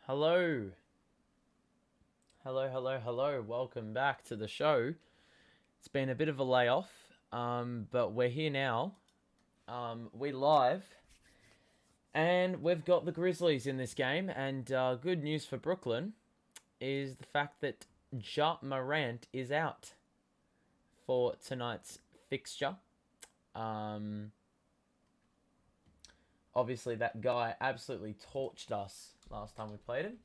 Hello. Hello. Welcome back to the show. It's been a bit of a layoff, but we're here now. We live, and we've got the Grizzlies in this game. And good news for Brooklyn is the fact that Ja Morant is out for tonight's fixture. Um, Obviously, that guy absolutely torched us last time we played him.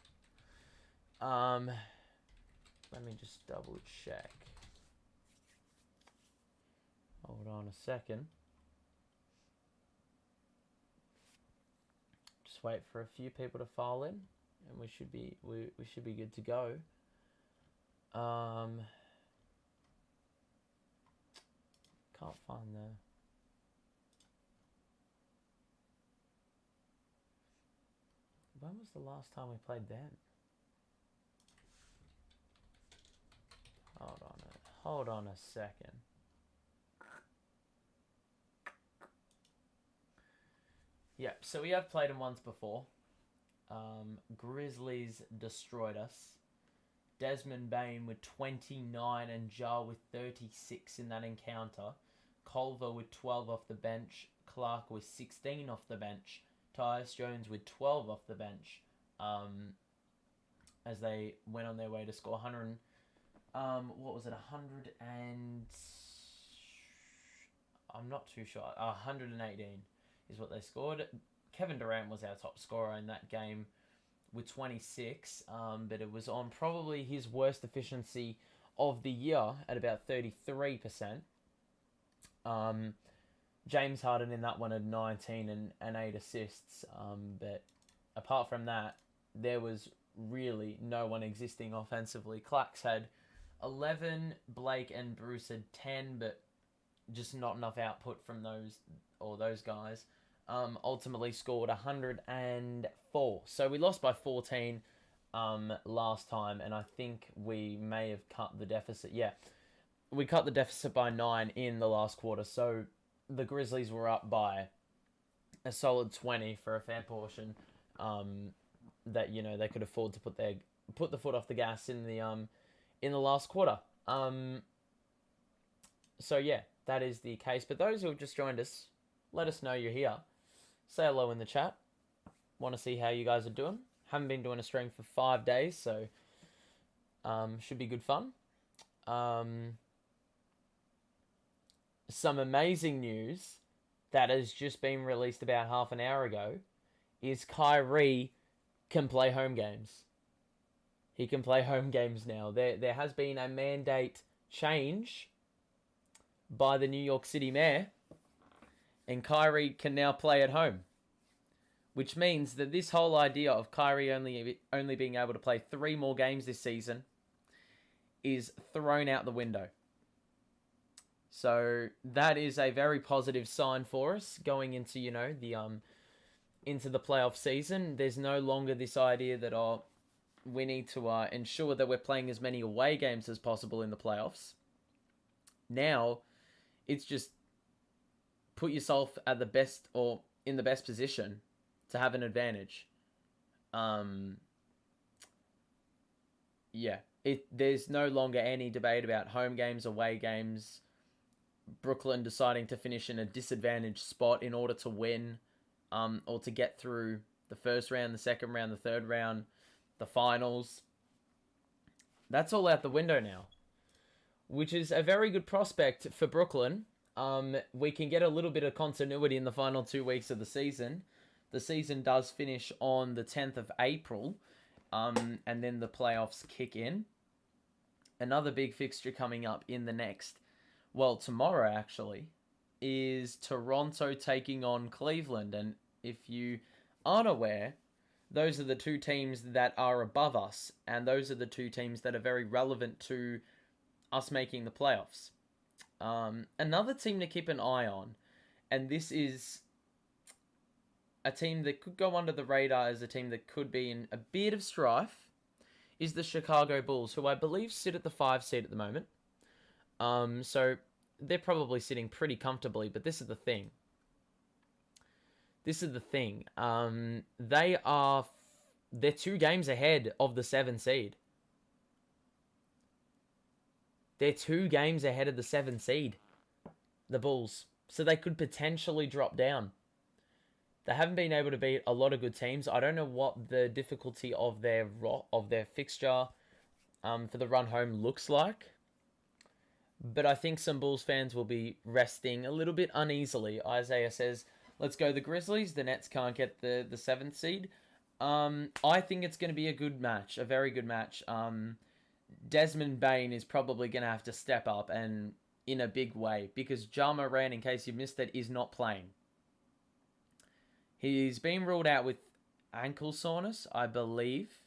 Let me just double check. Hold on a second. Just wait for a few people to file in, and we should be good to go. Can't find the. When was the last time we played them? Hold on a second. Yep, so we have played them once before. Grizzlies destroyed us. Desmond Bain with 29 and Ja with 36 in that encounter. Culver with 12 off the bench. Clark with 16 off the bench. Tyus Jones with 12 off the bench. As they went on their way to score 100. What was it? 100 and... I'm not too sure. 118 is what they scored. Kevin Durant was our top scorer in that game with 26, but it was on probably his worst efficiency of the year at about 33%. James Harden in that one had 19 and 8 assists, but apart from that, there was really no one existing offensively. Clax had 11, Blake and Bruce had 10, but just not enough output from those guys. Ultimately scored 104. So we lost by 14 last time, and I think we may have cut the deficit. Yeah, we cut the deficit by 9 in the last quarter. So the Grizzlies were up by a solid 20 for a fair portion. That they could afford to put the foot off the gas in the last quarter. So yeah, that is the case. But those who have just joined us, let us know you're here. Say hello in the chat. Want to see how you guys are doing. Haven't been doing a stream for 5 days, so should be good fun. Some amazing news that has just been released about half an hour ago is Kyrie can play home games. He can play home games now. There has been a mandate change by the New York City mayor, and Kyrie can now play at home, which means that this whole idea of Kyrie only being able to play 3 more games this season is thrown out the window. So that is a very positive sign for us going into into the playoff season. There's no longer this idea that we need to ensure that we're playing as many away games as possible in the playoffs. Now it's just put yourself at the best or in the best position to have an advantage. There's no longer any debate about home games, away games, Brooklyn deciding to finish in a disadvantaged spot in order to win, or to get through the first round, the second round, the third round, the finals. That's all out the window now, which is a very good prospect for Brooklyn. We can get a little bit of continuity in the final 2 weeks of the season. The season does finish on the 10th of April, and then the playoffs kick in. Another big fixture coming up in tomorrow actually, is Toronto taking on Cleveland. And if you aren't aware, those are the 2 teams that are above us, and those are the 2 teams that are very relevant to us making the playoffs. Another team to keep an eye on, and this is a team that could go under the radar as a team that could be in a bit of strife, is the Chicago Bulls, who I believe sit at the 5 seed at the moment. So they're probably sitting pretty comfortably, but this is the thing. They are They're 2 games ahead of the 7 seed. They're 2 games ahead of the 7 seed, the Bulls. So they could potentially drop down. They haven't been able to beat a lot of good teams. I don't know what the difficulty of their fixture for the run home looks like. But I think some Bulls fans will be resting a little bit uneasily. Isaiah says, let's go the Grizzlies. The Nets can't get the 7th seed. I think it's going to be a good match, a very good match. Desmond Bane is probably going to have to step up and in a big way because Ja Morant, in case you missed it, is not playing. He's been ruled out with ankle soreness, I believe.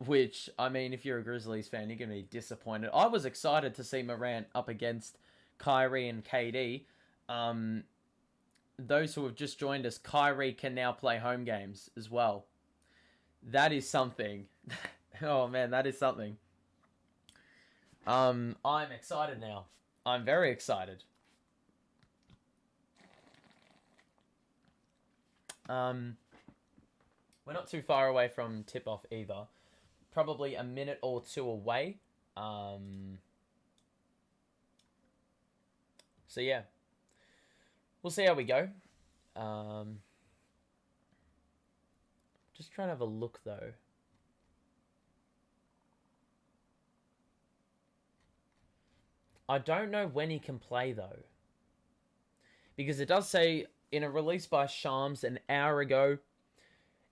Which, I mean, if you're a Grizzlies fan, you're going to be disappointed. I was excited to see Morant up against Kyrie and KD. Those who have just joined us, Kyrie can now play home games as well. That is something. Oh, man, that is something. I'm excited now. I'm very excited. We're not too far away from tip-off either. Probably a minute or 2 away. So yeah. We'll see how we go. Just trying to have a look though. I don't know when he can play though. Because it does say in a release by Shams an hour ago,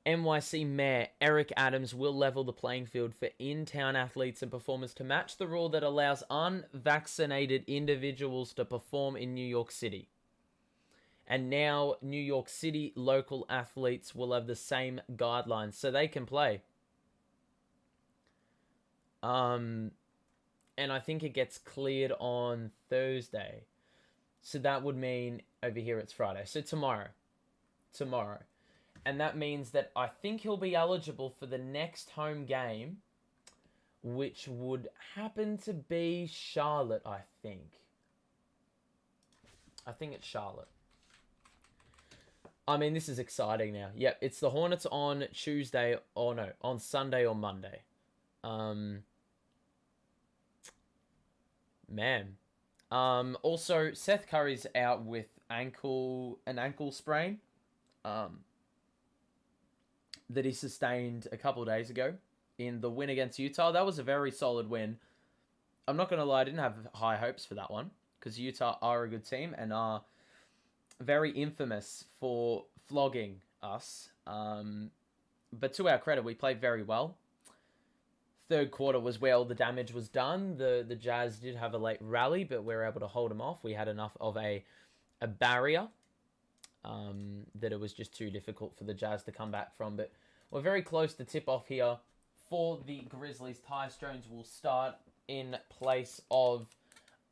NYC Mayor Eric Adams will level the playing field for in-town athletes and performers to match the rule that allows unvaccinated individuals to perform in New York City. And now New York City local athletes will have the same guidelines so they can play. And I think it gets cleared on Thursday. So that would mean over here it's Friday. So tomorrow. And that means that I think he'll be eligible for the next home game, which would happen to be Charlotte, I think. I think it's Charlotte. I mean, this is exciting now. Yep, it's the Hornets on Tuesday, or no, on Sunday or Monday. Man. Also, Seth Curry's out with an ankle sprain. That he sustained a couple of days ago in the win against Utah. That was a very solid win. I'm not going to lie, I didn't have high hopes for that one because Utah are a good team and are very infamous for flogging us. But to our credit, we played very well. Third quarter was where all the damage was done. The Jazz did have a late rally, but we were able to hold them off. We had enough of a barrier that it was just too difficult for the Jazz to come back from. But we're very close to tip-off here for the Grizzlies. Tyus Jones will start in place of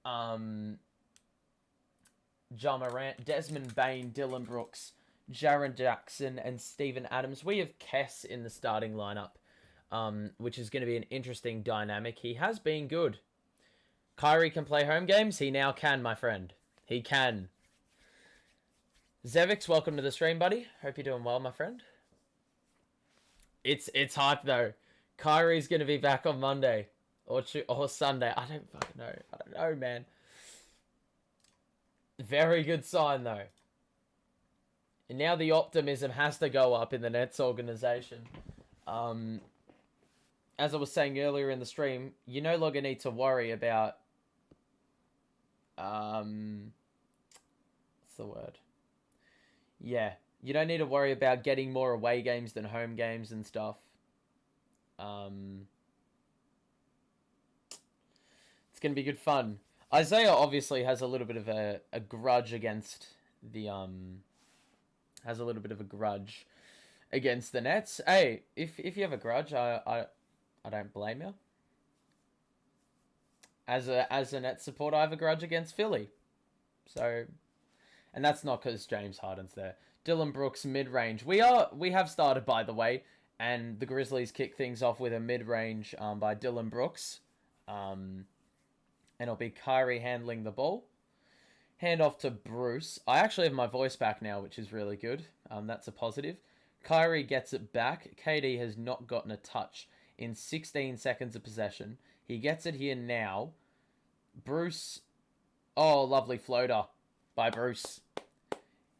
Ja Morant, Desmond Bane, Dylan Brooks, Jaren Jackson, and Steven Adams. We have Kess in the starting lineup, which is going to be an interesting dynamic. He has been good. Kyrie can play home games. He now can, my friend. He can. Zevix, welcome to the stream, buddy. Hope you're doing well, my friend. It's hype, though. Kyrie's going to be back on Monday or Sunday. I don't fucking know. I don't know, man. Very good sign, though. And now the optimism has to go up in the Nets organization. As I was saying earlier in the stream, you no longer need to worry about... what's the word? Yeah, you don't need to worry about getting more away games than home games and stuff. It's going to be good fun. Isaiah obviously has a little bit of a grudge against the Nets. Hey, if you have a grudge, I don't blame you. As a Nets supporter, I have a grudge against Philly. So, and that's not because James Harden's there. Dylan Brooks mid-range. We have started, by the way, and the Grizzlies kick things off with a mid-range by Dylan Brooks. And it'll be Kyrie handling the ball. Hand off to Bruce. I actually have my voice back now, which is really good. That's a positive. Kyrie gets it back. KD has not gotten a touch in 16 seconds of possession. He gets it here now. Bruce. Oh, lovely floater by Bruce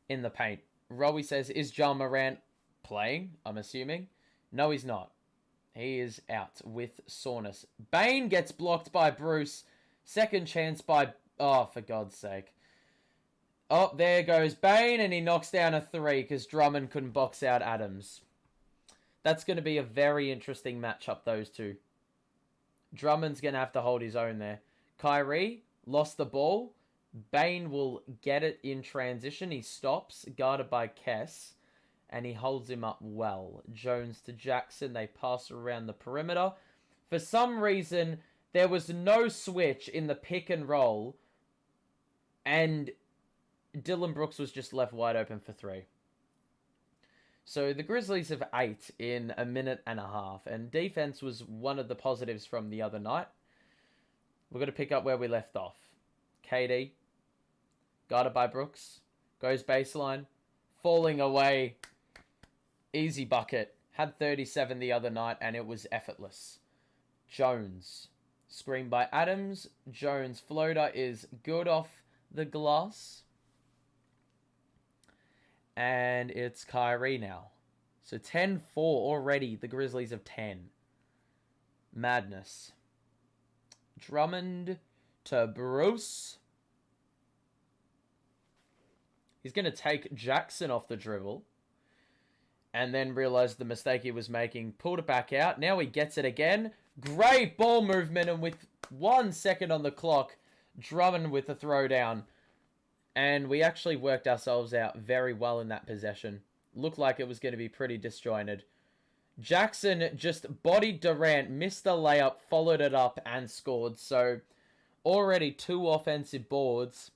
in the paint. Rowie says, is Ja Morant playing? I'm assuming. No, he's not. He is out with soreness. Bane gets blocked by Bruce. Second chance by... Oh, for God's sake. Oh, there goes Bane, and he knocks down a 3 because Drummond couldn't box out Adams. That's going to be a very interesting matchup, those two. Drummond's going to have to hold his own there. Kyrie lost the ball. Bane will get it in transition. He stops, guarded by Kess, and he holds him up well. Jones to Jackson. They pass around the perimeter. For some reason, there was no switch in the pick and roll, and Dylan Brooks was just left wide open for 3. So the Grizzlies have 8 in a minute and a half, and defense was one of the positives from the other night. We're going to pick up where we left off. KD, guarded by Brooks, goes baseline, falling away, easy bucket. Had 37 the other night, and it was effortless. Jones, screen by Adams. Jones' floater is good off the glass. And it's Kyrie now. So 10-4 already. The Grizzlies have 10. Madness. Drummond to Bruce. He's going to take Jackson off the dribble. And then realized the mistake he was making. Pulled it back out. Now he gets it again. Great ball movement. And with 1 second on the clock, Drummond with the throwdown. And we actually worked ourselves out very well in that possession. Looked like it was going to be pretty disjointed. Jackson just bodied Durant, missed the layup, followed it up, and scored. So, already 2 offensive boards.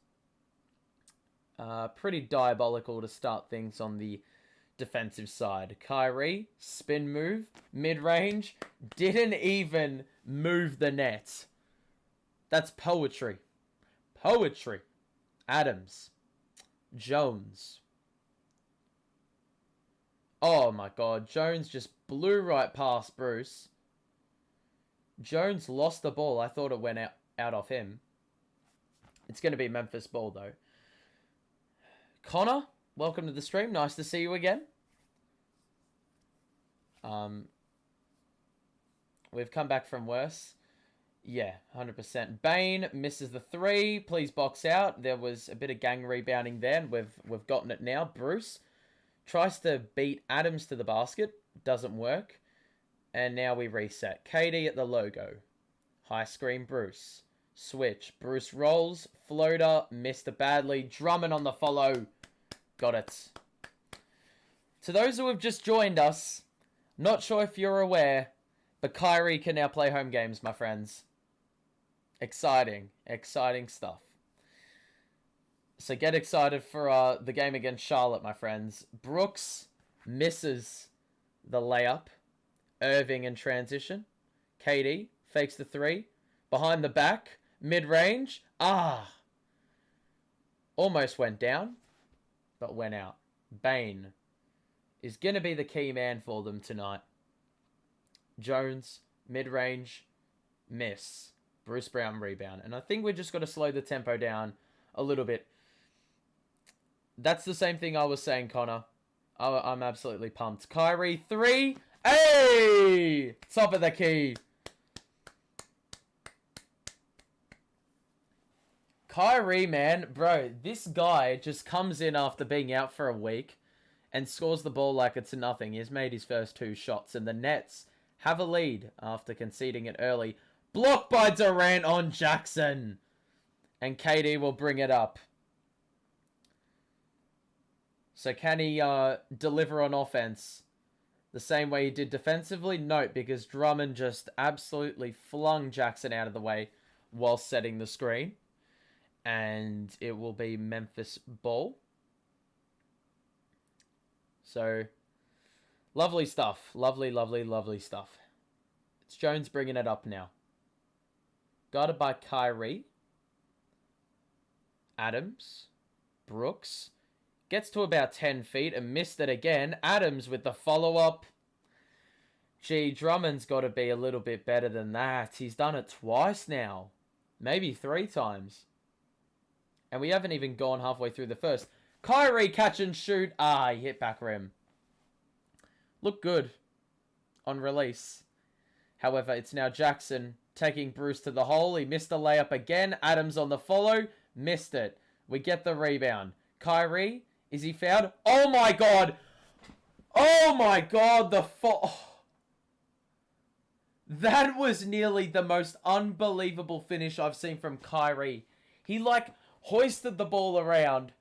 Pretty diabolical to start things on the defensive side. Kyrie, spin move, mid-range, didn't even move the net. That's poetry. Poetry. Adams. Jones. Oh my God. Jones just blew right past Bruce. Jones lost the ball. I thought it went out off him. It's going to be Memphis ball though. Connor, welcome to the stream. Nice to see you again. We've come back from worse. Yeah, 100%. Bane misses the 3. Please box out. There was a bit of gang rebounding there, and we've gotten it now. Bruce tries to beat Adams to the basket. Doesn't work. And now we reset. KD at the logo. High screen Bruce. Switch. Bruce rolls. Floater. Missed it badly. Drummond on the follow. Got it. To those who have just joined us, not sure if you're aware, but Kyrie can now play home games, my friends. Exciting. Exciting stuff. So get excited for the game against Charlotte, my friends. Brooks misses the layup. Irving in transition. KD fakes the 3. Behind the back. Mid-range. Almost went down, but went out. Bane is going to be the key man for them tonight. Jones, mid-range, miss. Bruce Brown rebound. And I think we're just got to slow the tempo down a little bit. That's the same thing I was saying, Connor. I'm absolutely pumped. Kyrie, 3. Hey! Top of the key. Kyrie, man. Bro, this guy just comes in after being out for a week and scores the ball like it's nothing. He's made his first 2 shots, and the Nets have a lead after conceding it early. Blocked by Durant on Jackson. And KD will bring it up. So can he deliver on offense the same way he did defensively? No, because Drummond just absolutely flung Jackson out of the way while setting the screen. And it will be Memphis ball. So, lovely stuff. Lovely, lovely, lovely stuff. It's Jones bringing it up now. Guarded by Kyrie. Adams. Brooks. Gets to about 10 feet and missed it again. Adams with the follow-up. Gee, Drummond's got to be a little bit better than that. He's done it twice now. Maybe 3 times. And we haven't even gone halfway through the first. Kyrie catch and shoot. Ah, he hit back rim. Looked good on release. However, it's now Jackson taking Bruce to the hole. He missed the layup again. Adams on the follow. Missed it. We get the rebound. Kyrie, is he fouled? Oh my god. Oh my god. That was nearly the most unbelievable finish I've seen from Kyrie. He hoisted the ball around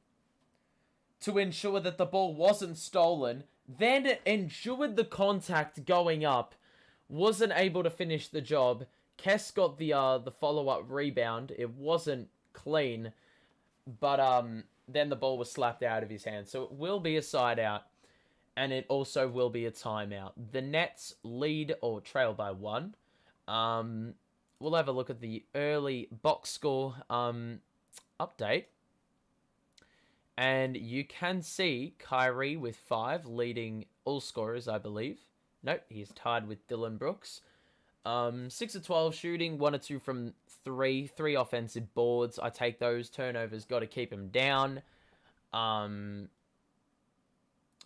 to ensure that the ball wasn't stolen. Then endured the contact going up. Wasn't able to finish the job. Kess got the follow-up rebound. It wasn't clean. But then the ball was slapped out of his hand. So it will be a side out. And it also will be a timeout. The Nets lead or trail by 1. We'll have a look at the early box score update. And you can see Kyrie with 5 leading all scorers, I believe. Nope, he's tied with Dylan Brooks. 6 of 12 shooting, 1 or 2 from 3. 3 offensive boards. I take those. Turnovers, got to keep him down.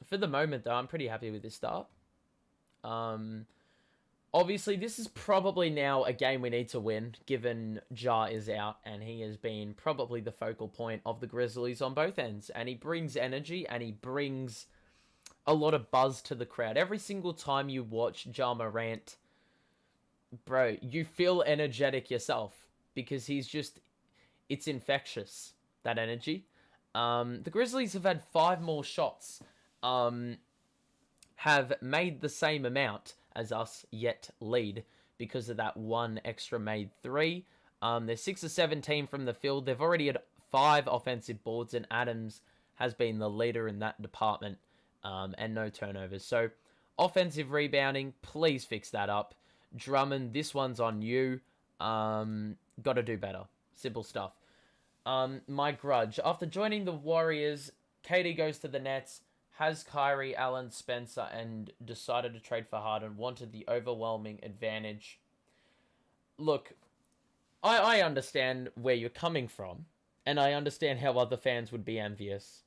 For the moment, though, I'm pretty happy with this start. Obviously, this is probably now a game we need to win, given Ja is out, and he has been probably the focal point of the Grizzlies on both ends. And he brings energy, and he brings a lot of buzz to the crowd. Every single time you watch Ja Morant, bro, you feel energetic yourself, because it's infectious, that energy. The Grizzlies have had 5 more shots, have made the same amount as us, yet lead because of that 1 extra made 3. They're 6 of 17 from the field. They've already had 5 offensive boards, and Adams has been the leader in that department, and no turnovers. So, offensive rebounding, please fix that up. Drummond, this one's on you. Got to do better. Simple stuff. My grudge. After joining the Warriors, KD goes to the Nets, has Kyrie, Allen, Spencer, and decided to trade for Harden, wanted the overwhelming advantage. Look, I understand where you're coming from, and I understand how other fans would be envious.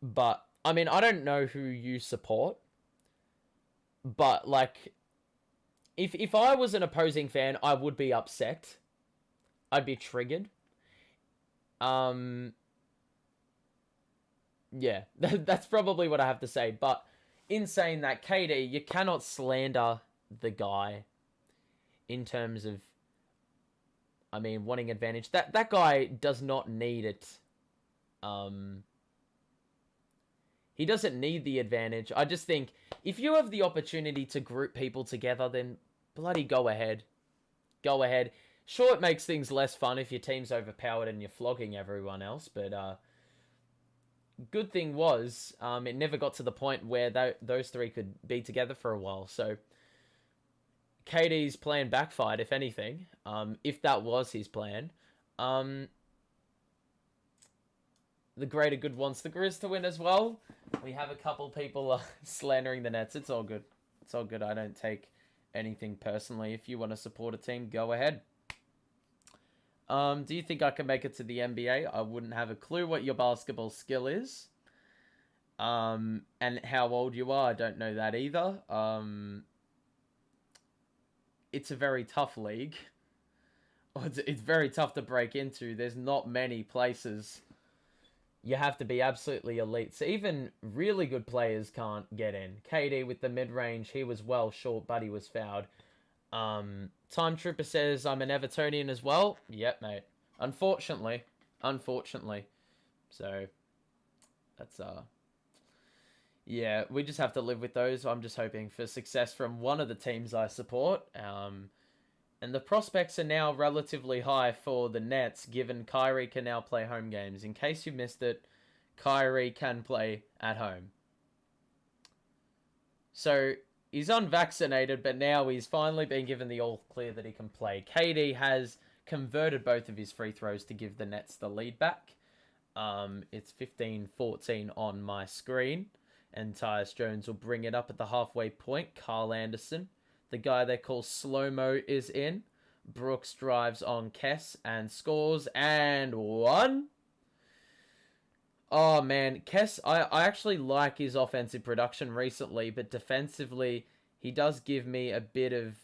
But, I mean, I don't know who you support, but, if I was an opposing fan, I would be upset. I'd be triggered. Yeah, that's probably what I have to say. But in saying that, KD, you cannot slander the guy in terms of, I mean, wanting advantage. That guy does not need it. He doesn't need the advantage. I just think if you have the opportunity to group people together, then bloody go ahead. Go ahead. Sure, it makes things less fun if your team's overpowered and you're flogging everyone else, but good thing was, it never got to the point where those 3 could be together for a while. So, KD's plan backfired, if anything, if that was his plan. The greater good wants the Grizz to win as well. We have a couple people slandering the Nets. It's all good. It's all good. I don't take anything personally. If you want to support a team, go ahead. Do you think I can make it to the NBA? I wouldn't have a clue what your basketball skill is. And how old you are, I don't know that either. It's a very tough league. It's very tough to break into. There's not many places. You have to be absolutely elite. So even really good players can't get in. KD with the mid-range, he was well short, but he was fouled. Time Trooper says, I'm an Evertonian as well. Yep, mate. Unfortunately. So, that's, yeah, we just have to live with those. I'm just hoping for success from one of the teams I support. And the prospects are now relatively high for the Nets, given Kyrie can now play home games. In case you missed it, Kyrie can play at home. So, he's unvaccinated, but now he's finally been given the all clear that he can play. KD has converted both of his free throws to give the Nets the lead back. It's 15-14 on my screen. And Tyus Jones will bring it up at the halfway point. Carl Anderson, the guy they call Slow-Mo, is in. Brooks drives on Kess and scores. And one. Oh, man. Kess, I actually like his offensive production recently, but defensively, he does give me a bit of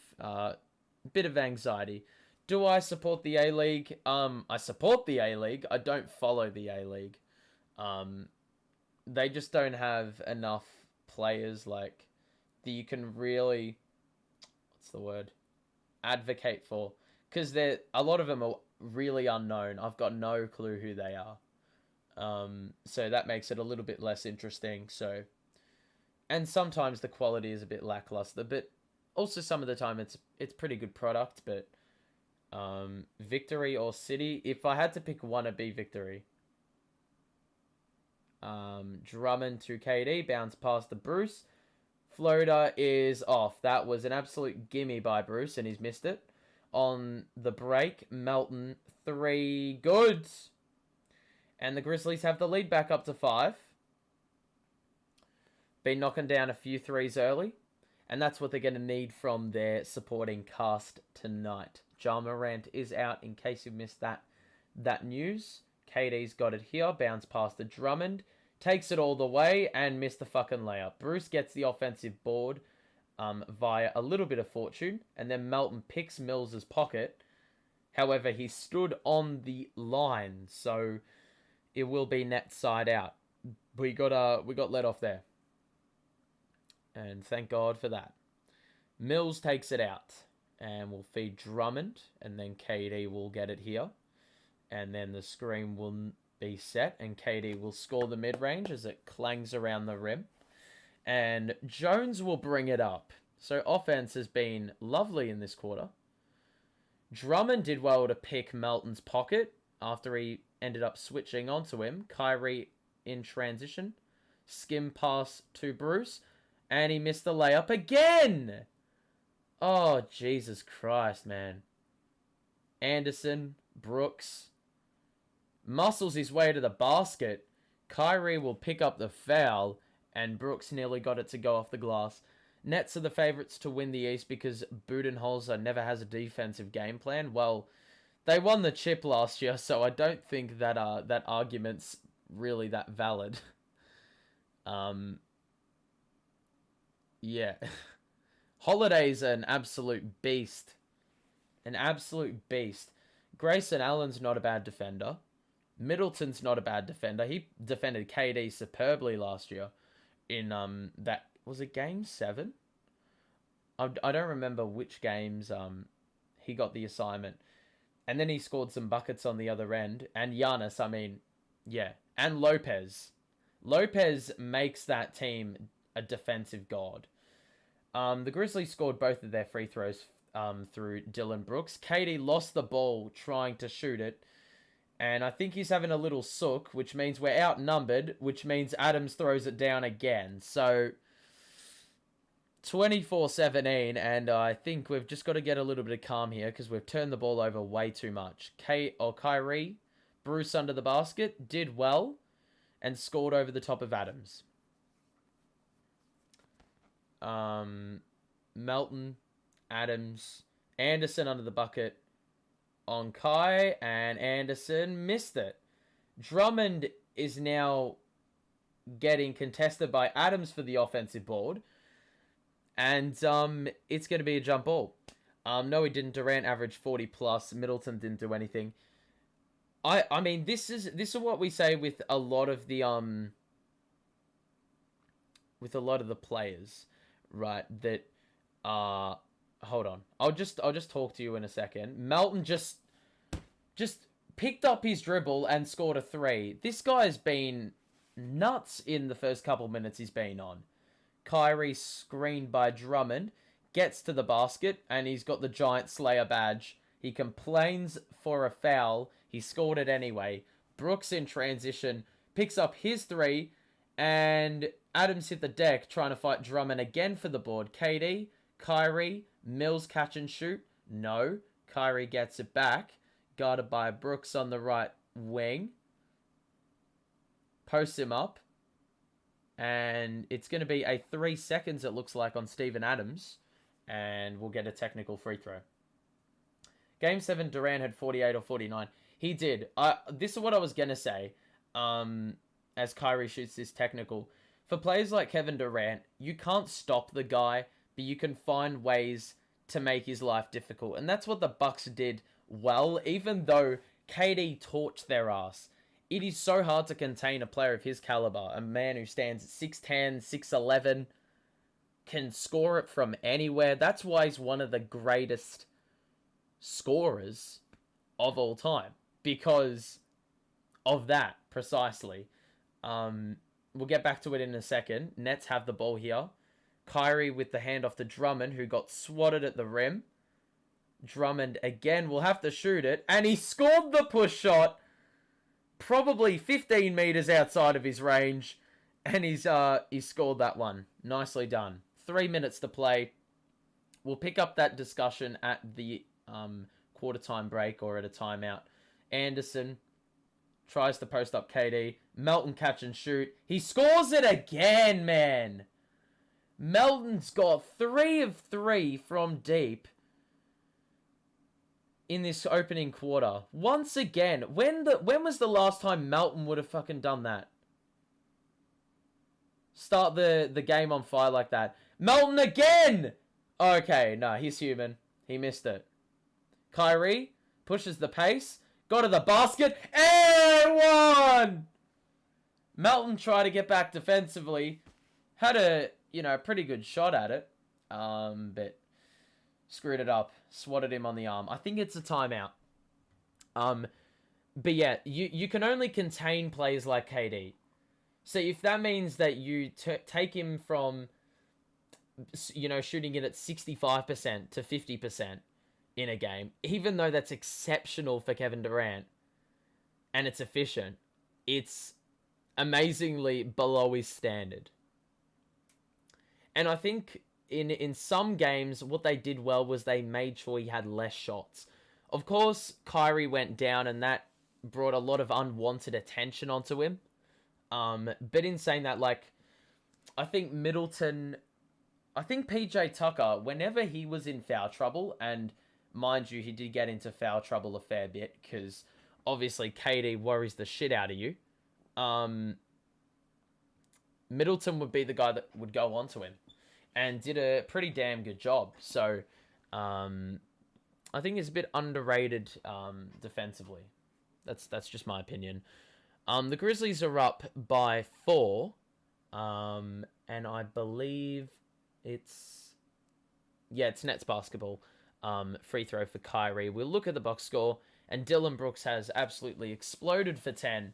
anxiety. Do I support the A-League? I support the A-League. I don't follow the A-League. They just don't have enough players like that you can really, what's the word, advocate for, because a lot of them are really unknown. I've got no clue who they are. So that makes it a little bit less interesting. So, and sometimes the quality is a bit lackluster, but also some of the time it's pretty good product. But Victory or City, if I had to pick one, it'd be Victory. Drummond to KD, bounce past the Bruce. Floater is off. That was an absolute gimme by Bruce, and he's missed it. On the break, Melton, 3, good. And the Grizzlies have the lead back up to 5. Been knocking down a few threes early, and that's what they're going to need from their supporting cast tonight. Ja Morant is out in case you missed that news. KD's got it here. Bounce past the Drummond. Takes it all the way and missed the fucking layup. Bruce gets the offensive board via a little bit of fortune. And then Melton picks Mills's pocket. However, he stood on the line. So it will be net side out. We got let off there. And thank God for that. Mills takes it out. And we'll feed Drummond. And then KD will get it here. And then the screen will be set. And KD will score the mid-range as it clangs around the rim. And Jones will bring it up. So offense has been lovely in this quarter. Drummond did well to pick Melton's pocket after he ended up switching onto him. Kyrie in transition. Skim pass to Bruce. And he missed the layup again. Oh, Jesus Christ, man. Anderson, Brooks, muscles his way to the basket. Kyrie will pick up the foul, and Brooks nearly got it to go off the glass. Nets are the favourites to win the East because Budenholzer never has a defensive game plan. Well, they won the chip last year, so I don't think that that argument's really that valid. Yeah. Holiday's an absolute beast. An absolute beast. Grayson Allen's not a bad defender. Middleton's not a bad defender. He defended KD superbly last year in that, was it game 7? I don't remember which games he got the assignment. And then he scored some buckets on the other end. And Giannis, I mean, yeah. And Lopez. Lopez makes that team a defensive god. The Grizzlies scored both of their free throws through Dylan Brooks. KD lost the ball trying to shoot it. And I think he's having a little sook, which means we're outnumbered, which means Adams throws it down again. So 24-17, and I think we've just got to get a little bit of calm here because we've turned the ball over way too much. Kyrie, Bruce under the basket, did well, and scored over the top of Adams. Melton, Adams, Anderson under the bucket on Kai, and Anderson missed it. Drummond is now getting contested by Adams for the offensive board, and it's going to be a jump ball. No, he didn't. Durant averaged 40 plus. Middleton didn't do anything. I mean, this is what we say with a lot of the players, right? That hold on. I'll just talk to you in a second. Melton just picked up his dribble and scored a 3. This guy's been nuts in the first couple minutes he's been on. Kyrie screened by Drummond, gets to the basket, and he's got the Giant Slayer badge. He complains for a foul. He scored it anyway. Brooks in transition picks up his 3, and Adams hit the deck trying to fight Drummond again for the board. KD, Kyrie, Mills catch and shoot. No. Kyrie gets it back. Guarded by Brooks on the right wing. posts him up. And it's going to be a 3 seconds, it looks like, on Steven Adams. And we'll get a technical free throw. Game 7, Durant had 48 or 49. He did. This is what I was going to say. As Kyrie shoots this technical. For players like Kevin Durant, you can't stop the guy, but you can find ways to make his life difficult. And that's what the Bucks did well, even though KD torched their ass. It is so hard to contain a player of his caliber. A man who stands at 6'10", 6'11", can score it from anywhere. That's why he's one of the greatest scorers of all time. Because of that, precisely. We'll get back to it in a second. Nets have the ball here. Kyrie with the handoff to Drummond, who got swatted at the rim. Drummond again will have to shoot it. And he scored the push shot. Probably 15 meters outside of his range. And he scored that one. Nicely done. 3 minutes to play. We'll pick up that discussion at the quarter time break or at a timeout. Anderson tries to post up KD. Melton catch and shoot. He scores it again, man. Melton's got 3 of 3 from deep in this opening quarter. Once again, when was the last time Melton would have fucking done that? Start the game on fire like that. Melton again! Okay, no, he's human. He missed it. Kyrie pushes the pace. Got to the basket. And one! Melton tried to get back defensively. Had a, pretty good shot at it. But screwed it up. Swatted him on the arm. I think it's a timeout. But yeah, you can only contain players like KD. So if that means that you take him from, shooting it at 65% to 50% in a game, even though that's exceptional for Kevin Durant, and it's efficient, it's amazingly below his standard. And I think in some games, what they did well was they made sure he had less shots. Of course, Kyrie went down, and that brought a lot of unwanted attention onto him. But in saying that, I think PJ Tucker, whenever he was in foul trouble, and mind you, he did get into foul trouble a fair bit, because obviously KD worries the shit out of you. Middleton would be the guy that would go onto him, and did a pretty damn good job. So, I think he's a bit underrated defensively. That's just my opinion. The Grizzlies are up by 4, and I believe it's Nets basketball. Free throw for Kyrie. We'll look at the box score, and Dylan Brooks has absolutely exploded for 10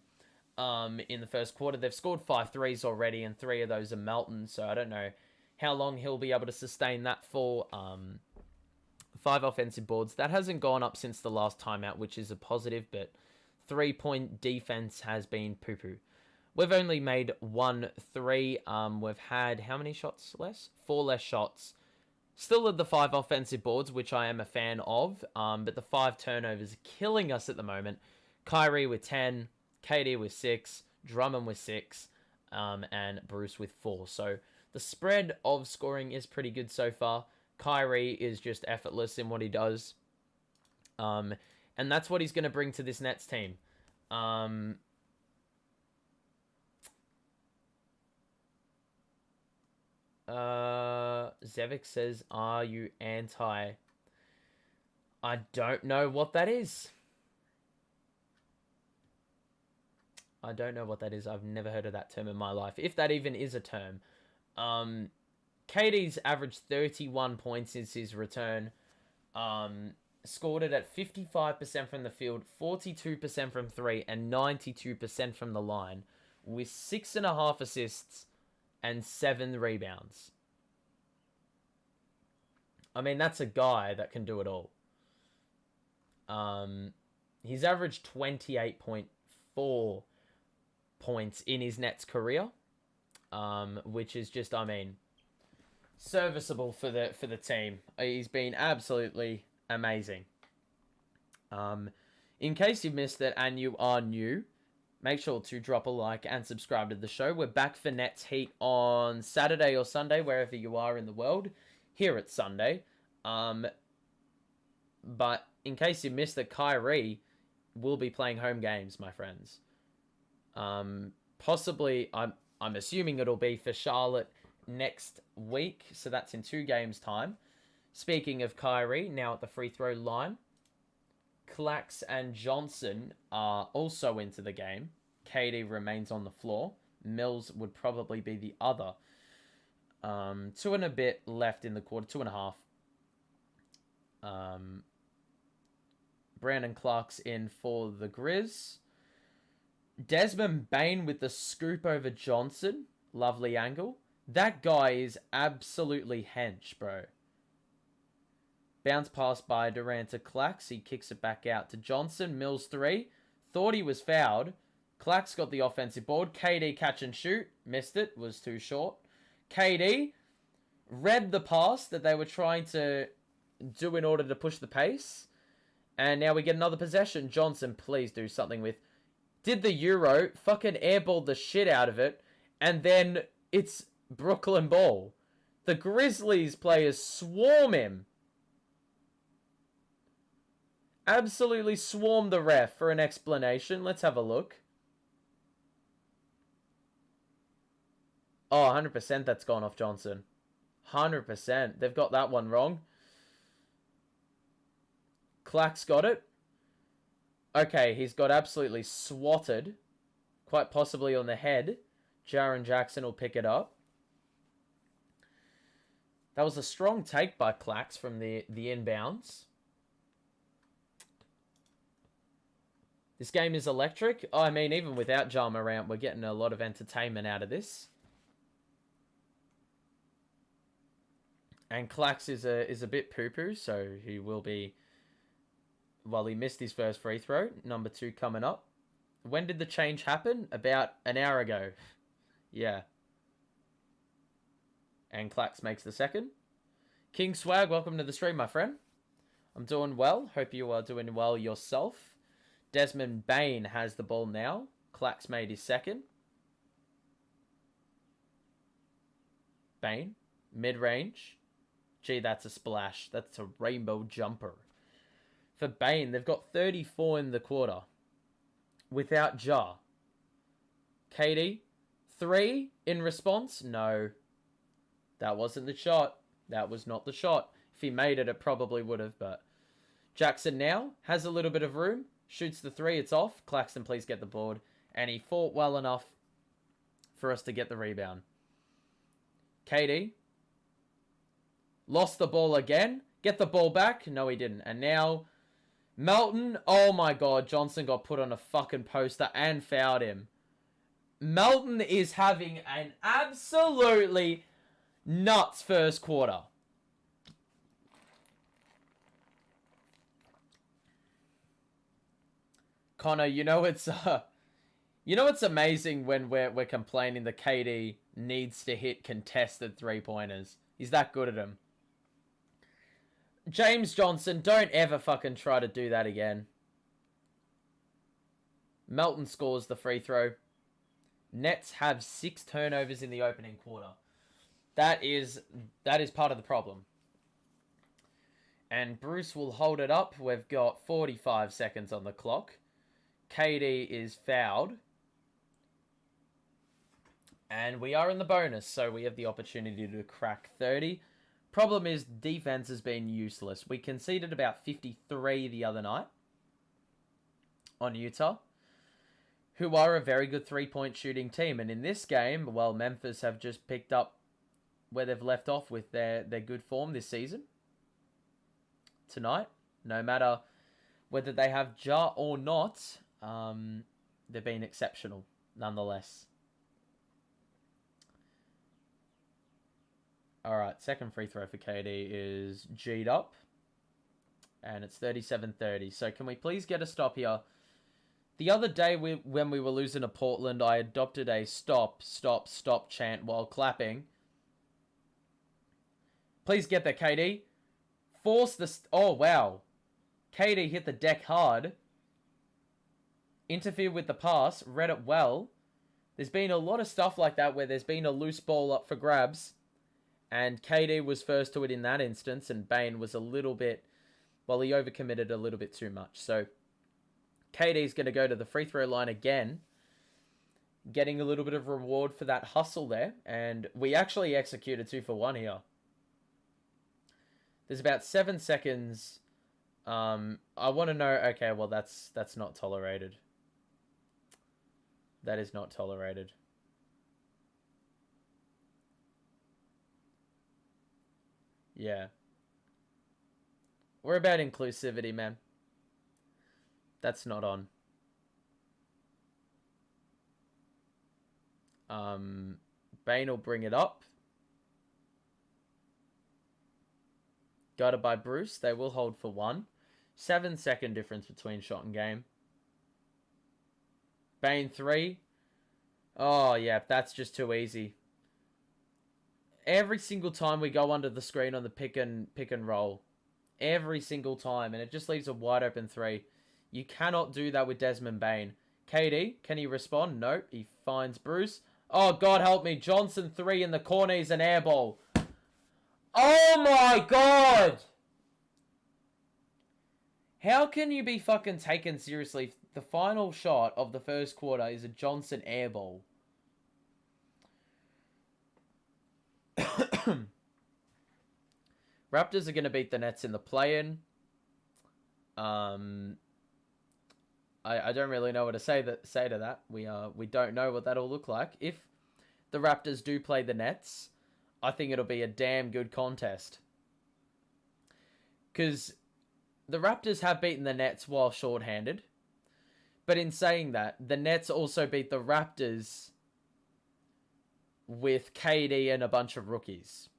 in the first quarter. They've scored 5 threes already, and 3 of those are Melton, so I don't know how long he'll be able to sustain that for. 5 offensive boards. That hasn't gone up since the last timeout, which is a positive, but 3-point defense has been poo-poo. We've only made 1 3. We've had how many shots less? 4 less shots. Still at the 5 offensive boards, which I am a fan of, but the 5 turnovers are killing us at the moment. Kyrie with 10, KD with 6, Drummond with 6, and Bruce with 4. So the spread of scoring is pretty good so far. Kyrie is just effortless in what he does. And that's what he's going to bring to this Nets team. Zevik says, are you anti? I don't know what that is. I don't know what that is. I've never heard of that term in my life, if that even is a term. KD's averaged 31 points since his return. Scored it at 55% from the field, 42% from 3, and 92% from the line, with 6.5 assists and 7 rebounds. I mean, that's a guy that can do it all. He's averaged 28.4 points in his Nets career, which is just, serviceable for the team. He's been absolutely amazing. In case you missed it and you are new, Make sure to drop a like and subscribe to the show. We're back for Nets Heat on Saturday or Sunday, wherever you are in the world. Here it's Sunday. But in case you missed it, Kyrie will be playing home games, my friends. Possibly, I'm assuming it'll be for Charlotte next week. So that's in 2 games' time. Speaking of Kyrie, now at the free throw line. Clax and Johnson are also into the game. KD remains on the floor. Mills would probably be the other. 2 and a bit left in the quarter. 2.5. Brandon Clark's in for the Grizz. Desmond Bain with the scoop over Johnson. Lovely angle. That guy is absolutely hench, bro. Bounce pass by Durant to Clax. He kicks it back out to Johnson. Mills 3. Thought he was fouled. Clax got the offensive board. KD catch and shoot. Missed it. Was too short. KD read the pass that they were trying to do in order to push the pace. And now we get another possession. Johnson, please do something with... Did the Euro. Fucking airballed the shit out of it. And then it's Brooklyn ball. The Grizzlies players swarm him. Absolutely swarmed the ref for an explanation. Let's have a look. Oh, 100% that's gone off Johnson. 100%. They've got that one wrong. Clack's got it. Okay, he's got absolutely swatted. Quite possibly on the head. Jaren Jackson will pick it up. That was a strong take by Clax from the inbounds. This game is electric. Oh, I mean, even without Ja Morant, we're getting a lot of entertainment out of this. And Clax is a bit poo-poo, so he will be... Well, he missed his first free throw. Number 2 coming up. When did the change happen? About an hour ago. Yeah. And Clax makes the second. King Swag, welcome to the stream, my friend. I'm doing well. Hope you are doing well yourself. Desmond Bain has the ball now. Clax made his second. Bain. Mid-range. Gee, that's a splash. That's a rainbow jumper. For Bain, they've got 34 in the quarter. Without Ja. KD. 3 in response? No. That wasn't the shot. That was not the shot. If he made it, it probably would have, but... Jackson now has a little bit of room. Shoots the 3, it's off. Claxton, please get the board. And he fought well enough for us to get the rebound. KD. Lost the ball again. Get the ball back. No, he didn't. And now, Melton. Oh my god, Johnson got put on a fucking poster and fouled him. Melton is having an absolutely nuts first quarter. Connor, you know it's amazing when we're complaining that KD needs to hit contested 3-pointers. He's that good at them. James Johnson, don't ever fucking try to do that again. Melton scores the free throw. Nets have 6 turnovers in the opening quarter. That is part of the problem. And Bruce will hold it up. We've got 45 seconds on the clock. KD is fouled. And we are in the bonus, so we have the opportunity to crack 30. Problem is, defense has been useless. We conceded about 53 the other night on Utah, who are a very good 3-point shooting team. And in this game, well, Memphis have just picked up where they've left off with their good form this season. Tonight, no matter whether they have Ja or not, they've been exceptional nonetheless. Alright, second free throw for KD is G'd up. And it's 37-30. So can we please get a stop here? The other day when we were losing to Portland, I adopted a stop, stop, stop chant while clapping. Please get there, KD. Force the... Oh, wow. KD hit the deck hard. interfered with the pass, read it well. There's been a lot of stuff like that where there's been a loose ball up for grabs, and KD was first to it in that instance, and Bane was a little bit, well, he overcommitted a little bit too much. So KD's going to go to the free throw line again, getting a little bit of reward for that hustle there, and we actually executed 2 for 1 here. There's about 7 seconds. I want to know, okay, well, that's not tolerated. That is not tolerated. Yeah. We're about inclusivity, man. That's not on. Bane will bring it up. Guarded by Bruce. They will hold for 1. 7-second difference between shot and game. Bane 3. Oh, yeah, that's just too easy. Every single time we go under the screen on the pick and roll. Every single time. And it just leaves a wide open 3. You cannot do that with Desmond Bane. KD, can he respond? Nope. He finds Bruce. Oh, God help me. Johnson 3 in the corner is an air ball. Oh, my God. How can you be fucking taken seriously? The final shot of the first quarter is a Johnson air ball. Raptors are going to beat the Nets in the play-in. I don't really know what to say to that. We don't know what that'll look like. If the Raptors do play the Nets, I think it'll be a damn good contest. Because the Raptors have beaten the Nets while shorthanded. But in saying that, the Nets also beat the Raptors with KD and a bunch of rookies.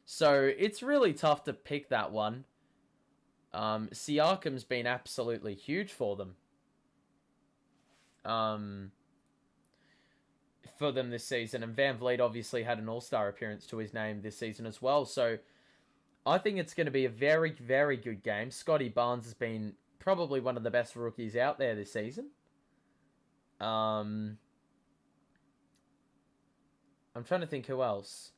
So it's really tough to pick that one. Siakam's been absolutely huge for them. For them this season. And Van Vliet obviously had an all-star appearance to his name this season as well. So I think it's going to be a very, very good game. Scotty Barnes has been probably one of the best rookies out there this season. I'm trying to think who else.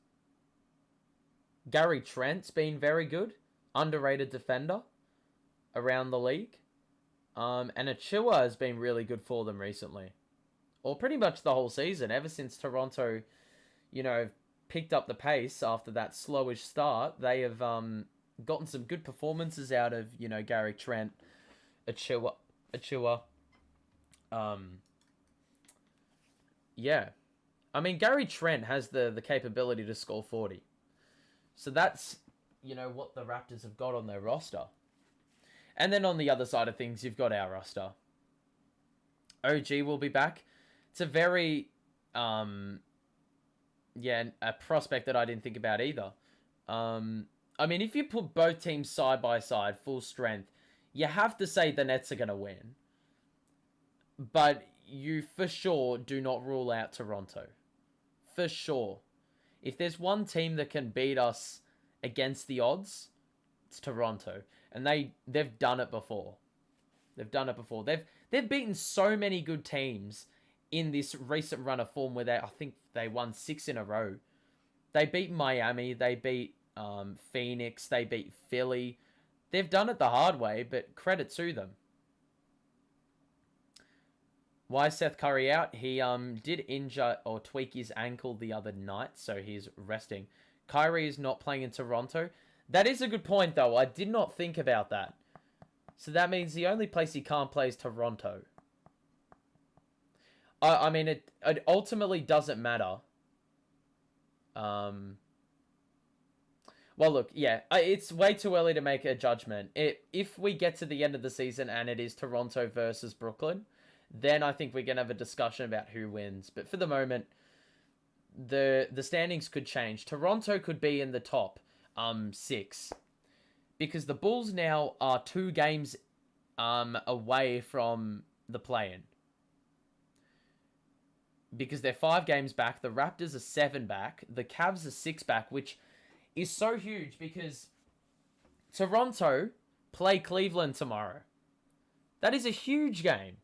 Gary Trent's been very good. Underrated defender around the league. And Achua has been really good for them recently. Or pretty much the whole season. Ever since Toronto, picked up the pace after that slowish start. They have gotten some good performances out of, Gary Trent, Achua. Yeah. I mean, Gary Trent has the capability to score 40. So that's, what the Raptors have got on their roster. And then on the other side of things, you've got our roster. OG will be back. It's a very, a prospect that I didn't think about either. I mean, if you put both teams side by side, full strength, you have to say the Nets are going to win. But you for sure do not rule out Toronto. For sure. If there's one team that can beat us against the odds, it's Toronto. And they've done it before. They've done it before. They've beaten so many good teams in this recent run of form where I think they won 6 in a row. They beat Miami. They beat Phoenix. They beat Philly. They've done it the hard way, but credit to them. Why is Seth Curry out? He did injure or tweak his ankle the other night, so he's resting. Kyrie is not playing in Toronto. That is a good point, though. I did not think about that. So that means the only place he can't play is Toronto. I mean, it ultimately doesn't matter. Well, look, yeah, it's way too early to make a judgment. If we get to the end of the season and it is Toronto versus Brooklyn, then I think we're going to have a discussion about who wins. But for the moment, the standings could change. Toronto could be in the top 6. Because the Bulls now are 2 games away from the play-in. Because they're 5 games back. The Raptors are 7 back. The Cavs are 6 back, which is so huge because Toronto play Cleveland tomorrow. That is a huge game.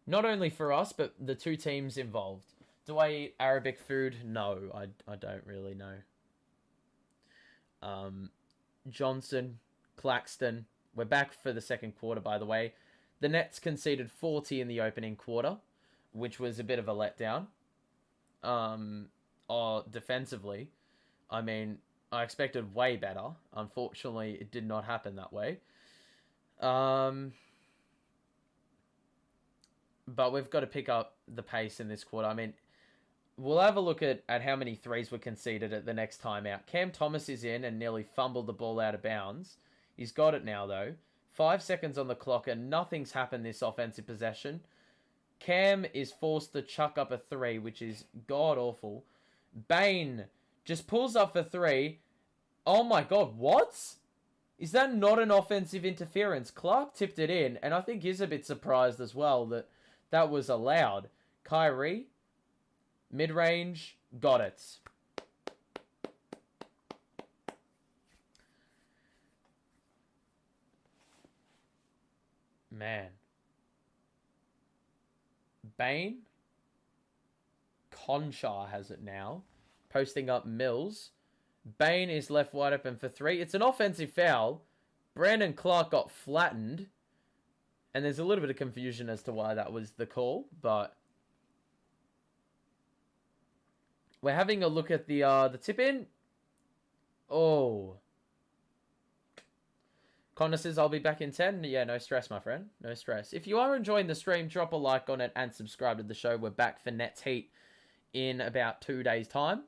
Not only for us, but the two teams involved. Do I eat Arabic food? No, I don't really know. Johnson, Claxton. We're back for the second quarter, by the way. The Nets conceded 40 in the opening quarter, which was a bit of a letdown. Defensively, I mean, I expected way better. Unfortunately, it did not happen that way. But we've got to pick up the pace in this quarter. I mean, we'll have a look at how many threes were conceded at the next time out. Cam Thomas is in and nearly fumbled the ball out of bounds. He's got it now, though. 5 seconds on the clock and nothing's happened this offensive possession. Cam is forced to chuck up a 3, which is god-awful. Bane just pulls up for 3. Oh my god, what? Is that not an offensive interference? Clark tipped it in, and I think he's a bit surprised as well that was allowed. Kyrie, mid-range, got it. Man. Bane. Conchar has it now. Posting up Mills. Bane is left wide open for 3. It's an offensive foul. Brandon Clark got flattened. And there's a little bit of confusion as to why that was the call. But we're having a look at the tip-in. Oh. Connor says, I'll be back in 10. Yeah, no stress, my friend. No stress. If you are enjoying the stream, drop a like on it and subscribe to the show. We're back for Nets Heat in about 2 days' time.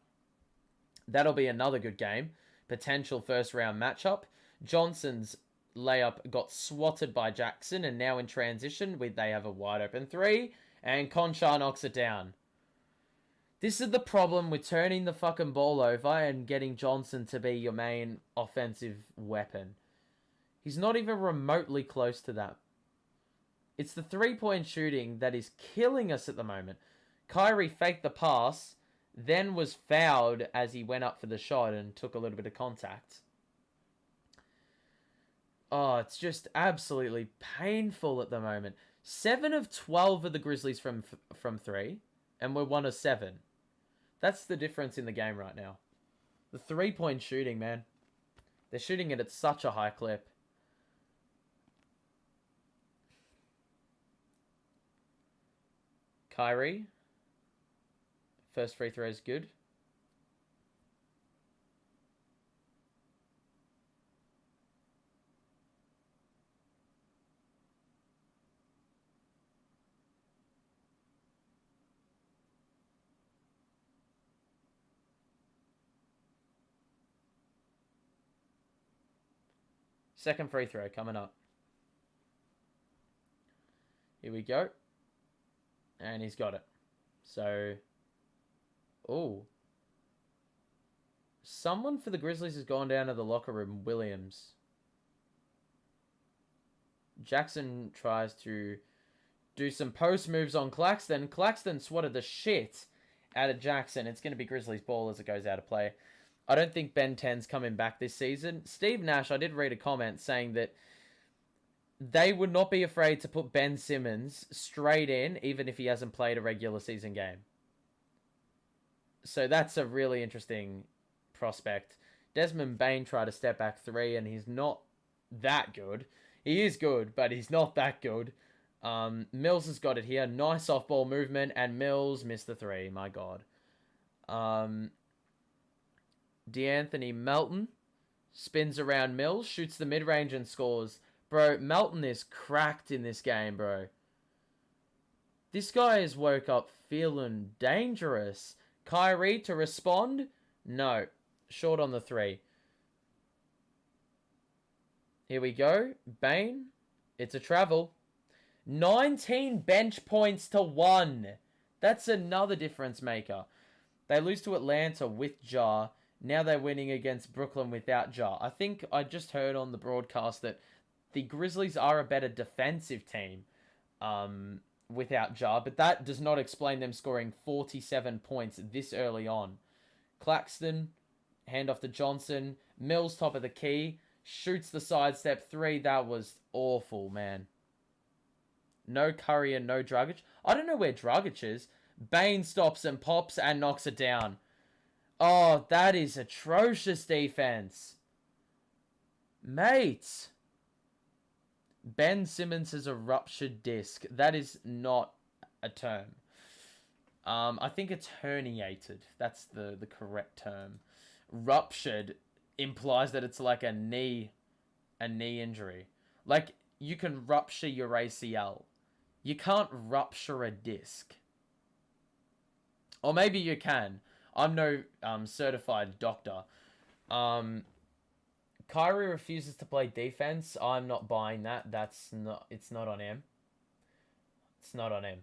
That'll be another good game. Potential first-round matchup. Johnson's layup got swatted by Jackson, and now in transition, they have a wide-open 3, and Conchar knocks it down. This is the problem with turning the fucking ball over and getting Johnson to be your main offensive weapon. He's not even remotely close to that. It's the three-point shooting that is killing us at the moment. Kyrie faked the pass, then was fouled as he went up for the shot and took a little bit of contact. Oh, it's just absolutely painful at the moment. 7 of 12 of the Grizzlies from 3, and we're 1 of 7. That's the difference in the game right now. The three-point shooting, man. They're shooting it at such a high clip. Kyrie. First free throw is good. Second free throw coming up. Here we go. And he's got it. So, oh. Someone for the Grizzlies has gone down to the locker room. Williams. Jackson tries to do some post moves on Claxton. Claxton swatted the shit out of Jackson. It's going to be Grizzlies ball as it goes out of play. I don't think Ben 10's coming back this season. Steve Nash, I did read a comment saying that they would not be afraid to put Ben Simmons straight in, even if he hasn't played a regular season game. So that's a really interesting prospect. Desmond Bane tried to step back 3, and he's not that good. He is good, but he's not that good. Mills has got it here. Nice off-ball movement, and Mills missed the 3. My God. DeAnthony Melton spins around Mills, shoots the mid-range and scores. Bro, Melton is cracked in this game, bro. This guy has woke up feeling dangerous. Kyrie to respond? No. Short on the 3. Here we go. Bane. It's a travel. 19 bench points to 1. That's another difference maker. They lose to Atlanta with Ja. Now they're winning against Brooklyn without Ja. I think I just heard on the broadcast that the Grizzlies are a better defensive team without Ja, but that does not explain them scoring 47 points this early on. Claxton, handoff to Johnson. Mills top of the key. Shoots the sidestep 3. That was awful, man. No Curry and no Dragic. I don't know where Dragic is. Bane stops and pops and knocks it down. Oh, that is atrocious defense. Mate. Ben Simmons has a ruptured disc. That is not a term. I think it's herniated. That's the correct term. Ruptured implies that it's like a knee injury. Like, you can rupture your ACL. You can't rupture a disc. Or maybe you can. I'm no certified doctor. Kyrie refuses to play defense. I'm not buying that. It's not on him. It's not on him.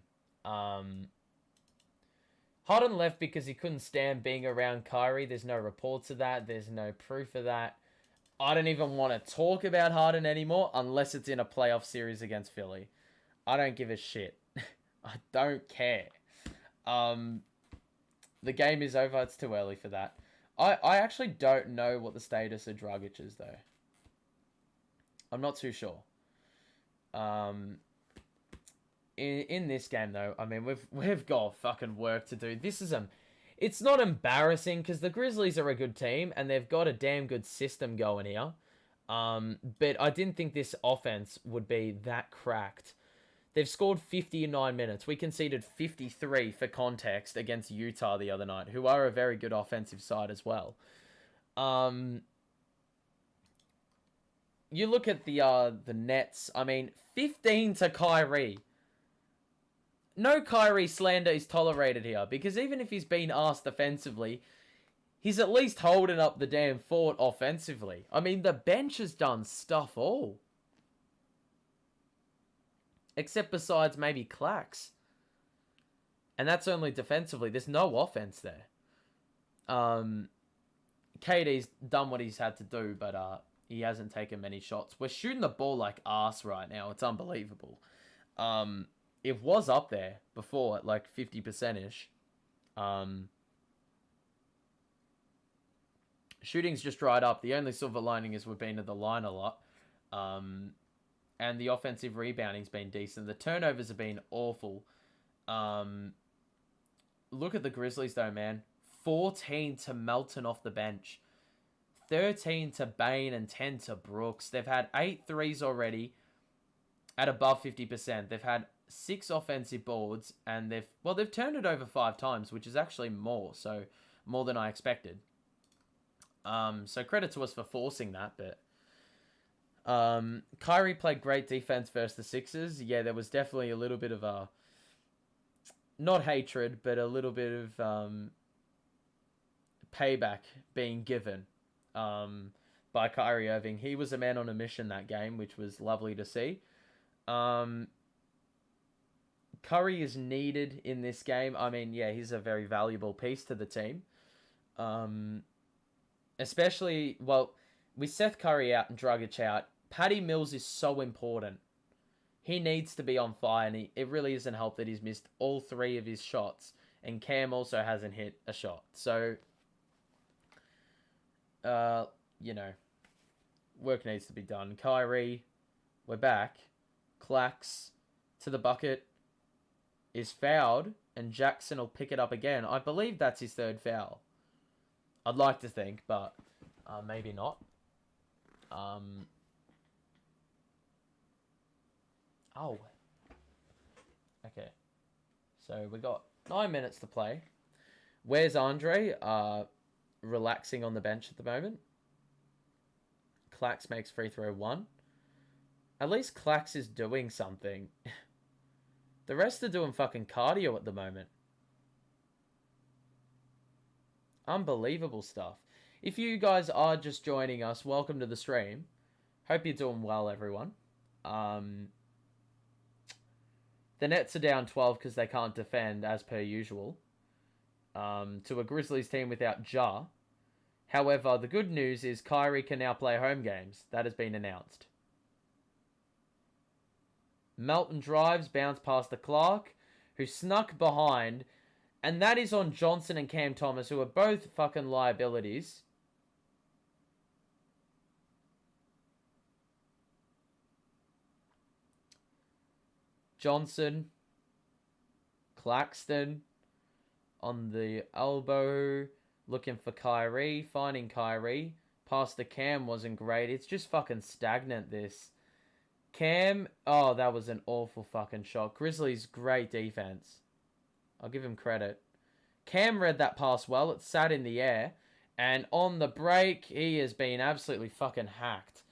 Harden left because he couldn't stand being around Kyrie. There's no reports of that. There's no proof of that. I don't even want to talk about Harden anymore unless it's in a playoff series against Philly. I don't give a shit. I don't care. The game is over. It's too early for that. I actually don't know what the status of Dragic is, though. I'm not too sure. In this game, though, I mean, we've got fucking work to do. It's not embarrassing because the Grizzlies are a good team and they've got a damn good system going here. But I didn't think this offense would be that cracked. They've scored 50 in 9 minutes. We conceded 53 for context against Utah the other night, who are a very good offensive side as well. You look at the Nets. I mean, 15 to Kyrie. No Kyrie slander is tolerated here because even if he's been asked offensively, he's at least holding up the damn fort offensively. I mean, the bench has done stuff all. Except besides maybe Clax. And that's only defensively. There's no offense there. KD's done what he's had to do, but he hasn't taken many shots. We're shooting the ball like arse right now. It's unbelievable. It was up there before at like 50%-ish. Shooting's just dried up. The only silver lining is we've been to the line a lot. And the offensive rebounding's been decent. The turnovers have been awful. Look at the Grizzlies, though, man. 14 to Melton off the bench. 13 to Bane and 10 to Brooks. They've had 8 threes already at above 50%. They've had 6 offensive boards, and they've turned it over 5 times, which is actually more than I expected. So credit to us for forcing that, but Kyrie played great defense versus the Sixers. Yeah, there was definitely a little bit of a, not hatred, but a little bit of payback being given by Kyrie Irving. He was a man on a mission that game, which was lovely to see. Curry is needed in this game. I mean, yeah, he's a very valuable piece to the team. Especially, well, with Seth Curry out and Dragic out, Patty Mills is so important. He needs to be on fire, and it really isn't helped that he's missed all 3 of his shots, and Cam also hasn't hit a shot. So, work needs to be done. Kyrie, we're back. Clax to the bucket is fouled, and Jackson will pick it up again. I believe that's his 3rd foul. I'd like to think, but maybe not. Oh. Okay. So we got 9 minutes to play. Where's Andre? Relaxing on the bench at the moment. Clax makes free throw 1. At least Clax is doing something. The rest are doing fucking cardio at the moment. Unbelievable stuff. If you guys are just joining us, welcome to the stream. Hope you're doing well, everyone. The Nets are down 12 because they can't defend, as per usual, to a Grizzlies team without Ja. However, the good news is Kyrie can now play home games. That has been announced. Melton drives, bounce past the Clark, who snuck behind, and that is on Johnson and Cam Thomas, who are both fucking liabilities. Johnson. Claxton. On the elbow. Looking for Kyrie. Finding Kyrie. Pass to Cam wasn't great. It's just fucking stagnant, this. Cam. Oh, that was an awful fucking shot. Grizzlies, great defense. I'll give him credit. Cam read that pass well. It sat in the air. And on the break, he has been absolutely fucking hacked.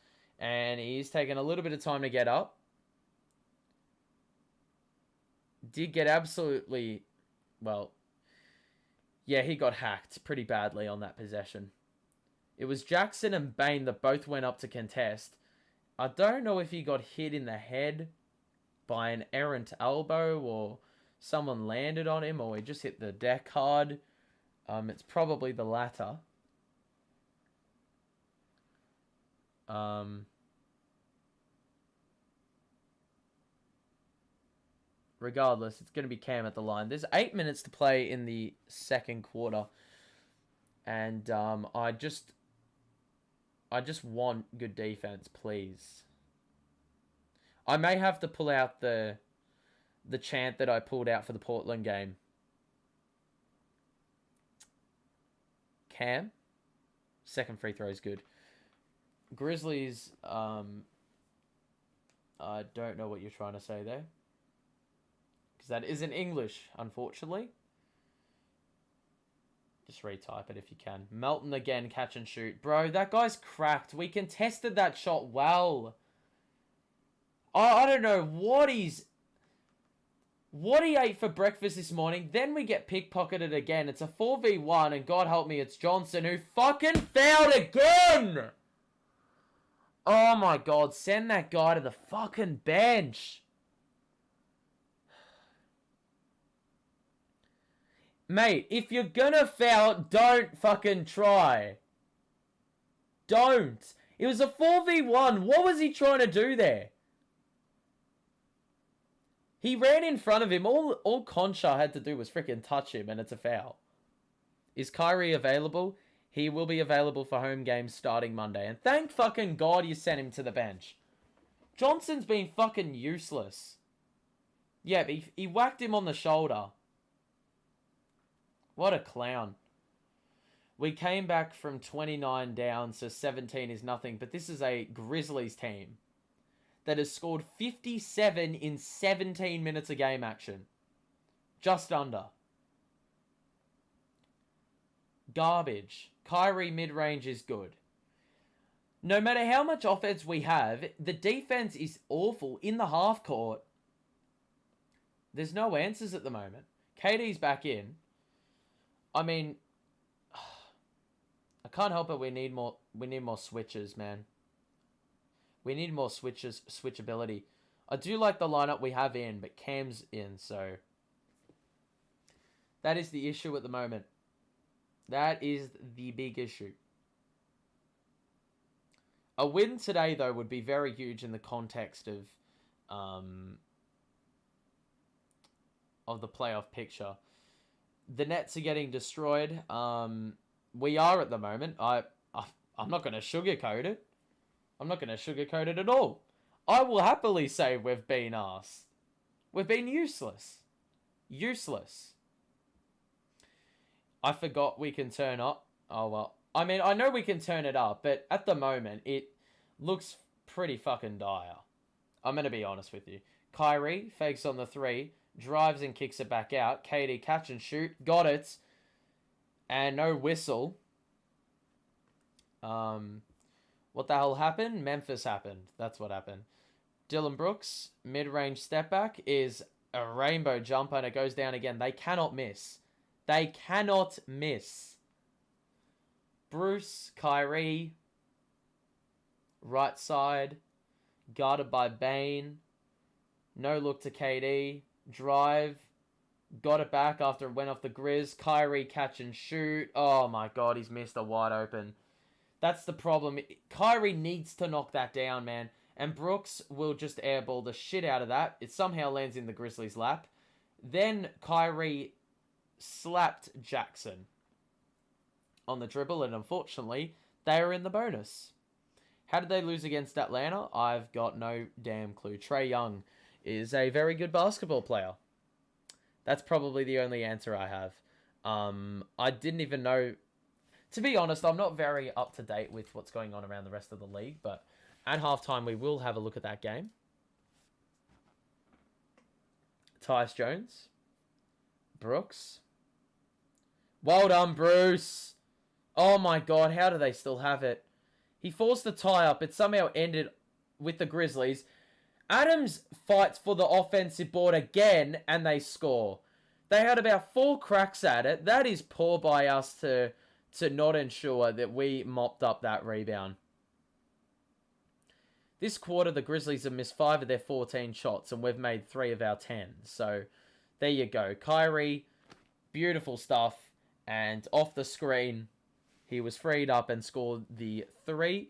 And he's taken a little bit of time to get up. Did get absolutely... Well... Yeah, he got hacked pretty badly on that possession. It was Jackson and Bain that both went up to contest. I don't know if he got hit in the head by an errant elbow or someone landed on him or he just hit the deck hard. It's probably the latter. Regardless, it's going to be Cam at the line. There's 8 minutes to play in the second quarter. And I just want good defense, please. I may have to pull out the chant that I pulled out for the Portland game. Cam. Second free throw is good. Grizzlies, I don't know what you're trying to say there. Because that isn't English, unfortunately. Just retype it if you can. Melton again, catch and shoot. Bro, that guy's cracked. We contested that shot well. I don't know what he ate for breakfast this morning. Then we get pickpocketed again. It's a 4v1, and God help me, it's Johnson who fucking fouled again! Oh my God, send that guy to the fucking bench. Mate, if you're gonna foul, don't fucking try. Don't. It was a 4v1. What was he trying to do there? He ran in front of him. All Concha had to do was freaking touch him, and it's a foul. Is Kyrie available? He will be available for home games starting Monday. And thank fucking God you sent him to the bench. Johnson's been fucking useless. Yeah, but he whacked him on the shoulder. What a clown. We came back from 29 down, so 17 is nothing. But this is a Grizzlies team that has scored 57 in 17 minutes of game action. Just under. Garbage. Kyrie mid-range is good. No matter how much offense we have, the defense is awful in the half court. There's no answers at the moment. KD's back in. I mean, I can't help it. We need more switches, man. We need more switchability. I do like the lineup we have in, but Cam's in, so that is the issue at the moment. That is the big issue. A win today, though, would be very huge in the context of the playoff picture. The Nets are getting destroyed. We are at the moment. I'm not going to sugarcoat it. I'm not going to sugarcoat it at all. I will happily say we've been arse. We've been useless. Useless. I forgot we can turn up. Oh, well. I mean, I know we can turn it up, but at the moment, it looks pretty fucking dire. I'm going to be honest with you. Kyrie fakes on the 3, drives and kicks it back out. KD catch and shoot. Got it. And no whistle. What the hell happened? Memphis happened. That's what happened. Dylan Brooks, mid-range step back, is a rainbow jumper, and it goes down again. They cannot miss. They cannot miss. Bruce, Kyrie, right side, guarded by Bain. No look to KD. Drive. Got it back after it went off the Grizz. Kyrie catch and shoot. Oh my God, he's missed a wide open. That's the problem. Kyrie needs to knock that down, man. And Brooks will just airball the shit out of that. It somehow lands in the Grizzlies' lap. Then Kyrie slapped Jackson on the dribble, and unfortunately, they are in the bonus. How did they lose against Atlanta? I've got no damn clue. Trae Young is a very good basketball player. That's probably the only answer I have. I didn't even know... To be honest, I'm not very up to date with what's going on around the rest of the league, but at halftime we will have a look at that game. Tyus Jones. Brooks. Well done, Bruce. Oh my god, how do they still have it? He forced the tie-up. It somehow ended with the Grizzlies. Adams fights for the offensive board again, and they score. They had about 4 cracks at it. That is poor by us to not ensure that we mopped up that rebound. This quarter, the Grizzlies have missed 5 of their 14 shots, and we've made 3 of our 10. So, there you go. Kyrie, beautiful stuff. And off the screen, he was freed up and scored the 3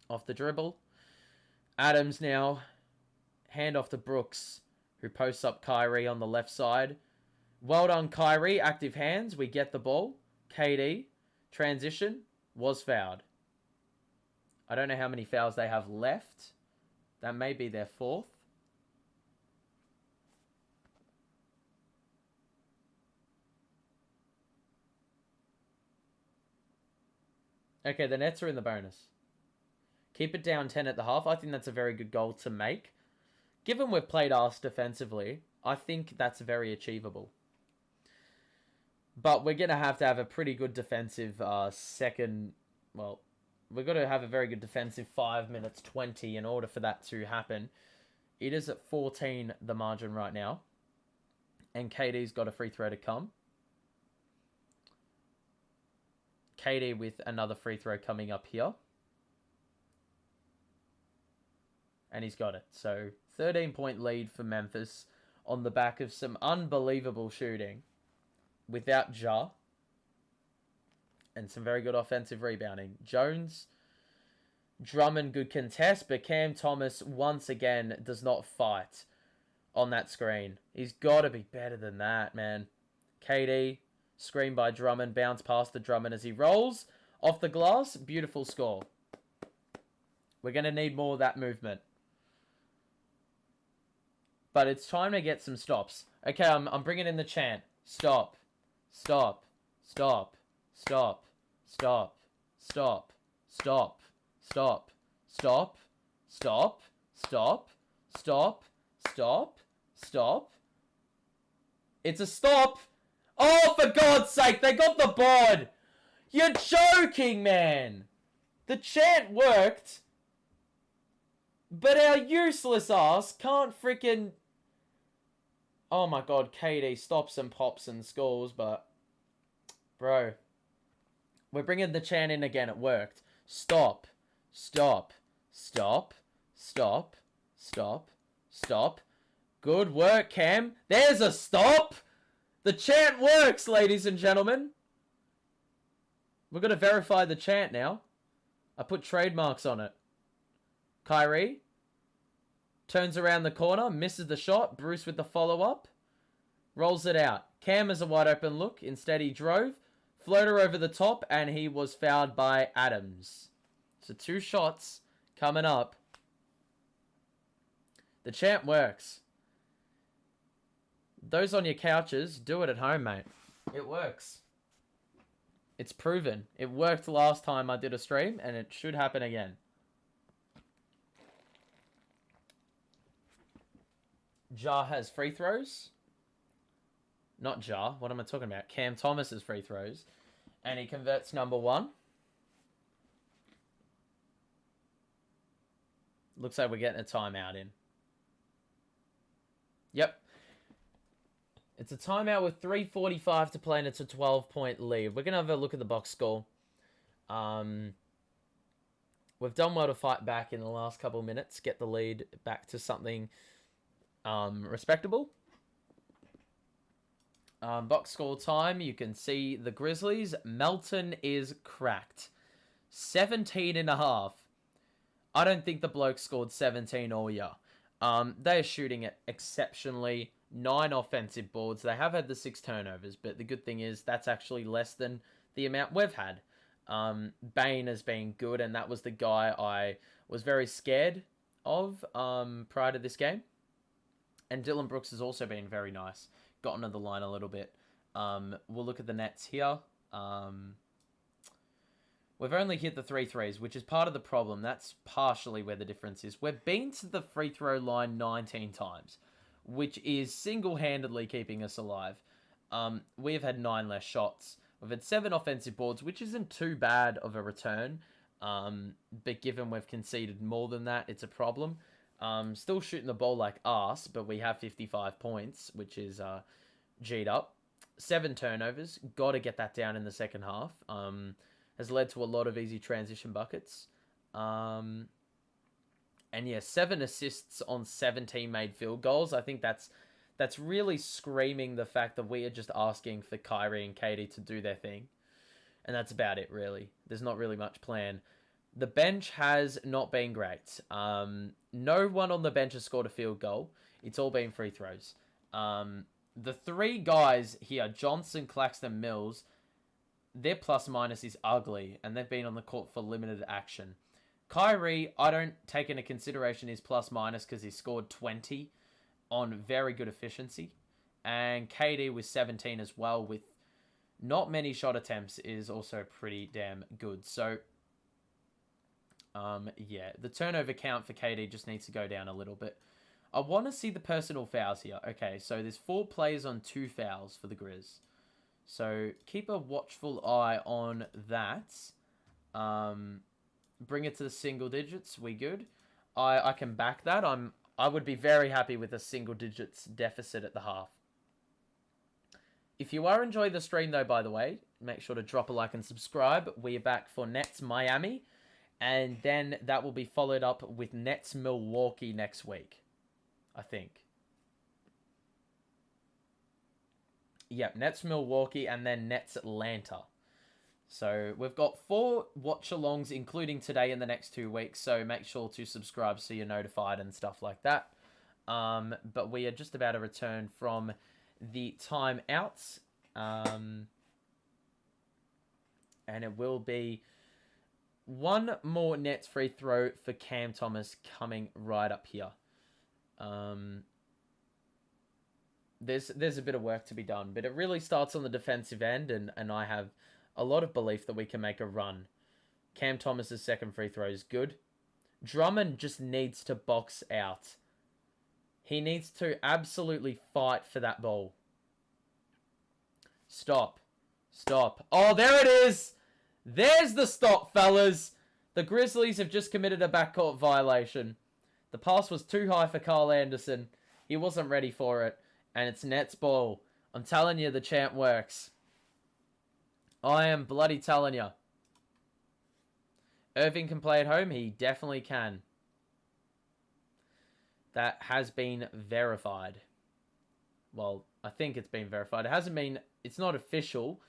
off the dribble. Adams now, hand off to Brooks, who posts up Kyrie on the left side. Well done, Kyrie. Active hands. We get the ball. KD, transition, was fouled. I don't know how many fouls they have left. That may be their 4th. Okay, the Nets are in the bonus. Keep it down 10 at the half. I think that's a very good goal to make. Given we've played arse defensively, I think that's very achievable. But we're going to have a pretty good defensive second... Well, we've got to have a very good defensive 5 minutes 20 in order for that to happen. It is at 14, the margin right now. And KD's got a free throw to come. KD with another free throw coming up here. And he's got it. So, 13-point lead for Memphis on the back of some unbelievable shooting without Ja. And some very good offensive rebounding. Jones, Drummond, good contest, but Cam Thomas, once again, does not fight on that screen. He's got to be better than that, man. KD, screen by Drummond, bounce past the Drummond as he rolls off the glass. Beautiful score. We're going to need more of that movement. But it's time to get some stops. Okay, I'm bringing in the chant. Stop. Stop. Stop. Stop. Stop. Stop. Stop. Stop. Stop. Stop. Stop. Stop. Stop. Stop. It's a stop. Oh, for God's sake, they got the board. You're joking, man. The chant worked. But our useless ass can't freaking... Oh my god, KD stops and pops and scores, but... Bro. We're bringing the chant in again. It worked. Stop. Stop. Stop. Stop. Stop. Stop. Good work, Cam. There's a stop. The chant works, ladies and gentlemen. We're going to verify the chant now. I put trademarks on it. Kyrie. Turns around the corner. Misses the shot. Bruce with the follow-up. Rolls it out. Cam has a wide open look. Instead, he drove. Floater over the top. And he was fouled by Adams. So 2 shots coming up. The chant works. Those on your couches, do it at home, mate. It works. It's proven. It worked last time I did a stream, and it should happen again. Ja has free throws. Not Ja. What am I talking about? Cam Thomas's free throws. And he converts number 1. Looks like we're getting a timeout in. Yep. It's a timeout with 3:45 to play, and it's a 12-point lead. We're going to have a look at the box score. We've done well to fight back in the last couple of minutes, get the lead back to something respectable. Box score time, you can see the Grizzlies. Melton is cracked. 17.5. I don't think the bloke scored 17 all year. They're shooting it exceptionally. 9 offensive boards. They have had the 6 turnovers, but the good thing is that's actually less than the amount we've had. Bain has been good, and that was the guy I was very scared of prior to this game. And Dylan Brooks has also been very nice. Gotten to the line a little bit. We'll look at the Nets here. We've only hit the 3 threes, which is part of the problem. That's partially where the difference is. We've been to the free throw line 19 times, which is single-handedly keeping us alive. We've had 9 less shots. We've had 7 offensive boards, which isn't too bad of a return. But given we've conceded more than that, it's a problem. Still shooting the ball like arse, but we have 55 points, which is G'd up. 7 turnovers. Got to get that down in the second half. Has led to a lot of easy transition buckets. And yeah, 7 assists on 17 made field goals. I think that's really screaming the fact that we are just asking for Kyrie and Katie to do their thing. And that's about it, really. There's not really much plan. The bench has not been great. No one on the bench has scored a field goal. It's all been free throws. The 3 guys here, Johnson, Claxton, Mills, their plus-minus is ugly, and they've been on the court for limited action. Kyrie, I don't take into consideration his plus-minus because he scored 20 on very good efficiency. And KD with 17 as well, with not many shot attempts, is also pretty damn good. So, yeah, the turnover count for KD just needs to go down a little bit. I want to see the personal fouls here. Okay, so there's 4 players on 2 fouls for the Grizz. So keep a watchful eye on that. Bring it to the single digits. We good? I can back that. I would be very happy with a single digits deficit at the half. If you are enjoying the stream though, by the way, make sure to drop a like and subscribe. We are back for Nets Miami, and then that will be followed up with Nets Milwaukee next week, I think. Yep, Nets Milwaukee and then Nets Atlanta. So we've got 4 watch-alongs, including today and the next 2 weeks. So make sure to subscribe so you're notified and stuff like that. But we are just about to return from the timeouts. And it will be one more Nets free throw for Cam Thomas coming right up here. There's a bit of work to be done, but it really starts on the defensive end, and I have a lot of belief that we can make a run. Cam Thomas's second free throw is good. Drummond just needs to box out. He needs to absolutely fight for that ball. Stop. Stop. Oh, there it is! There's the stop, fellas! The Grizzlies have just committed a backcourt violation. The pass was too high for Carl Anderson. He wasn't ready for it. And it's Nets ball. I'm telling you, the chant works. I am bloody telling you. Irving can play at home. He definitely can. That has been verified. Well, I think it's been verified. It hasn't been... It's not official,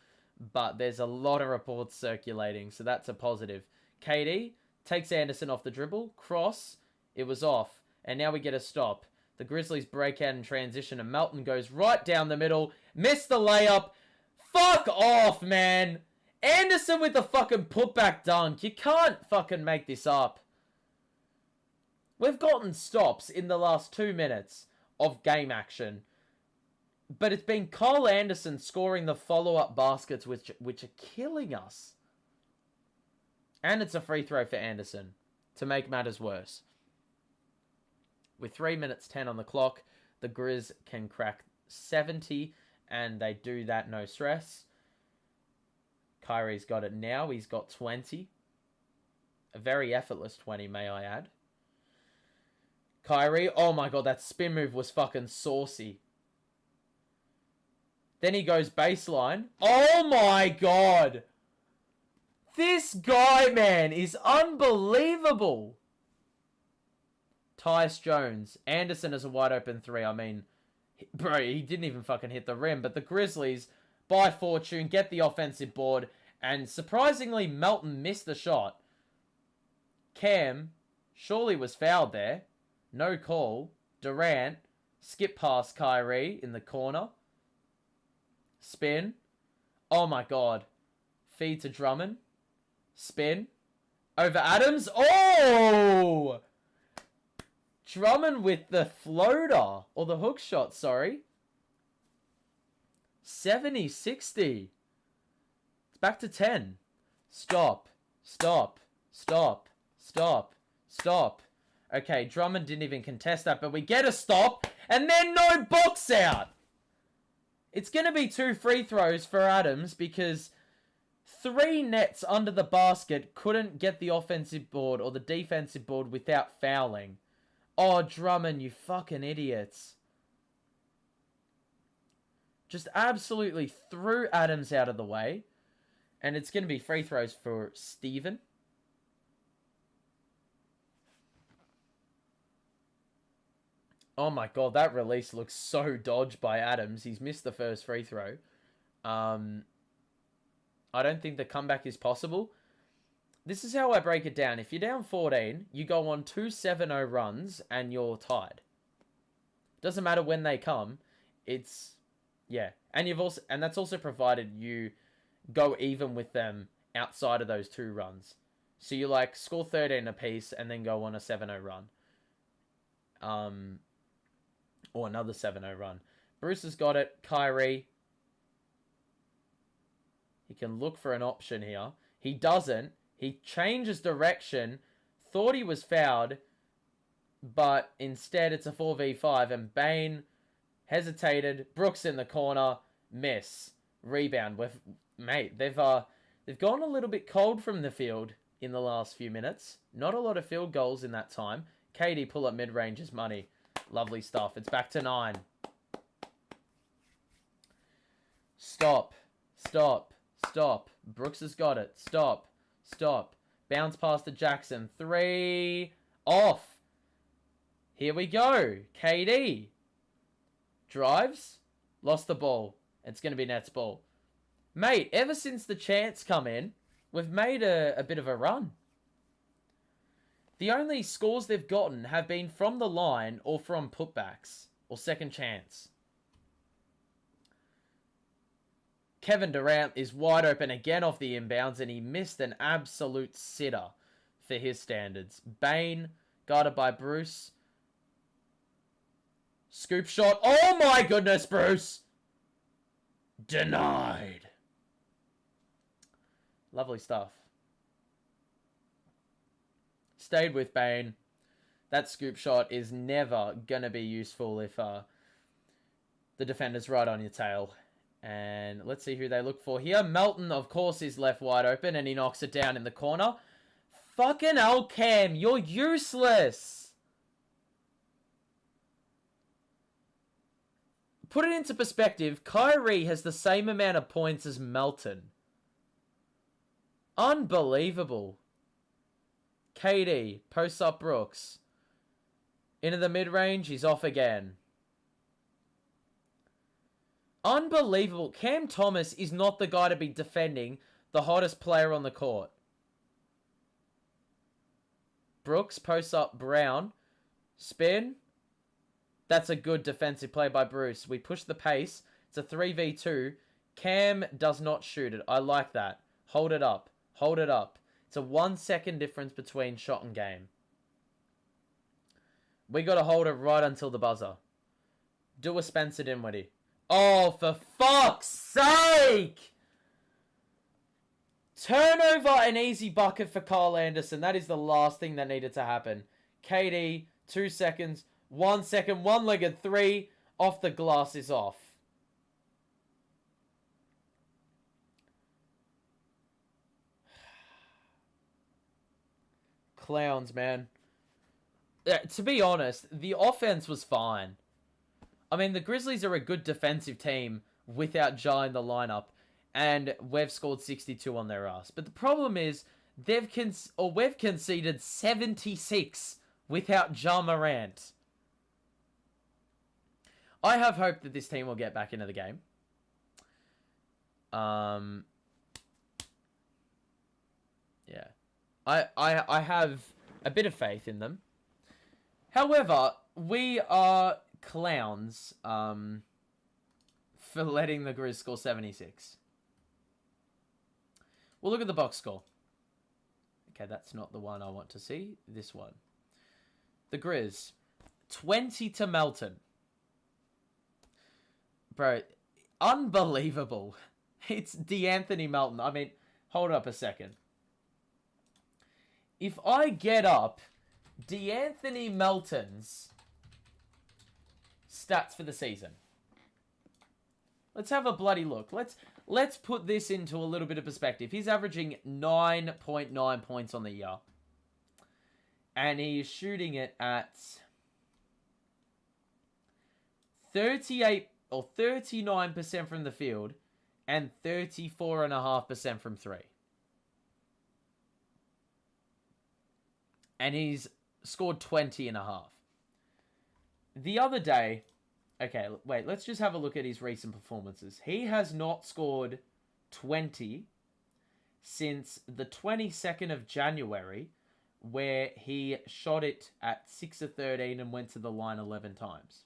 but there's a lot of reports circulating, so that's a positive. KD takes Anderson off the dribble. Cross. It was off. And now we get a stop. The Grizzlies break out in transition, and Melton goes right down the middle. Missed the layup. Fuck off, man. Anderson with the fucking putback dunk. You can't fucking make this up. We've gotten stops in the last 2 minutes of game action. But it's been Kyle Anderson scoring the follow-up baskets, which are killing us. And it's a free throw for Anderson to make matters worse. With 3 minutes 10 on the clock, the Grizz can crack 70, and they do that no stress. Kyrie's got it now. He's got 20. A very effortless 20, may I add. Kyrie, oh my god, that spin move was fucking saucy. Then he goes baseline. Oh my god! This guy, man, is unbelievable. Tyus Jones. Anderson is a wide open 3. I mean, bro, he didn't even fucking hit the rim. But the Grizzlies, by fortune, get the offensive board. And surprisingly, Melton missed the shot. Cam surely was fouled there. No call. Durant, skip past Kyrie in the corner. Spin. Oh my god. Feed to Drummond. Spin. Over Adams. Oh! Drummond with the floater. Or the hook shot, sorry. 70-60. It's back to 10. Stop. Stop. Stop. Stop. Stop. Okay, Drummond didn't even contest that, but we get a stop. And then no box out. It's going to be 2 free throws for Adams because 3 Nets under the basket couldn't get the offensive board or the defensive board without fouling. Oh, Drummond, you fucking idiots. Just absolutely threw Adams out of the way. And it's going to be free throws for Steven. Oh my god, that release looks so dodged by Adams. He's missed the first free throw. I don't think the comeback is possible. This is how I break it down. If you're down 14, you go on 2 7-0 runs and you're tied. Doesn't matter when they come. It's yeah. And that's also provided you go even with them outside of those 2 runs. So you like score 13 apiece and then go on a 7-0 run. Or another 7-0 run. Bruce has got it. Kyrie. He can look for an option here. He doesn't. He changes direction. Thought he was fouled. But instead it's a 4v5. And Bane hesitated. Brooks in the corner. Miss. Rebound. Mate, they've gone a little bit cold from the field in the last few minutes. Not a lot of field goals in that time. KD pull up mid-range is money. Lovely stuff. It's back to 9. Stop. Stop. Stop. Brooks has got it. Stop. Stop. Bounce pass to Jackson. 3. Off. Here we go. KD. Drives. Lost the ball. It's going to be Nets ball. Mate, ever since the chance come in, we've made a bit of a run. The only scores they've gotten have been from the line or from putbacks or second chance. Kevin Durant is wide open again off the inbounds and he missed an absolute sitter for his standards. Bane, guarded by Bruce. Scoop shot. Oh my goodness, Bruce! Denied. Lovely stuff. Stayed with Bane. That scoop shot is never going to be useful if the defender's right on your tail. And let's see who they look for here. Melton, of course, is left wide open and he knocks it down in the corner. Fucking hell, Cam, you're useless. Put it into perspective, Kyrie has the same amount of points as Melton. Unbelievable. KD, posts up Brooks. Into the mid-range, he's off again. Unbelievable. Cam Thomas is not the guy to be defending the hottest player on the court. Brooks posts up Brown. Spin. That's a good defensive play by Bruce. We push the pace. It's a 3v2. Cam does not shoot it. I like that. Hold it up. Hold it up. It's a 1 second difference between shot and game. We got to hold it right until the buzzer. Do a Spencer Dinwiddie. Oh, for fuck's sake! Turnover and easy bucket for Kyle Anderson. That is the last thing that needed to happen. KD, 2 seconds. 1 second. One-legged 3. Off the glass is off. Clowns, man. To be honest, the offense was fine. I mean, the Grizzlies are a good defensive team without Ja in the lineup, and we've scored 62 on their ass. But the problem is, we've conceded 76 without Ja Morant. I have hope that this team will get back into the game. Yeah. I have a bit of faith in them. However, we are clowns for letting the Grizz score 76. We'll look at the box score. Okay, that's not the one I want to see. This one. The Grizz. 20 to Melton. Bro, unbelievable. It's DeAnthony Melton. I mean, hold up a second. If I get up DeAnthony Melton's stats for the season. Let's have a bloody look. Let's put this into a little bit of perspective. He's averaging 9.9 points on the year. And he's shooting it at 38 or 39% from the field and 34.5% from three. And he's scored 20.5. The other day, okay, wait, let's just have a look at his recent performances. He has not scored 20 since the 22nd of January, where he shot it at 6 of 13 and went to the line 11 times.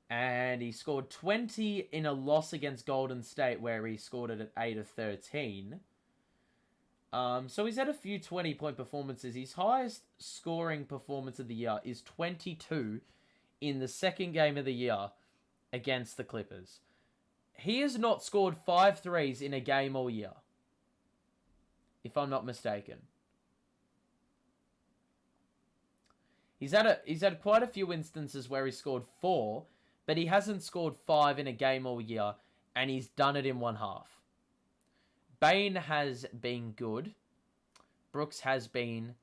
And he scored 20 in a loss against Golden State, where he scored it at 8 of 13. So he's had a few 20-point performances. His highest scoring performance of the year is 22 in the second game of the year against the Clippers. He has not scored 5 threes in a game all year, if I'm not mistaken. He's had quite a few instances where he scored 4, but he hasn't scored 5 in a game all year, and he's done it in one half. Bane has been good. Brooks has been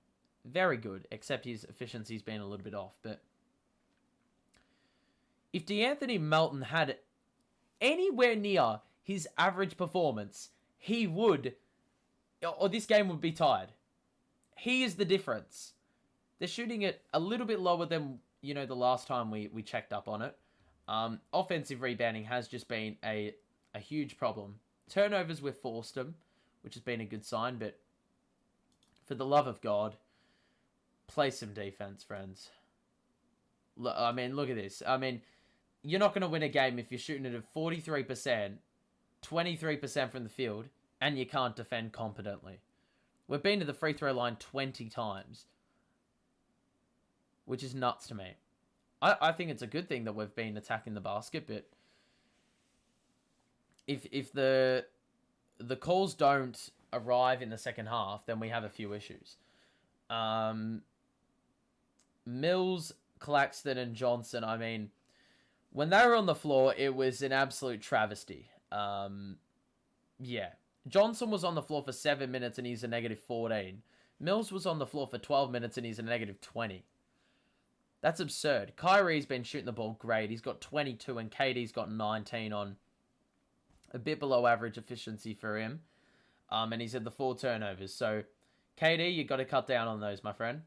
very good, except his efficiency's been a little bit off. But if DeAnthony Melton had anywhere near his average performance, he would, or this game would be tied. He is the difference. They're shooting it a little bit lower than, the last time we checked up on it. Offensive rebounding has just been a huge problem. Turnovers, we've forced them, which has been a good sign, but for the love of God, play some defense, friends. Look at this. You're not going to win a game if you're shooting it at 43%, 23% from the field, and you can't defend competently. We've been to the free throw line 20 times, which is nuts to me. I think it's a good thing that we've been attacking the basket, but if the calls don't arrive in the second half, then we have a few issues. Mills, Claxton, and Johnson, when they were on the floor, it was an absolute travesty. Johnson was on the floor for 7 minutes and he's a negative 14. Mills was on the floor for 12 minutes and he's a negative 20. That's absurd. Kyrie's been shooting the ball great. He's got 22 and KD's got 19 on a bit below average efficiency for him. And he's had the 4 turnovers. So, KD, you got to cut down on those, my friend.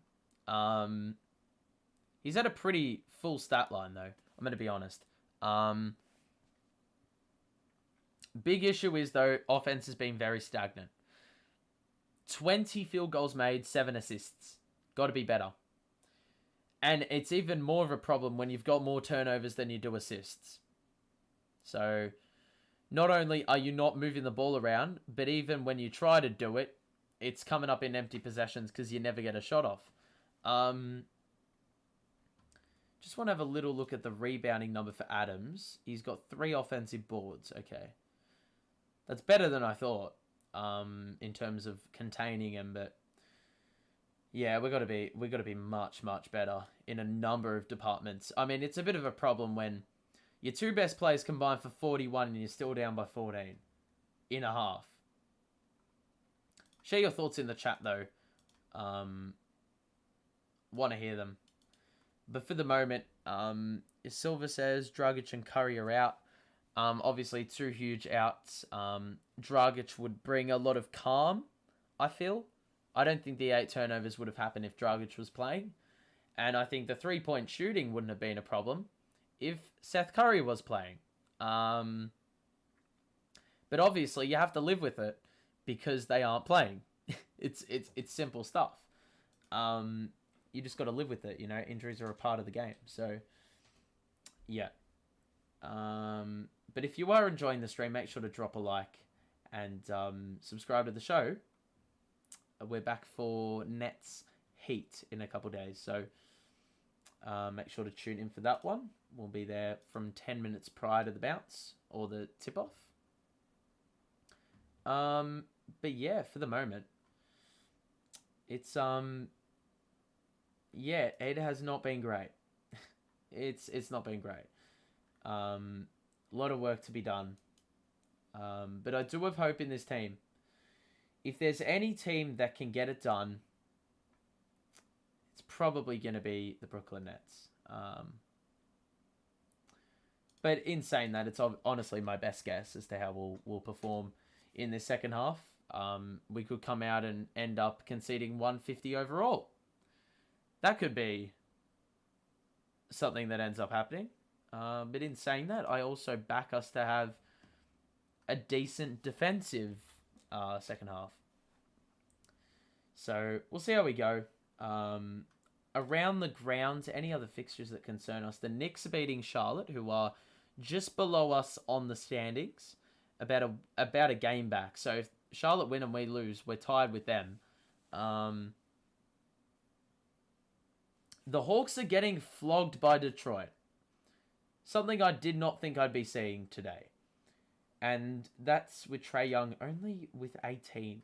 He's had a pretty full stat line, though. I'm going to be honest. Big issue is, though, offense has been very stagnant. 20 field goals made, 7 assists. Got to be better. And it's even more of a problem when you've got more turnovers than you do assists. So, not only are you not moving the ball around, but even when you try to do it, it's coming up in empty possessions because you never get a shot off. Just want to have a little look at the rebounding number for Adams. He's got 3 offensive boards. Okay. That's better than I thought in terms of containing him, but yeah, we got to be much, much better in a number of departments. It's a bit of a problem when your 2 best players combine for 41 and you're still down by 14 in a half. Share your thoughts in the chat, though. Want to hear them. But for the moment, Silva says Dragic and Curry are out. Obviously, 2 huge outs. Dragic would bring a lot of calm, I feel. I don't think the 8 turnovers would have happened if Dragic was playing. And I think the 3-point shooting wouldn't have been a problem if Seth Curry was playing. But obviously, you have to live with it because they aren't playing. It's simple stuff. You just got to live with it, Injuries are a part of the game. So, yeah. But if you are enjoying the stream, make sure to drop a like and subscribe to the show. We're back for Nets Heat in a couple days. So make sure to tune in for that one. We'll be there from 10 minutes prior to the bounce or the tip-off. But yeah, for the moment, it's yeah, it has not been great. It's not been great. A lot of work to be done. But I do have hope in this team. If there's any team that can get it done, it's probably going to be the Brooklyn Nets. But in saying that, it's honestly my best guess as to how we'll perform in this second half. We could come out and end up conceding 150 overall. That could be something that ends up happening. But in saying that, I also back us to have a decent defensive second half. So we'll see how we go. Around the ground, any other fixtures that concern us? The Knicks are beating Charlotte, who are just below us on the standings, about a game back. So if Charlotte win and we lose, we're tied with them. The Hawks are getting flogged by Detroit. Something I did not think I'd be seeing today. And that's with Trae Young only with 18.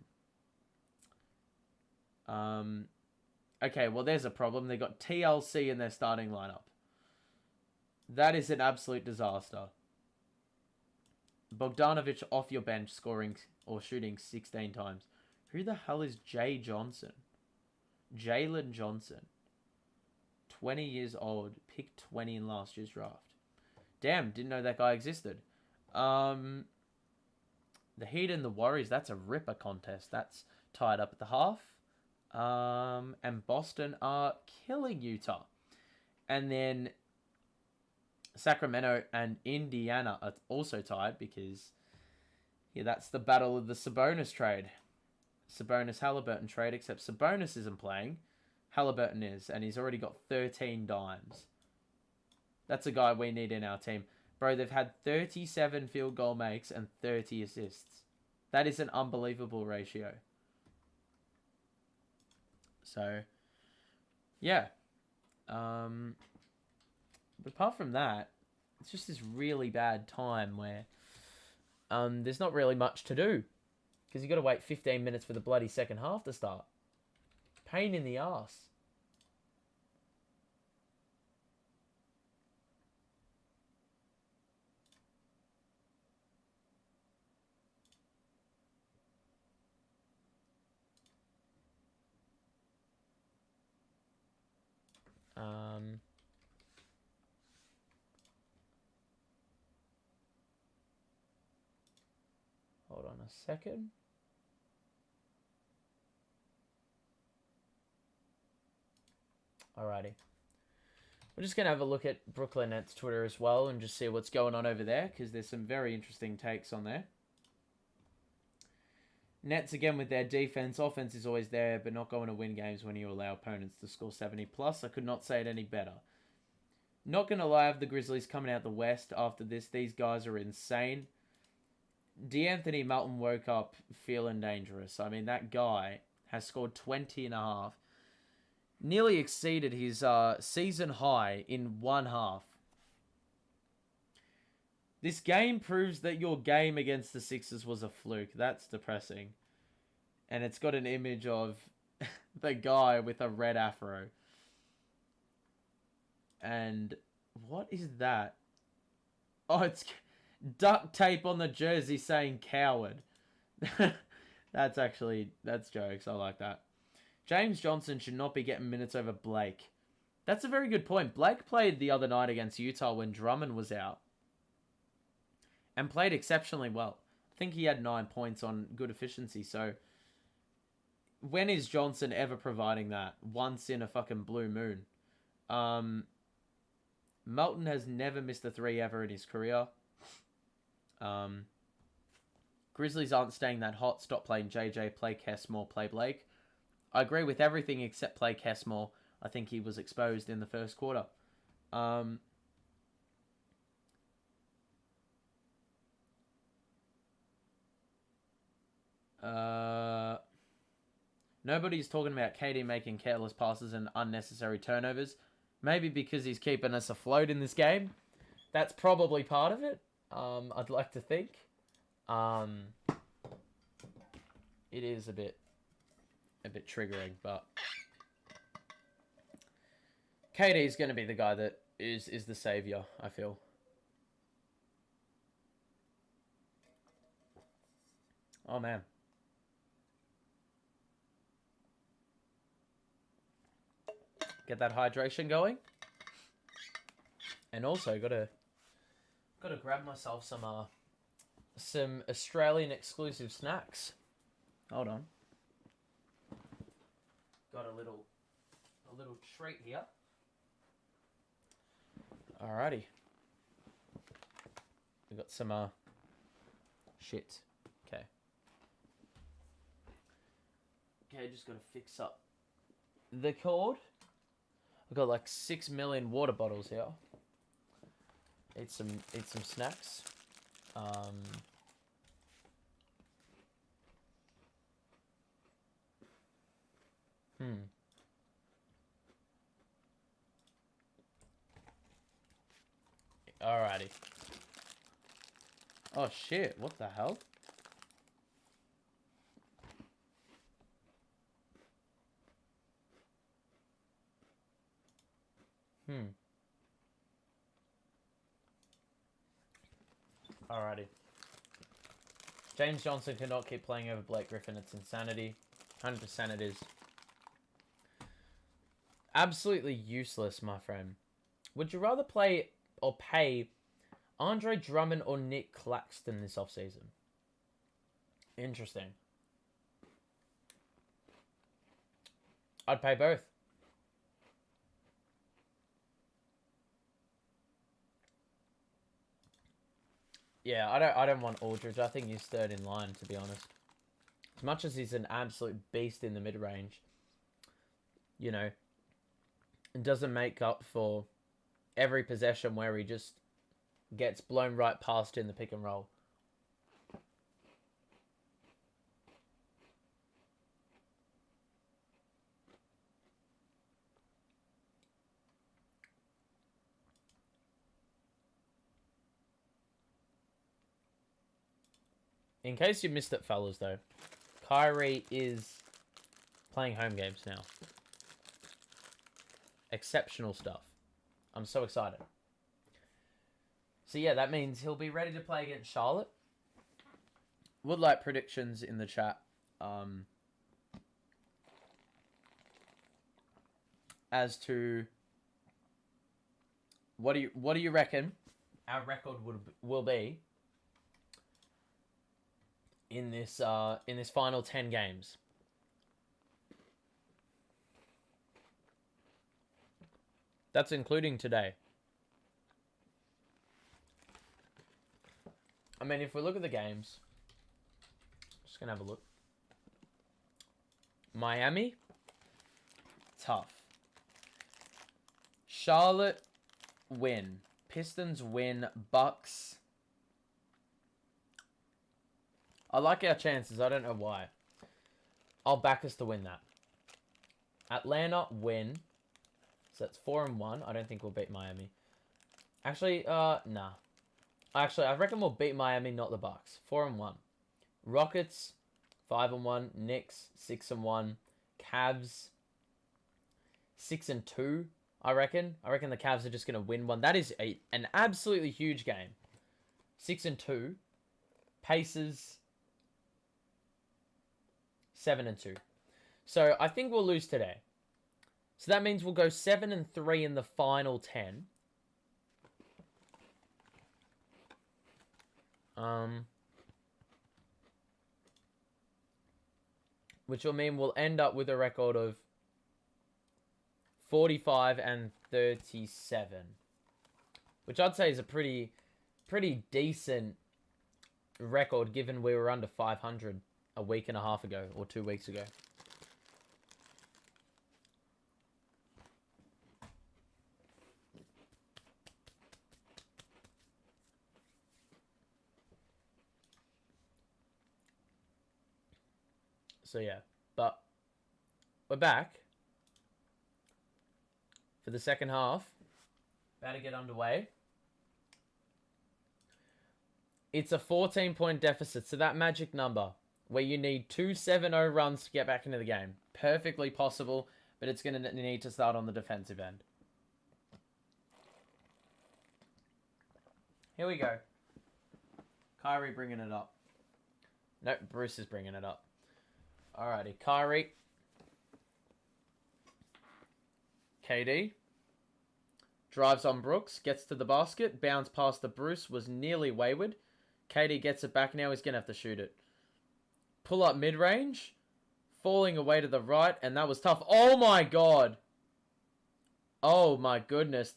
Okay, well, there's a problem. They got TLC in their starting lineup. That is an absolute disaster. Bogdanovic off your bench scoring or shooting 16 times. Who the hell is Jay Johnson? Jalen Johnson. 20 years old. Picked 20 in last year's draft. Damn, didn't know that guy existed. The Heat and the Warriors, that's a ripper contest. That's tied up at the half. And Boston are killing Utah. And then Sacramento and Indiana are also tied because yeah, that's the battle of the Sabonis trade. Sabonis-Halliburton trade, except Sabonis isn't playing. Halliburton is, and he's already got 13 dimes. That's a guy we need in our team. Bro, they've had 37 field goal makes and 30 assists. That is an unbelievable ratio. So, yeah. But apart from that, it's just this really bad time where there's not really much to do. Because you got to wait 15 minutes for the bloody second half to start. Pain in the ass. Hold on a second. Alrighty. We're just going to have a look at Brooklyn Nets Twitter as well and just see what's going on over there because there's some very interesting takes on there. Nets again with their defense. Offense is always there, but not going to win games when you allow opponents to score 70 plus. I could not say it any better. Not going to lie, of the Grizzlies coming out the West after this. These guys are insane. D'Anthony Melton woke up feeling dangerous. I mean, that guy has scored 20 and a half. Nearly exceeded his season high in one half. This game proves that your game against the Sixers was a fluke. That's depressing. And it's got an image of the guy with a red afro. And what is that? Oh, it's duct tape on the jersey saying coward. That's jokes. I like that. James Johnson should not be getting minutes over Blake. That's a very good point. Blake played the other night against Utah when Drummond was out. And played exceptionally well. I think he had 9 points on good efficiency. So, when is Johnson ever providing that? Once in a fucking blue moon. Melton has never missed a 3 ever in his career. Grizzlies aren't staying that hot. Stop playing JJ. Play Kessmore. Play Blake. I agree with everything except play Kessmore. I think he was exposed in the first quarter. Nobody's talking about KD making careless passes and unnecessary turnovers. Maybe because he's keeping us afloat in this game. That's probably part of it. I'd like to think. It is a bit triggering, but KD is going to be the guy that is the savior, I feel. Oh man. Get that hydration going. And also gotta grab myself some Australian exclusive snacks. Hold on. Got a little treat here. Alrighty. We got some shit. Okay. Okay, just gotta fix up the cord. I've got like 6 million water bottles here. Eat some snacks. Alrighty. Oh shit, what the hell? Alrighty. James Johnson cannot keep playing over Blake Griffin. It's insanity. 100% it is. Absolutely useless, my friend. Would you rather play or pay Andre Drummond or Nick Claxton this offseason? Interesting. I'd pay both. Yeah, I don't want Aldridge. I think he's third in line, to be honest. As much as he's an absolute beast in the mid-range, you know, it doesn't make up for every possession where he just gets blown right past in the pick and roll. In case you missed it, fellas, though, Kyrie is playing home games now. Exceptional stuff. I'm so excited. So yeah, that means he'll be ready to play against Charlotte. Would like predictions in the chat. As to what do you reckon our record will be in this final 10 games? That's including today. I mean, if we look at the games, just gonna have a look. Miami, tough. Charlotte, win. Pistons, win. Bucks. I like our chances. I don't know why. I'll back us to win that. Atlanta, win. So that's 4-1. I don't think we'll beat Miami. Actually, nah. Actually, I reckon we'll beat Miami, not the Bucks. 4-1. Rockets, 5-1. Knicks, 6-1. Cavs, 6-2. I reckon. I reckon the Cavs are just going to win one. That is an absolutely huge game. 6-2. Pacers, 7-2. So I think we'll lose today. So that means we'll go 7-3 in the final 10. Which will mean we'll end up with a record of 45-37. Which I'd say is a pretty decent record given we were under 500 a week and a half ago or 2 weeks ago. So yeah, but We're back for the second half. About to get underway. It's a 14-point deficit, so that magic number where you need 2 7-0 runs to get back into the game. Perfectly possible, but it's going to need to start on the defensive end. Here we go. Kyrie bringing it up. Nope, Bruce is bringing it up. Alrighty, Kyrie. KD. Drives on Brooks, gets to the basket, bounce past the Bruce, was nearly wayward. KD gets it back now, he's going to have to shoot it. Pull up mid-range, falling away to the right, and that was tough. Oh my god. Oh my goodness.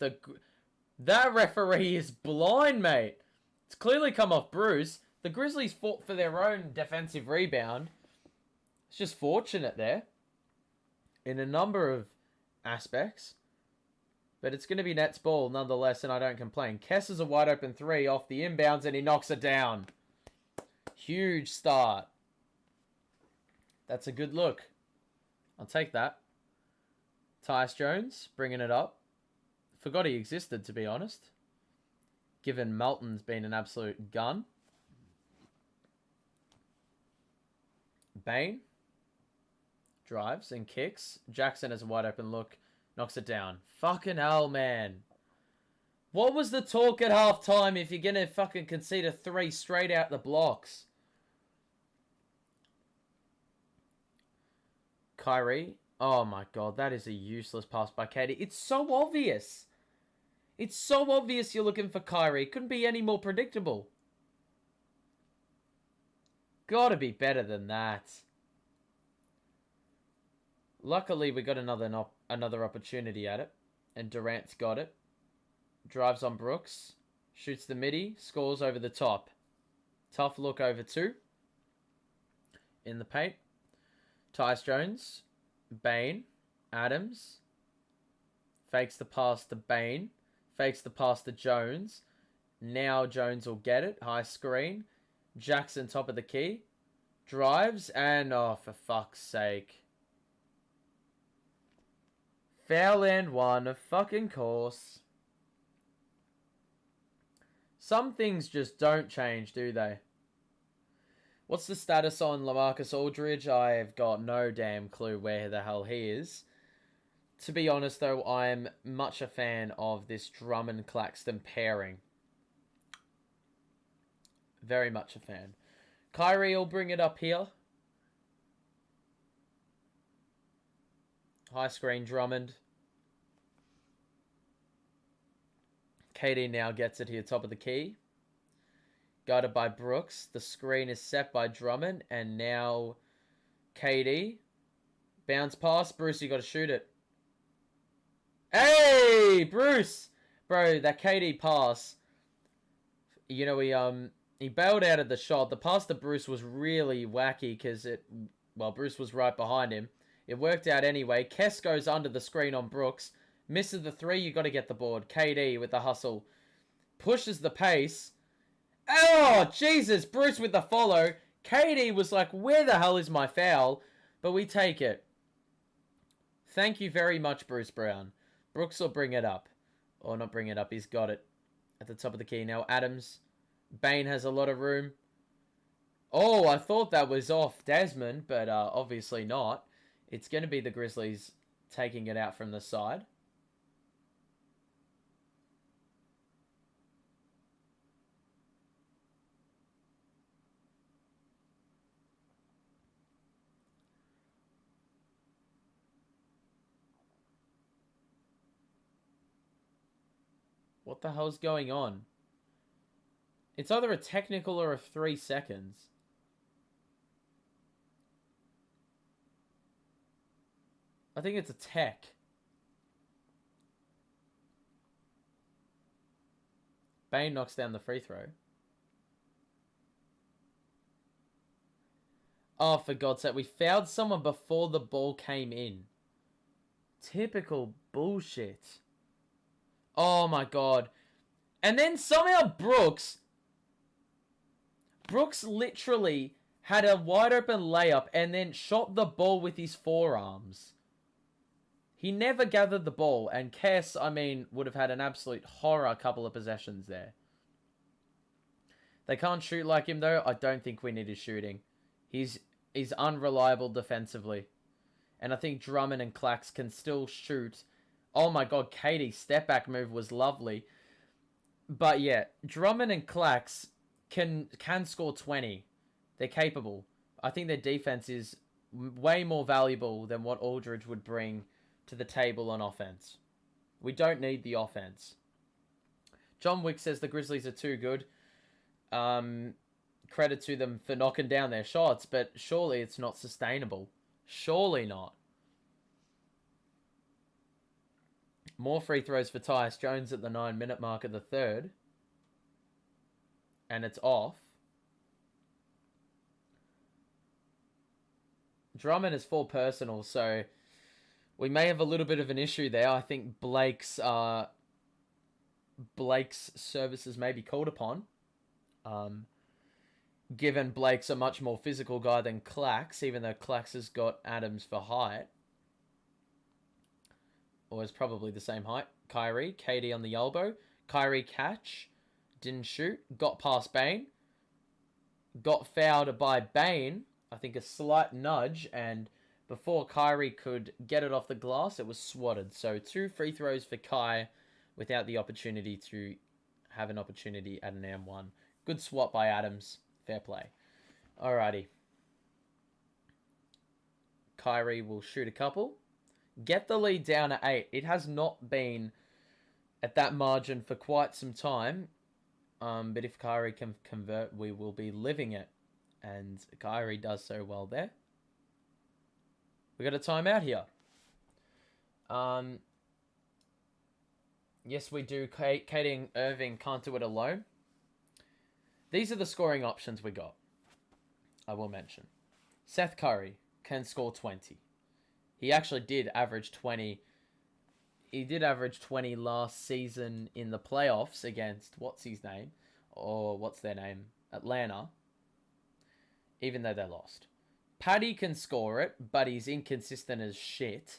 That referee is blind, mate. It's clearly come off Bruce. The Grizzlies fought for their own defensive rebound. It's just fortunate there in a number of aspects. But it's going to be Nets ball nonetheless, and I don't complain. Kess is a wide open 3 off the inbounds, and he knocks it down. Huge start. That's a good look. I'll take that. Tyus Jones bringing it up. Forgot he existed, to be honest. Given Melton's been an absolute gun. Bane. Drives and kicks. Jackson has a wide open look. Knocks it down. Fucking hell, man. What was the talk at halftime if you're going to fucking concede a 3 straight out the blocks? Kyrie. Oh my god, that is a useless pass by KD. It's so obvious. It's so obvious you're looking for Kyrie. It couldn't be any more predictable. Gotta be better than that. Luckily, we got another opportunity at it. And Durant's got it. Drives on Brooks. Shoots the midi. Scores over the top. Tough look over 2. In the paint. Tyus Jones. Bane. Adams. Fakes the pass to Bane. Fakes the pass to Jones. Now Jones will get it. High screen. Jackson top of the key. Drives. And, oh, for fuck's sake. Foul and 1, of fucking course. Some things just don't change, do they? What's the status on LaMarcus Aldridge? I've got no damn clue where the hell he is. To be honest, though, I'm much a fan of this Drummond-Claxton pairing. Very much a fan. Kyrie will bring it up here. High screen Drummond. KD now gets it here, top of the key. Guarded by Brooks. The screen is set by Drummond. And now KD. Bounce pass. Bruce, you got to shoot it. Hey, Bruce! Bro, that KD pass. You know, he bailed out of the shot. The pass to Bruce was really wacky because Bruce was right behind him. It worked out anyway. Kess goes under the screen on Brooks. Misses the 3. You got to get the board. KD with the hustle. Pushes the pace. Oh, Jesus. Bruce with the follow. KD was like, where the hell is my foul? But we take it. Thank you very much, Bruce Brown. Brooks will bring it up. Or not bring it up. He's got it at the top of the key. Now Adams. Bane has a lot of room. Oh, I thought that was off Desmond. But obviously not. It's going to be the Grizzlies taking it out from the side. What the hell's going on? It's either a technical or a 3 seconds. I think it's a tech. Bane knocks down the free throw. Oh, for God's sake. We fouled someone before the ball came in. Typical bullshit. Oh, my God. And then somehow Brooks literally had a wide open layup and then shot the ball with his forearms. He never gathered the ball, and Kess, I mean, would have had an absolute horror couple of possessions there. They can't shoot like him, though. I don't think we need his shooting. He's unreliable defensively. And I think Drummond and Clax can still shoot. Oh my god, Katie's step back move was lovely. But yeah, Drummond and Clax can score 20. They're capable. I think their defense is way more valuable than what Aldridge would bring to the table on offense. We don't need the offense. John Wick says the Grizzlies are too good. Credit to them for knocking down their shots, but surely it's not sustainable. Surely not. More free throws for Tyus Jones at the 9-minute mark of the third. And it's off. Drummond is full personal, so we may have a little bit of an issue there. I think Blake's services may be called upon. Given Blake's a much more physical guy than Clax, even though Clax has got Adams for height. Or is probably the same height. Kyrie, KD on the elbow. Kyrie catch. Didn't shoot. Got past Bane. Got fouled by Bane. I think a slight nudge. And before Kyrie could get it off the glass, it was swatted. So 2 free throws for Kai without the opportunity to have an opportunity at an M1. Good swat by Adams. Fair play. Alrighty. Kyrie will shoot a couple. Get the lead down at 8. It has not been at that margin for quite some time. But if Kyrie can convert, we will be living it. And Kyrie does so well there. We got a timeout here. Yes, we do. Katie and Irving can't do it alone. These are the scoring options we got. I will mention. Seth Curry can score 20. He actually did average 20. He did average 20 last season in the playoffs against, what's his name? Or what's their name? Atlanta. Even though they lost. Paddy can score it, but he's inconsistent as shit.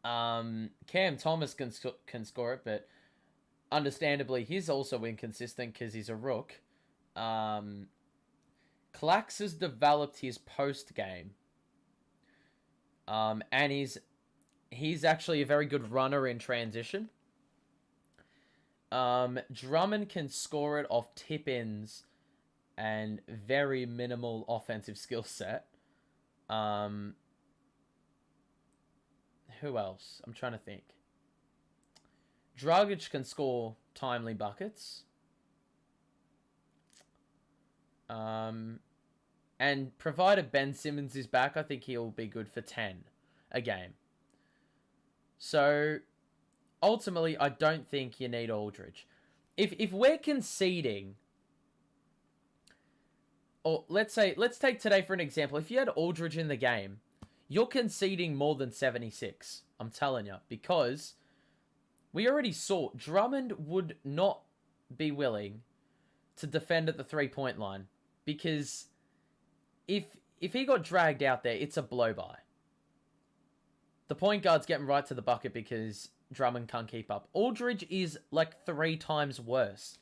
Cam Thomas can score it, but understandably, he's also inconsistent because he's a rook. Clax has developed his post game. And he's actually a very good runner in transition. Drummond can score it off tip-ins and very minimal offensive skill set. Who else? I'm trying to think. Dragic can score timely buckets. And provided Ben Simmons is back, I think he'll be good for 10 a game. So, ultimately, I don't think you need Aldridge. If we're conceding, or let's take today for an example. If you had Aldridge in the game, you're conceding more than 76. I'm telling you. Because we already saw Drummond would not be willing to defend at the 3-point line. Because if he got dragged out there, it's a blow-by. The point guard's getting right to the bucket because Drummond can't keep up. Aldridge is like 3 times worse.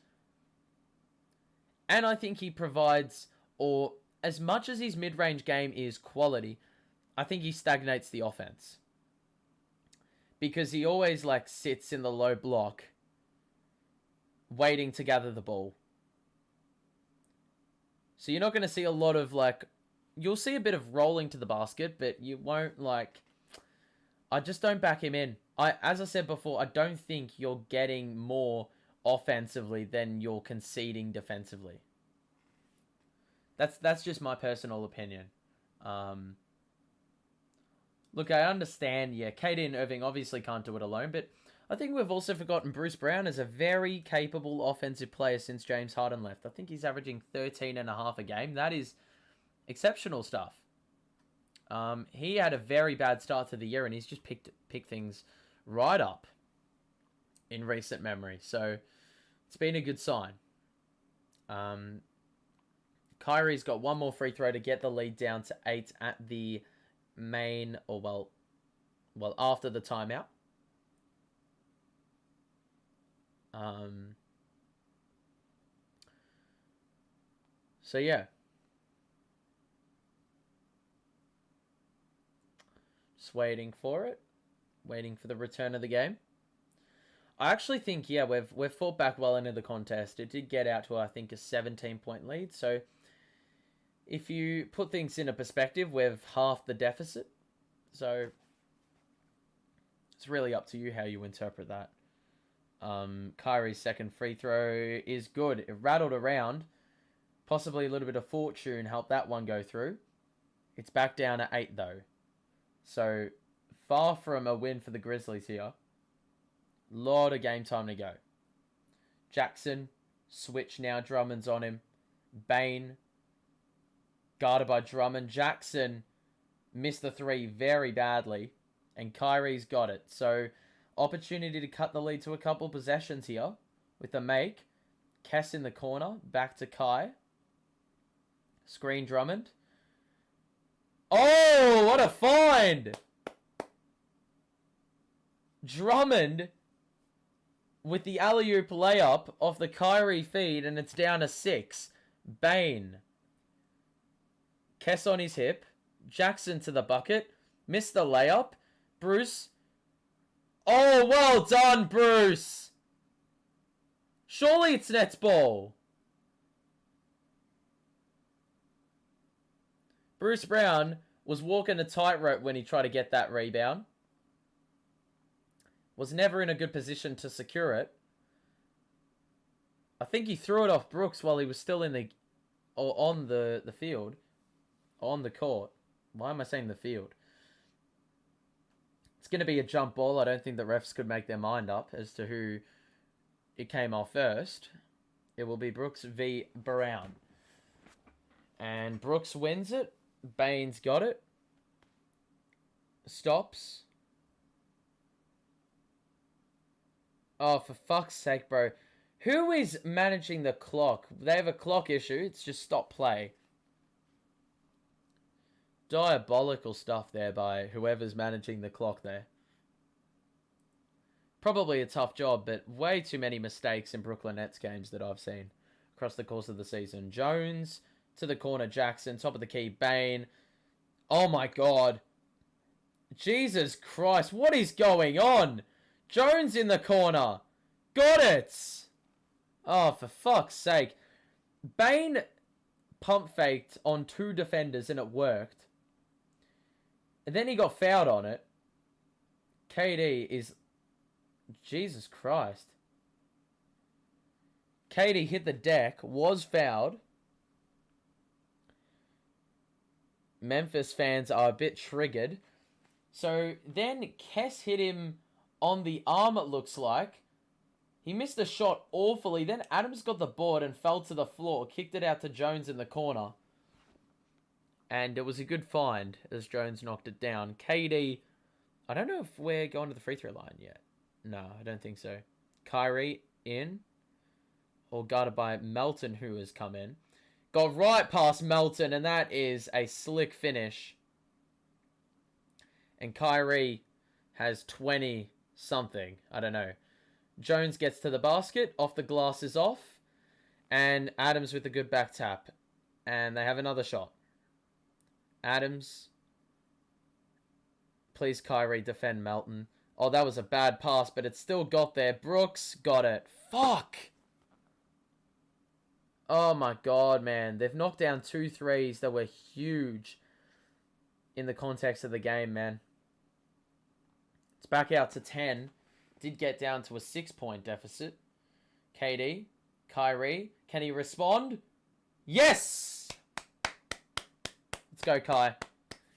And I think he provides, or as much as his mid-range game is quality, I think he stagnates the offense. Because he always like sits in the low block, waiting to gather the ball. So you're not going to see a lot of like, you'll see a bit of rolling to the basket, but you won't like, I just don't back him in. As I said before, I don't think you're getting more offensively than you're conceding defensively. That's just my personal opinion. Look, I understand, yeah, KD and Irving obviously can't do it alone, but I think we've also forgotten Bruce Brown is a very capable offensive player since James Harden left. I think he's averaging 13.5 a game. That is exceptional stuff. He had a very bad start to the year, and he's just picked things right up in recent memory. So it's been a good sign. Kyrie's got one more free throw to get the lead down to 8 at the main, or well, after the timeout. So yeah. Just waiting for it. Waiting for the return of the game. I actually think, yeah, we've fought back well into the contest. It did get out to, I think, a 17-point lead. So if you put things into perspective, we've halved the deficit. So it's really up to you how you interpret that. Kyrie's second free throw is good. It rattled around. Possibly a little bit of fortune helped that one go through. It's back down at 8, though. So far from a win for the Grizzlies here. Lot of game time to go. Jackson, switch now. Drummond's on him. Bane, guarded by Drummond. Jackson missed the three very badly. And Kyrie's got it. So, opportunity to cut the lead to a couple possessions here. With the make. Kess in the corner. Back to Kai. Screen Drummond. Oh, what a find! Drummond with the alley-oop layup off the Kyrie feed, and it's down to 6. Bane. Kess on his hip. Jackson to the bucket. Missed the layup. Bruce. Oh, well done, Bruce. Surely it's Nets ball. Bruce Brown was walking a tightrope when he tried to get that rebound. Was never in a good position to secure it. I think he threw it off Brooks while he was still in the... or on the field. On the court. Why am I saying the field? It's going to be a jump ball. I don't think the refs could make their mind up as to who it came off first. It will be Brooks v. Brown. And Brooks wins it. Bane's got it. Stops. Oh, for fuck's sake, bro. Who is managing the clock? They have a clock issue. It's just stop play. Diabolical stuff there by whoever's managing the clock there. Probably a tough job, but way too many mistakes in Brooklyn Nets games that I've seen across the course of the season. Jones to the corner, Jackson, top of the key, Bane. Oh my god. Jesus Christ, what is going on? Jones in the corner. Got it. Oh, for fuck's sake. Bane pump faked on 2 defenders and it worked. And then he got fouled on it. KD is... Jesus Christ. KD hit the deck, was fouled. Memphis fans are a bit triggered. So then Kess hit him on the arm, it looks like. He missed a shot awfully. Then Adams got the board and fell to the floor. Kicked it out to Jones in the corner. And it was a good find as Jones knocked it down. KD, I don't know if we're going to the free throw line yet. No, I don't think so. Kyrie in. Or guarded by Melton, who has come in. Got right past Melton, and that is a slick finish. And Kyrie has 20-something. I don't know. Jones gets to the basket. Off the glass is off. And Adams with a good back tap. And they have another shot. Adams. Please, Kyrie, defend Melton. Oh, that was a bad pass, but it still got there. Brooks got it. Fuck! Oh my god, man. They've knocked down 2 threes that were huge in the context of the game, man. It's back out to 10. Did get down to a 6-point deficit. KD. Kyrie. Can he respond? Yes! Let's go, Kai.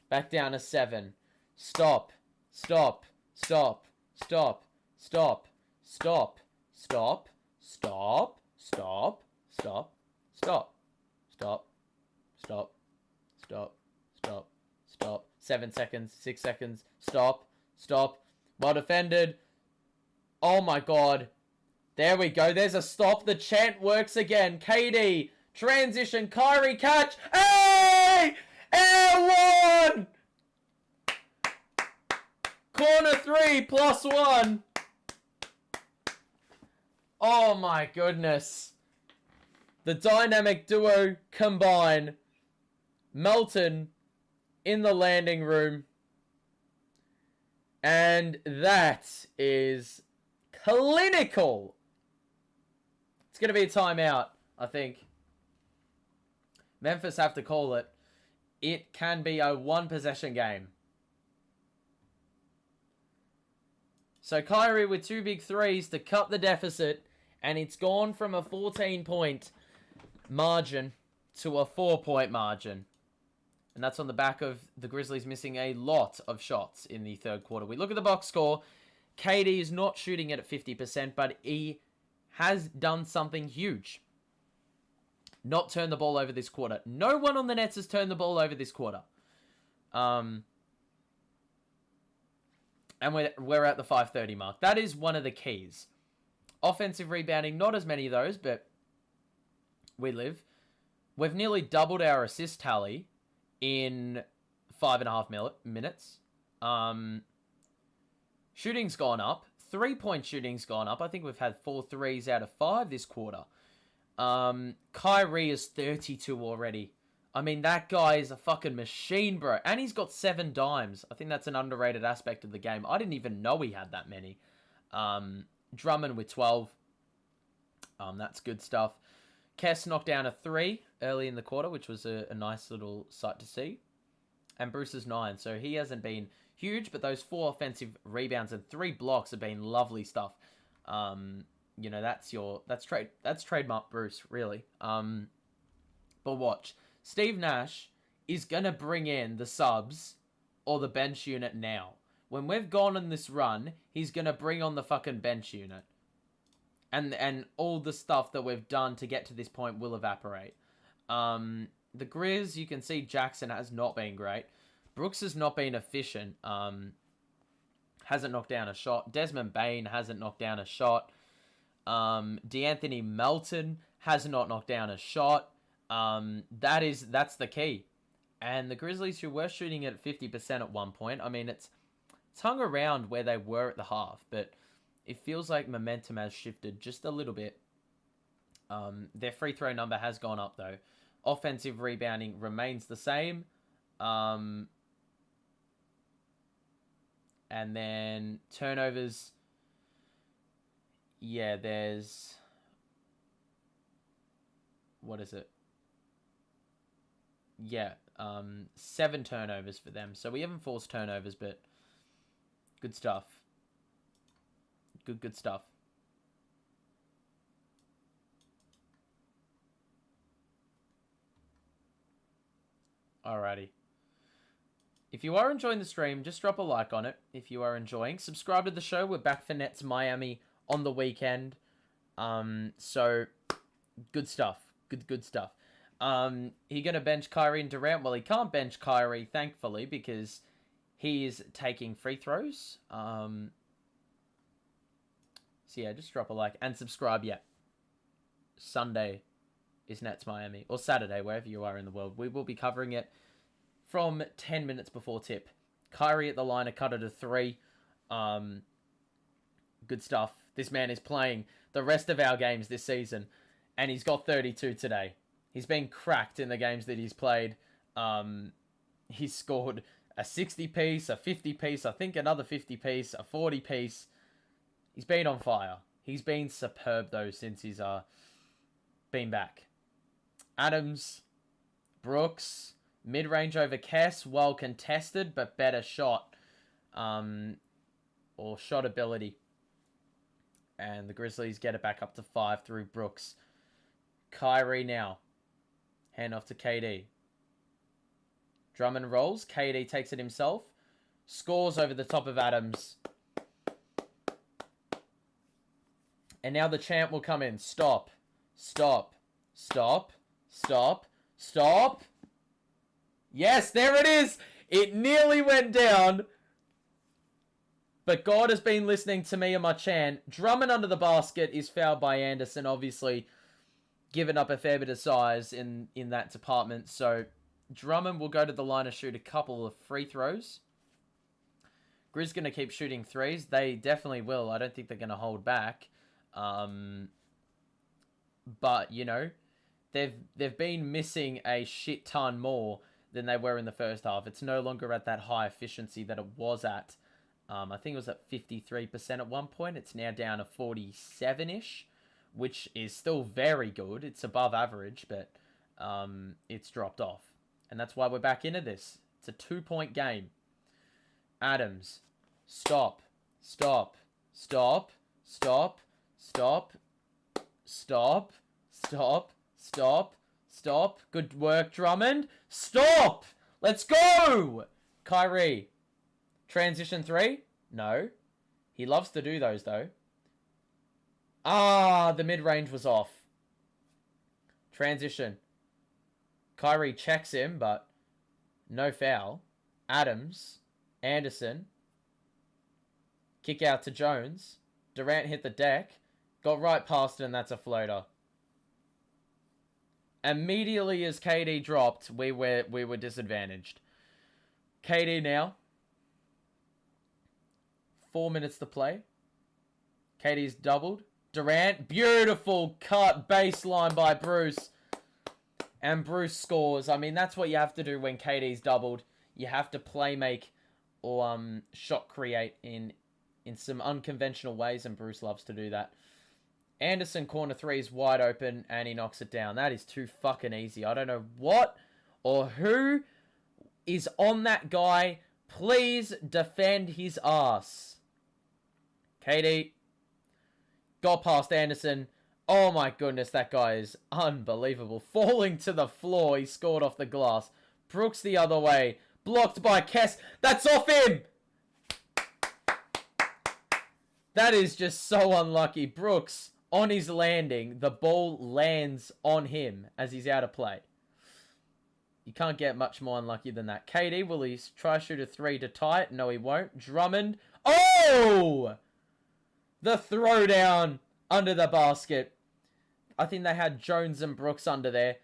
Back down to 7. Stop. Stop. Stop. Stop. Stop. Stop. Stop. Stop. Stop. Stop. Stop. Stop. Stop. Stop. Stop. Stop. 7 seconds. 6 seconds. Stop. Stop. Well defended. Oh my god. There we go. There's a stop. The chant works again. KD. Transition. Kyrie catch. Hey! Air 1! Corner 3 +1. Oh my goodness. The dynamic duo combine. Melton in the landing room. And that is clinical. It's going to be a timeout, I think. Memphis have to call it. It can be a one-possession game. So Kyrie with 2 big threes to cut the deficit. And it's gone from a 14-point margin to a 4-point margin. And that's on the back of the Grizzlies missing a lot of shots in the third quarter. We look at the box score. KD is not shooting it at 50%, but he has done something huge. Not turned the ball over this quarter. No one on the Nets has turned the ball over this quarter. And we're at the 5:30 mark. That is one of the keys. Offensive rebounding, not as many of those, but we live. We've nearly doubled our assist tally in 5.5 minutes. Shooting's gone up. 3-point shooting's gone up. I think we've had 4 threes out of 5 this quarter. Kyrie is 32 already. I mean, that guy is a fucking machine, bro. And he's got 7 dimes. I think that's an underrated aspect of the game. I didn't even know he had that many. Drummond with 12. That's good stuff. Kess knocked down a 3 early in the quarter, which was a nice little sight to see. And Bruce is 9, so he hasn't been huge, but those 4 offensive rebounds and 3 blocks have been lovely stuff. You know, that's trademark Bruce, really. But watch. Steve Nash is going to bring in the subs or the bench unit now. When we've gone on this run, he's going to bring on the fucking bench unit. And all the stuff that we've done to get to this point will evaporate. The Grizz, you can see Jackson has not been great. Brooks has not been efficient. Hasn't knocked down a shot. Desmond Bane hasn't knocked down a shot. DeAnthony Melton has not knocked down a shot. That's the key. And the Grizzlies, who were shooting at 50% at one point, I mean, it's hung around where they were at the half, but it feels like momentum has shifted just a little bit. Their free throw number has gone up, though. Offensive rebounding remains the same. And then turnovers. Yeah, there's... What is it? Yeah, 7 turnovers for them. So we haven't forced turnovers, but good stuff. Good stuff. Alrighty. If you are enjoying the stream, just drop a like on it. If you are enjoying, subscribe to the show. We're back for Nets Miami on the weekend. So good stuff. Good stuff. He gonna bench Kyrie and Durant? Well, he can't bench Kyrie, thankfully, because he is taking free throws. So yeah, just drop a like and subscribe. Yeah. Sunday is Nets Miami, or Saturday, wherever you are in the world. We will be covering it from 10 minutes before tip. Kyrie at the line, a cut at a 3. Good stuff. This man is playing the rest of our games this season, and he's got 32 today. He's been cracked in the games that he's played. He's scored a 60-piece, a 50-piece, I think another 50-piece, a 40-piece. He's been on fire. He's been superb, though, since he's been back. Adams, Brooks, mid-range over Kess, well contested, but better shot. Or shot ability. And the Grizzlies get it back up to 5 through Brooks. Kyrie now. Hand off to KD. Drummond rolls. KD takes it himself. Scores over the top of Adams. And now the chant will come in. Stop. Stop. Stop. Stop. Stop. Yes, there it is. It nearly went down. But God has been listening to me and my chant. Drummond under the basket is fouled by Anderson, obviously given up a fair bit of size in that department. So Drummond will go to the line to shoot a couple of free throws. Grizz going to keep shooting threes. They definitely will. I don't think they're going to hold back. But, you know, they've been missing a shit ton more than they were in the first half. It's no longer at that high efficiency that it was at. I think it was at 53% at one point. It's now down to 47-ish, which is still very good. It's above average, but it's dropped off. And that's why we're back into this. It's a 2-point game. Adams, stop, stop, stop, stop, stop, stop, stop, stop, stop. Good work, Drummond. Stop! Let's go! Kyrie. Transition 3? No. He loves to do those, though. Ah, the mid-range was off. Transition. Kyrie checks him, but no foul. Adams. Anderson. Kick out to Jones. Durant hit the deck. Got right past it, and that's a floater. Immediately as KD dropped, we were disadvantaged. KD now. 4 minutes to play. KD's doubled. Durant, beautiful cut baseline by Bruce. And Bruce scores. I mean, that's what you have to do when KD's doubled. You have to play make or shot create in some unconventional ways, and Bruce loves to do that. Anderson corner 3 is wide open, and he knocks it down. That is too fucking easy. I don't know what or who is on that guy. Please defend his ass. KD got past Anderson. Oh my goodness, that guy is unbelievable. Falling to the floor, he scored off the glass. Brooks the other way. Blocked by Kess. That's off him! That is just so unlucky. Brooks, on his landing, the ball lands on him as he's out of play. You can't get much more unlucky than that. KD, will he try shoot a 3 to tie it? No, he won't. Drummond. Oh! The throwdown under the basket. I think they had Jones and Brooks under there.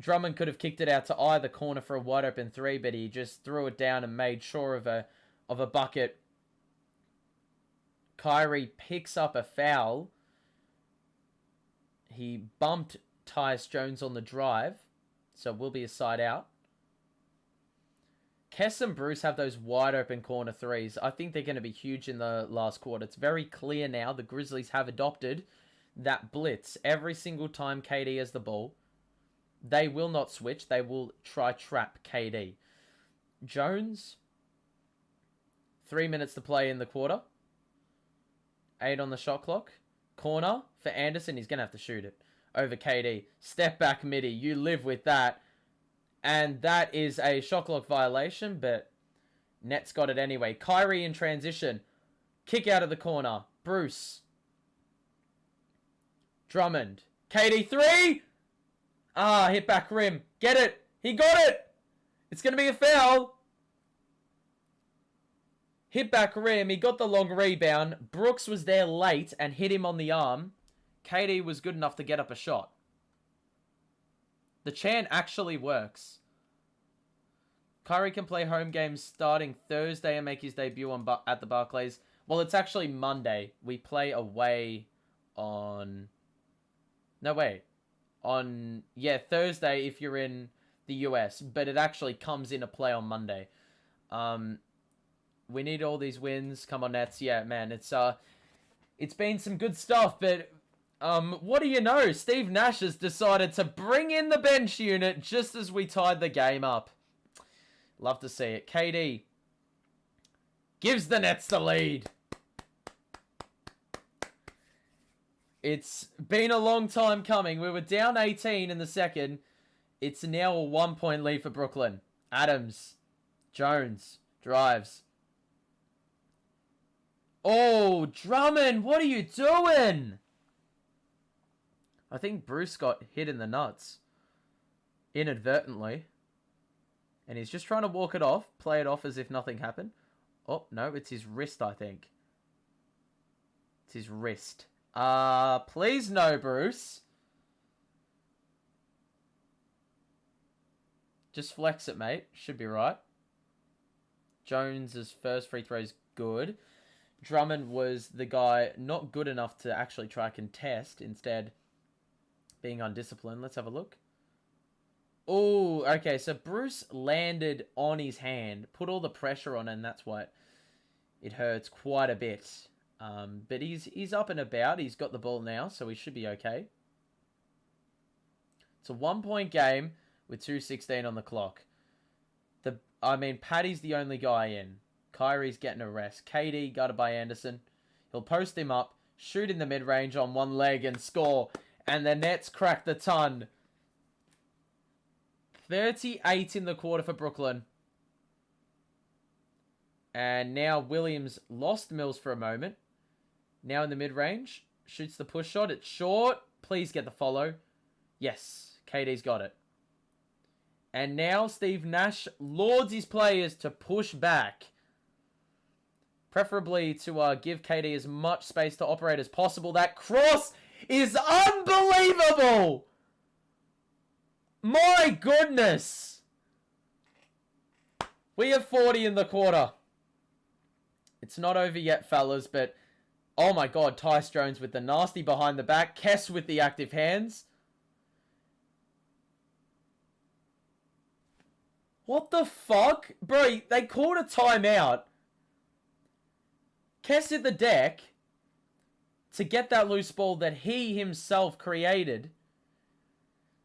Drummond could have kicked it out to either corner for a wide open 3, but he just threw it down and made sure of a bucket. Kyrie picks up a foul. He bumped Tyus Jones on the drive, so it will be a side out. Kess and Bruce have those wide open corner 3s. I think they're going to be huge in the last quarter. It's very clear now the Grizzlies have adopted that blitz. Every single time KD has the ball, they will not switch. They will try trap KD. Jones, 3 minutes to play in the quarter. 8 on the shot clock. Corner for Anderson. He's going to have to shoot it over KD. Step back midi. You live with that. And that is a shot clock violation, but Nets got it anyway. Kyrie in transition. Kick out of the corner. Bruce. Drummond. KD 3. Ah, hit back rim. Get it. He got it. It's going to be a foul. Hit back rim. He got the long rebound. Brooks was there late and hit him on the arm. KD was good enough to get up a shot. The chant actually works. Kyrie can play home games starting Thursday and make his debut at the Barclays. Well, it's actually Monday. We play away on... No, wait. Thursday if you're in the US. But it actually comes into play on Monday. We need all these wins. Come on, Nets. Yeah, man. It's been some good stuff, but... what do you know? Steve Nash has decided to bring in the bench unit just as we tied the game up. Love to see it. KD gives the Nets the lead. It's been a long time coming. We were down 18 in the second. It's now a 1-point lead for Brooklyn. Adams. Jones. Drives. Oh, Drummond, what are you doing? I think Bruce got hit in the nuts. Inadvertently. And he's just trying to walk it off. Play it off as if nothing happened. Oh, no, it's his wrist, I think. It's his wrist. Please no, Bruce. Just flex it, mate. Should be right. Jones's first free throw is good. Drummond was the guy not good enough to actually try contest, instead being undisciplined. Let's have a look. Oh, okay, so Bruce landed on his hand, put all the pressure on, and that's why it hurts quite a bit. But he's up and about. He's got the ball now, so he should be okay. It's a 1-point game with 2:16 on the clock. Paddy's the only guy in. Kyrie's getting a rest. KD guarded by Anderson. He'll post him up, shoot in the mid-range on one leg and score. And the Nets crack the ton. 38 in the quarter for Brooklyn. And now Williams lost Mills for a moment. Now in the mid-range. Shoots the push shot. It's short. Please get the follow. Yes, KD's got it. And now Steve Nash lords his players to push back. Preferably to give KD as much space to operate as possible. That cross is unbelievable! My goodness! We have 40 in the quarter. It's not over yet, fellas, but oh my god, Tyus Jones with the nasty behind the back. Kess with the active hands. What the fuck? Bro, they called a timeout. Kess hit the deck to get that loose ball that he himself created.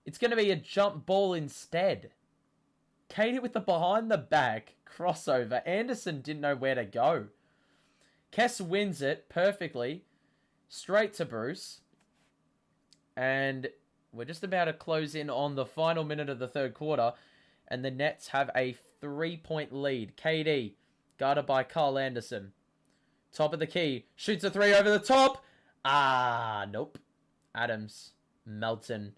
It's going to be a jump ball instead. KD with the behind the back crossover. Anderson didn't know where to go. Kess wins it perfectly. Straight to Bruce. And we're just about to close in on the final minute of the third quarter. And the Nets have a 3-point lead. KD, guarded by Carl Anderson. Top of the key. Shoots a 3 over the top. Nope. Adams, Melton.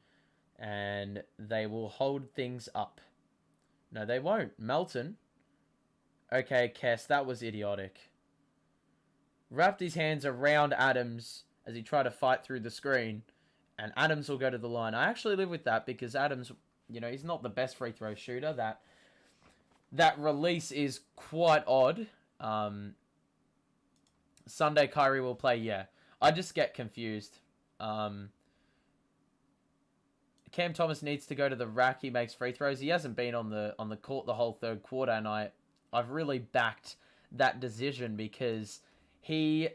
And they will hold things up. No, they won't. Melton. Okay, Kess, that was idiotic. Wrapped his hands around Adams as he tried to fight through the screen. And Adams will go to the line. I actually live with that because Adams, he's not the best free throw shooter. That release is quite odd. Sunday Kyrie will play, yeah. I just get confused. Cam Thomas needs to go to the rack. He makes free throws. He hasn't been on the court the whole third quarter, and I've really backed that decision because he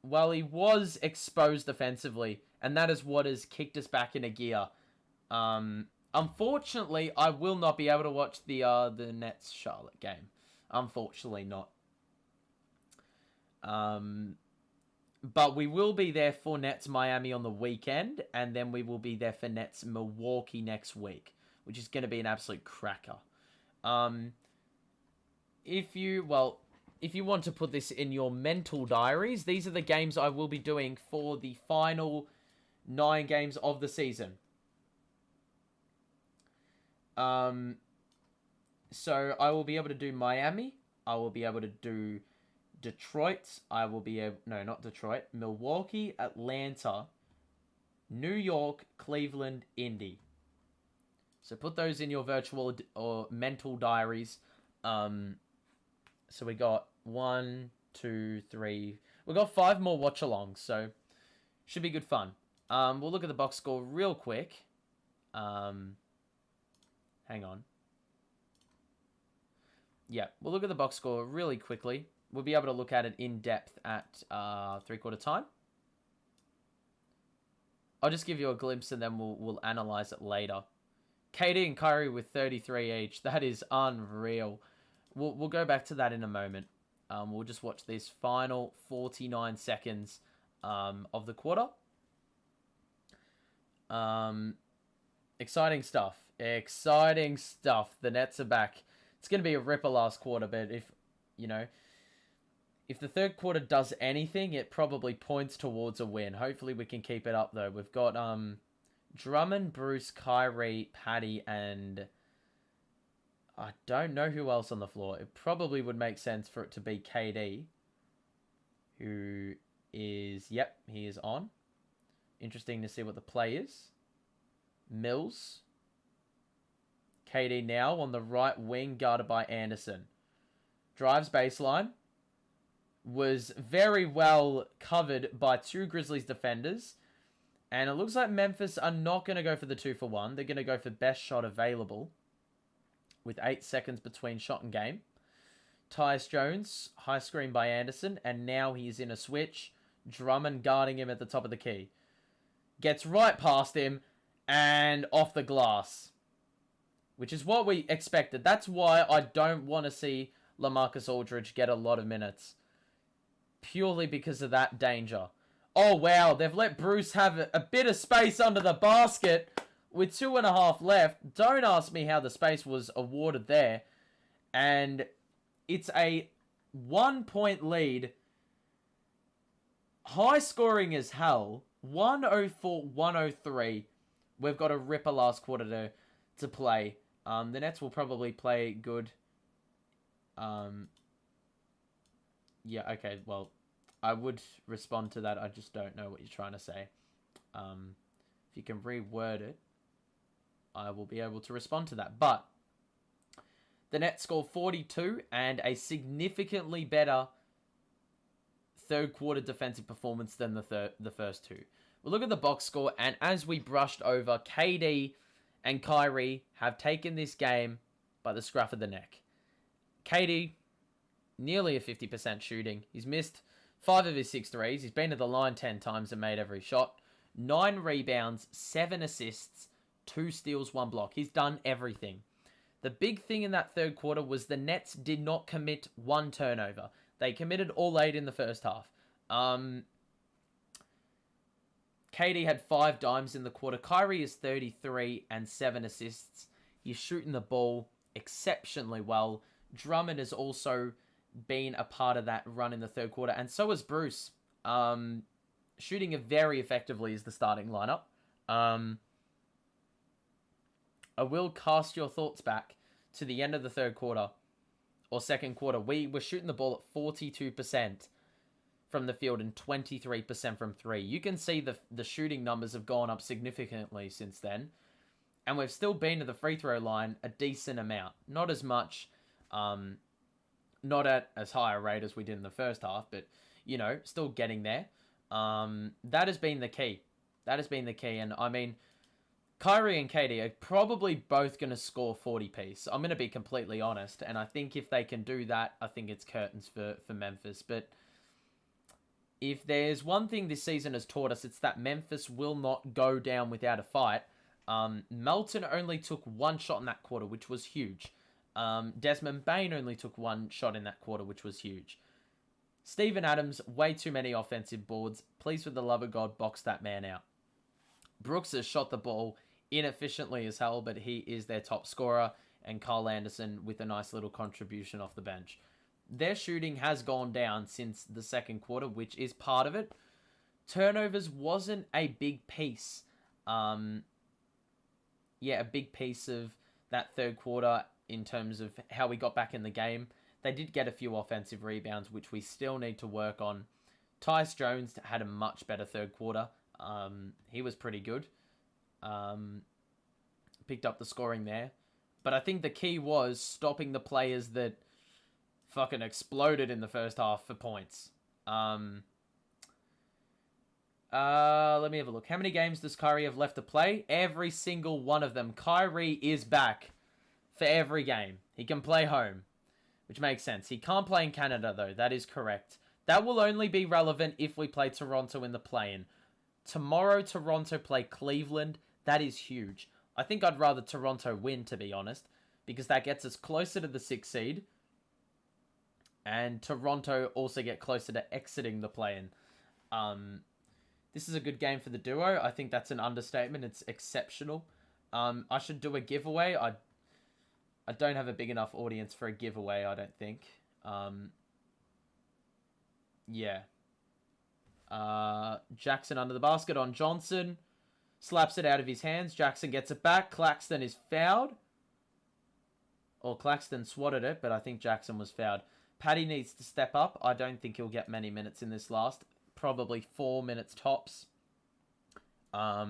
was exposed offensively, and that is what has kicked us back into gear. Unfortunately, I will not be able to watch the Nets Charlotte game. Unfortunately not. But we will be there for Nets Miami on the weekend, and then we will be there for Nets Milwaukee next week, which is going to be an absolute cracker. If you want to put this in your mental diaries, these are the games I will be doing for the final 9 games of the season. So I will be able to do Miami. I will be able to do Detroit. I will be able... No, not Detroit. Milwaukee, Atlanta, New York, Cleveland, Indy. So put those in your virtual or mental diaries. So we got 1, 2, 3... We got 5 more watch-alongs, so should be good fun. We'll look at the box score real quick. Hang on. Yeah, we'll look at the box score really quickly. We'll be able to look at it in depth at 3/4 time. I'll just give you a glimpse and then we'll analyze it later. KD and Kyrie with 33 each. That is unreal. We'll go back to that in a moment. We'll just watch these final 49 seconds of the quarter. Exciting stuff. Exciting stuff. The Nets are back. It's going to be a ripper last quarter, but if the third quarter does anything, it probably points towards a win. Hopefully we can keep it up, though. We've got Drummond, Bruce, Kyrie, Patty, and I don't know who else on the floor. It probably would make sense for it to be KD, who is, yep, he is on. Interesting to see what the play is. Mills. KD now on the right wing, guarded by Anderson. Drives baseline. was very well covered by two Grizzlies defenders. And it looks like Memphis are not going to go for the 2-for-1. They're going to go for best shot available with 8 seconds between shot and game. Tyus Jones, high screen by Anderson, and now he's in a switch. Drummond guarding him at the top of the key. Gets right past him and off the glass, which is what we expected. That's why I don't want to see LaMarcus Aldridge get a lot of minutes, purely because of that danger. Oh, wow, they've let Bruce have a bit of space under the basket with 2.5 left. Don't ask me how the space was awarded there. And it's a 1-point lead. High scoring as hell. 104-103. We've got a ripper last quarter to play. The Nets will probably play good. Yeah, okay, well, I would respond to that. I just don't know what you're trying to say. If you can reword it, I will be able to respond to that. But the Nets score 42 and a significantly better third quarter defensive performance than the first two. We'll look at the box score, and as we brushed over, KD and Kyrie have taken this game by the scruff of the neck. KD, nearly a 50% shooting. He's missed 5 of his 6 threes. He's been to the line 10 times and made every shot. 9 rebounds, 7 assists, 2 steals, 1 block. He's done everything. The big thing in that third quarter was the Nets did not commit 1 turnover. They committed all 8 in the first half. KD had 5 dimes in the quarter. Kyrie is 33 and 7 assists. He's shooting the ball exceptionally well. Drummond has also been a part of that run in the third quarter, and so has Bruce. Shooting it very effectively is the starting lineup. I will cast your thoughts back to the end of the third quarter, or second quarter. We were shooting the ball at 42% from the field and 23% from 3. You can see the shooting numbers have gone up significantly since then. And we've still been to the free throw line a decent amount. Not as much, not at as high a rate as we did in the first half, but, you know, still getting there. That has been the key. That has been the key. And, I mean, Kyrie and KD are probably both going to score 40 piece. I'm going to be completely honest. And I think if they can do that, I think it's curtains for Memphis. But if there's one thing this season has taught us, it's that Memphis will not go down without a fight. Melton only took 1 shot in that quarter, which was huge. Desmond Bane only took 1 shot in that quarter, which was huge. Steven Adams, way too many offensive boards. Please, for the love of God, box that man out. Brooks has shot the ball inefficiently as hell, but he is their top scorer. And Kyle Anderson with a nice little contribution off the bench. Their shooting has gone down since the second quarter, which is part of it. Turnovers wasn't a big piece. A big piece of that third quarter in terms of how we got back in the game. They did get a few offensive rebounds, which we still need to work on. Tyus Jones had a much better third quarter. He was pretty good. Picked up the scoring there. But I think the key was stopping the players that fucking exploded in the first half for points. Let me have a look. How many games does Kyrie have left to play? Every single one of them. Kyrie is back for every game. He can play home, which makes sense. He can't play in Canada, though. That is correct. That will only be relevant if we play Toronto in the play-in. Tomorrow, Toronto play Cleveland. That is huge. I think I'd rather Toronto win, to be honest, because that gets us closer to the 6th seed. And Toronto also get closer to exiting the play-in. This is a good game for the duo. I think that's an understatement. It's exceptional. I should do a giveaway. I don't have a big enough audience for a giveaway, I don't think. Jackson under the basket on Johnson. Slaps it out of his hands. Jackson gets it back. Claxton is fouled. Or Claxton swatted it, but I think Jackson was fouled. Paddy needs to step up. I don't think he'll get many minutes in this last. Probably 4 minutes tops. I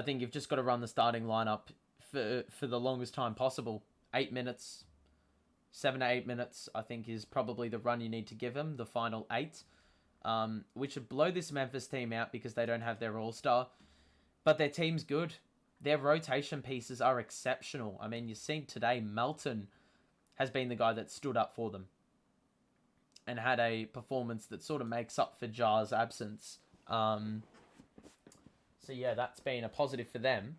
think you've just got to run the starting lineup for the longest time possible. 8 minutes. 7 to 8 minutes, I think, is probably the run you need to give him, the final 8. Which would blow this Memphis team out because they don't have their all-star. But their team's good. Their rotation pieces are exceptional. I mean, you've seen today, Melton has been the guy that stood up for them and had a performance that sort of makes up for Jar's absence. So yeah, that's been a positive for them.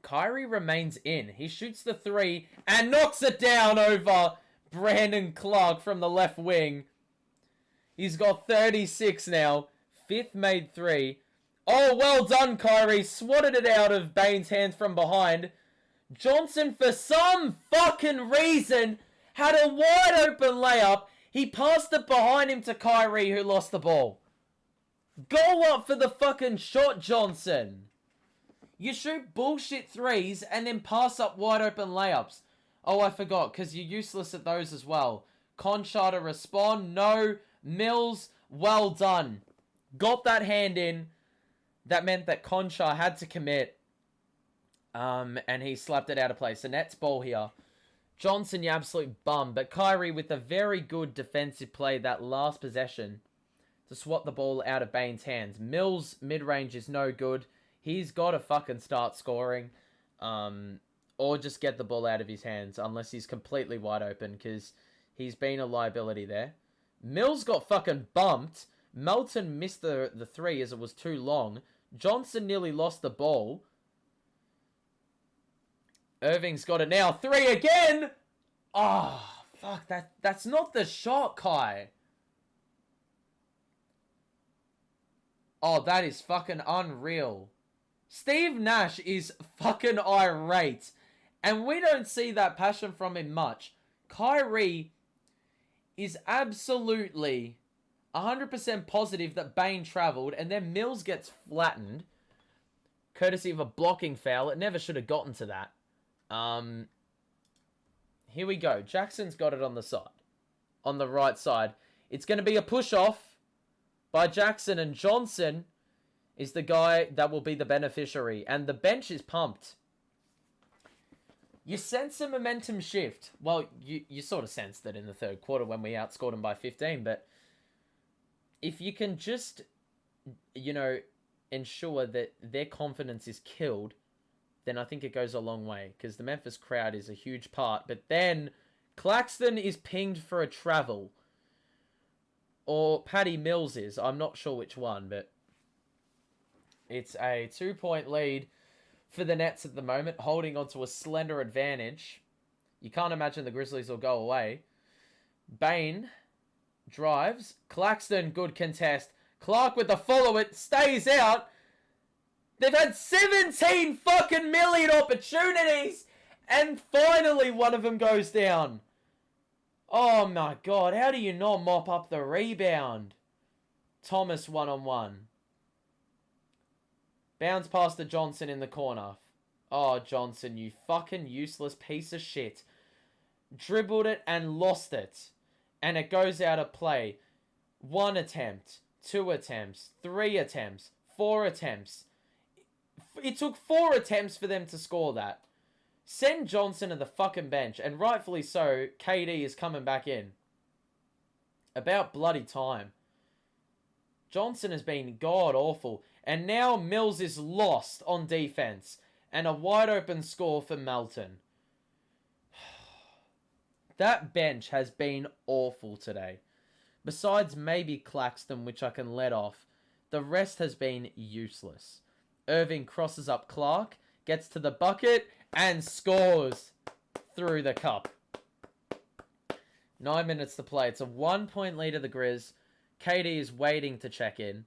Kyrie remains in. He shoots the 3 and knocks it down over Brandon Clark from the left wing. He's got 36 now. 5th made 3. Oh, well done, Kyrie. Swatted it out of Bane's hands from behind. Johnson, for some fucking reason, had a wide open layup. He passed it behind him to Kyrie, who lost the ball. Go up for the fucking shot, Johnson. You shoot bullshit 3s and then pass up wide open layups. Oh, I forgot, because you're useless at those as well. Conchar to respond. No. Mills, well done. Got that hand in. That meant that Conchar had to commit. And he slapped it out of place. The Nets ball here. Johnson, you absolute bum. But Kyrie with a very good defensive play that last possession to swat the ball out of Bane's hands. Mills' mid-range is no good. He's got to fucking start scoring. Or just get the ball out of his hands. Unless he's completely wide open. Because he's been a liability there. Mills got fucking bumped. Melton missed the 3 as it was too long. Johnson nearly lost the ball. Irving's got it now. 3 again! Oh, fuck. That's not the shot, Kai. Oh, that is fucking unreal. Steve Nash is fucking irate. And we don't see that passion from him much. Kyrie is absolutely 100% positive that Bane travelled, and then Mills gets flattened, courtesy of a blocking foul. It never should have gotten to that. Here we go. Jackson's got it on the side. On the right side. It's going to be a push-off by Jackson, and Johnson is the guy that will be the beneficiary. And the bench is pumped. You sense a momentum shift. Well, you sort of sensed that in the third quarter when we outscored them by 15. But if you can just, ensure that their confidence is killed, then I think it goes a long way. Because the Memphis crowd is a huge part. But then Claxton is pinged for a travel. Or Patty Mills is. I'm not sure which one. But it's a 2-point lead for the Nets at the moment, holding on to a slender advantage. You can't imagine the Grizzlies will go away. Bane drives. Claxton, good contest. Clark with the follow, it stays out. They've had 17 fucking million opportunities, and finally one of them goes down. Oh my god, how do you not mop up the rebound? Thomas one-on-one. Bounce past to Johnson in the corner. Oh, Johnson, you fucking useless piece of shit. Dribbled it and lost it. And it goes out of play. 1 attempt. 2 attempts. 3 attempts. 4 attempts. It took 4 attempts for them to score that. Send Johnson to the fucking bench. And rightfully so, KD is coming back in. About bloody time. Johnson has been god-awful. And now Mills is lost on defense. And a wide open score for Melton. That bench has been awful today. Besides maybe Claxton, which I can let off, the rest has been useless. Irving crosses up Clark, gets to the bucket, and scores through the cup. 9 minutes to play. It's a 1-point lead of the Grizz. KD is waiting to check in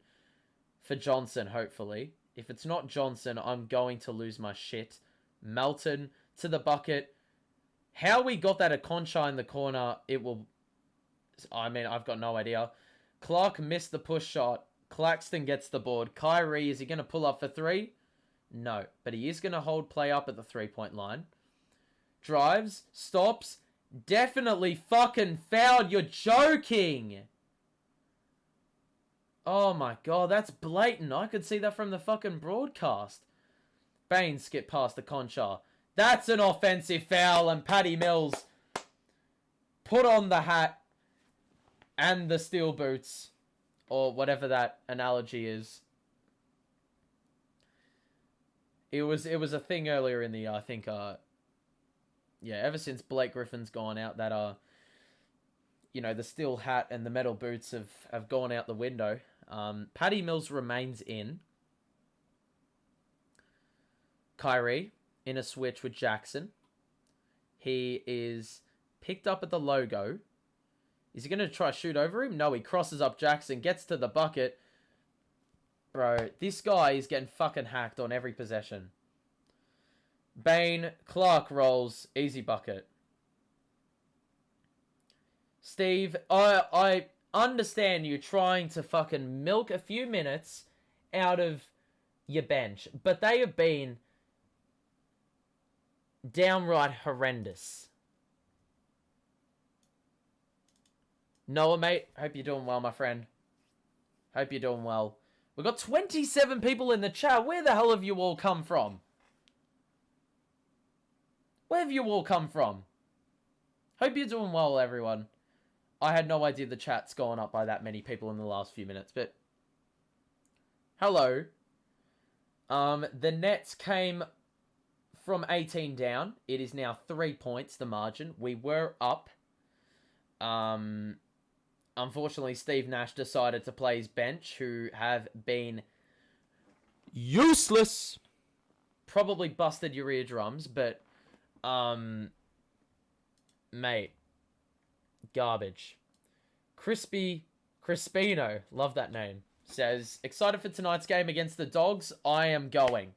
for Johnson, hopefully. If it's not Johnson, I'm going to lose my shit. Melton to the bucket. How we got that at Conchar in the corner, I've got no idea. Clark missed the push shot. Claxton gets the board. Kyrie, is he going to pull up for 3? No, but he is going to hold play up at the 3-point line. Drives, stops, definitely fucking fouled. You're joking. Oh my god, that's blatant. I could see that from the fucking broadcast. Bain skipped past the Concha. That's an offensive foul, and Patty Mills put on the hat and the steel boots, or whatever that analogy is. It was a thing earlier in the year, I think. Yeah, ever since Blake Griffin's gone out, that the steel hat and the metal boots have gone out the window. Patty Mills remains in. Kyrie in a switch with Jackson. He is picked up at the logo. Is he going to try to shoot over him? No, he crosses up Jackson, gets to the bucket. Bro, this guy is getting fucking hacked on every possession. Bain, Clark rolls, easy bucket. Steve, I understand you trying to fucking milk a few minutes out of your bench, but they have been downright horrendous. Noah, mate, hope you're doing well, my friend. Hope you're doing well. We've got 27 people in the chat. Where the hell have you all come from? Where have you all come from? Hope you're doing well, everyone. I had no idea the chat's gone up by that many people in the last few minutes, but... Hello. The Nets came from 18 down. It is now 3 points, the margin. We were up. Unfortunately, Steve Nash decided to play his bench, who have been useless. Probably busted your eardrums, but, mate, garbage. Crispino, love that name, says, excited for tonight's game against the Dogs? I am going.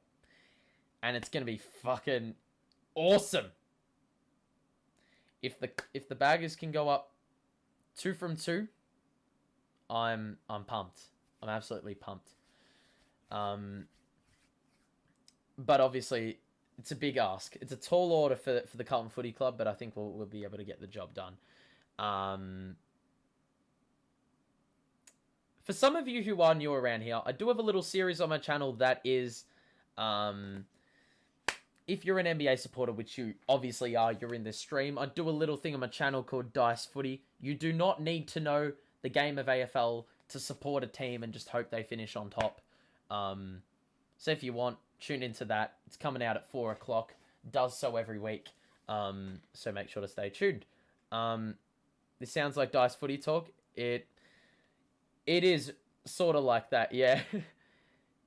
And it's going to be fucking awesome. If the Baggers can go up 2 from 2, I'm pumped. I'm absolutely pumped. But obviously, it's a big ask. It's a tall order for the Carlton Footy Club, but I think we'll be able to get the job done. For some of you who are new around here, I do have a little series on my channel that is, if you're an NBA supporter, which you obviously are, you're in this stream, I do a little thing on my channel called Dice Footy. You do not need to know the game of AFL to support a team and just hope they finish on top. So if you want, tune into that. It's coming out at 4 o'clock. Does so every week. So make sure to stay tuned. This sounds like Dice Footy talk. It is sort of like that, yeah.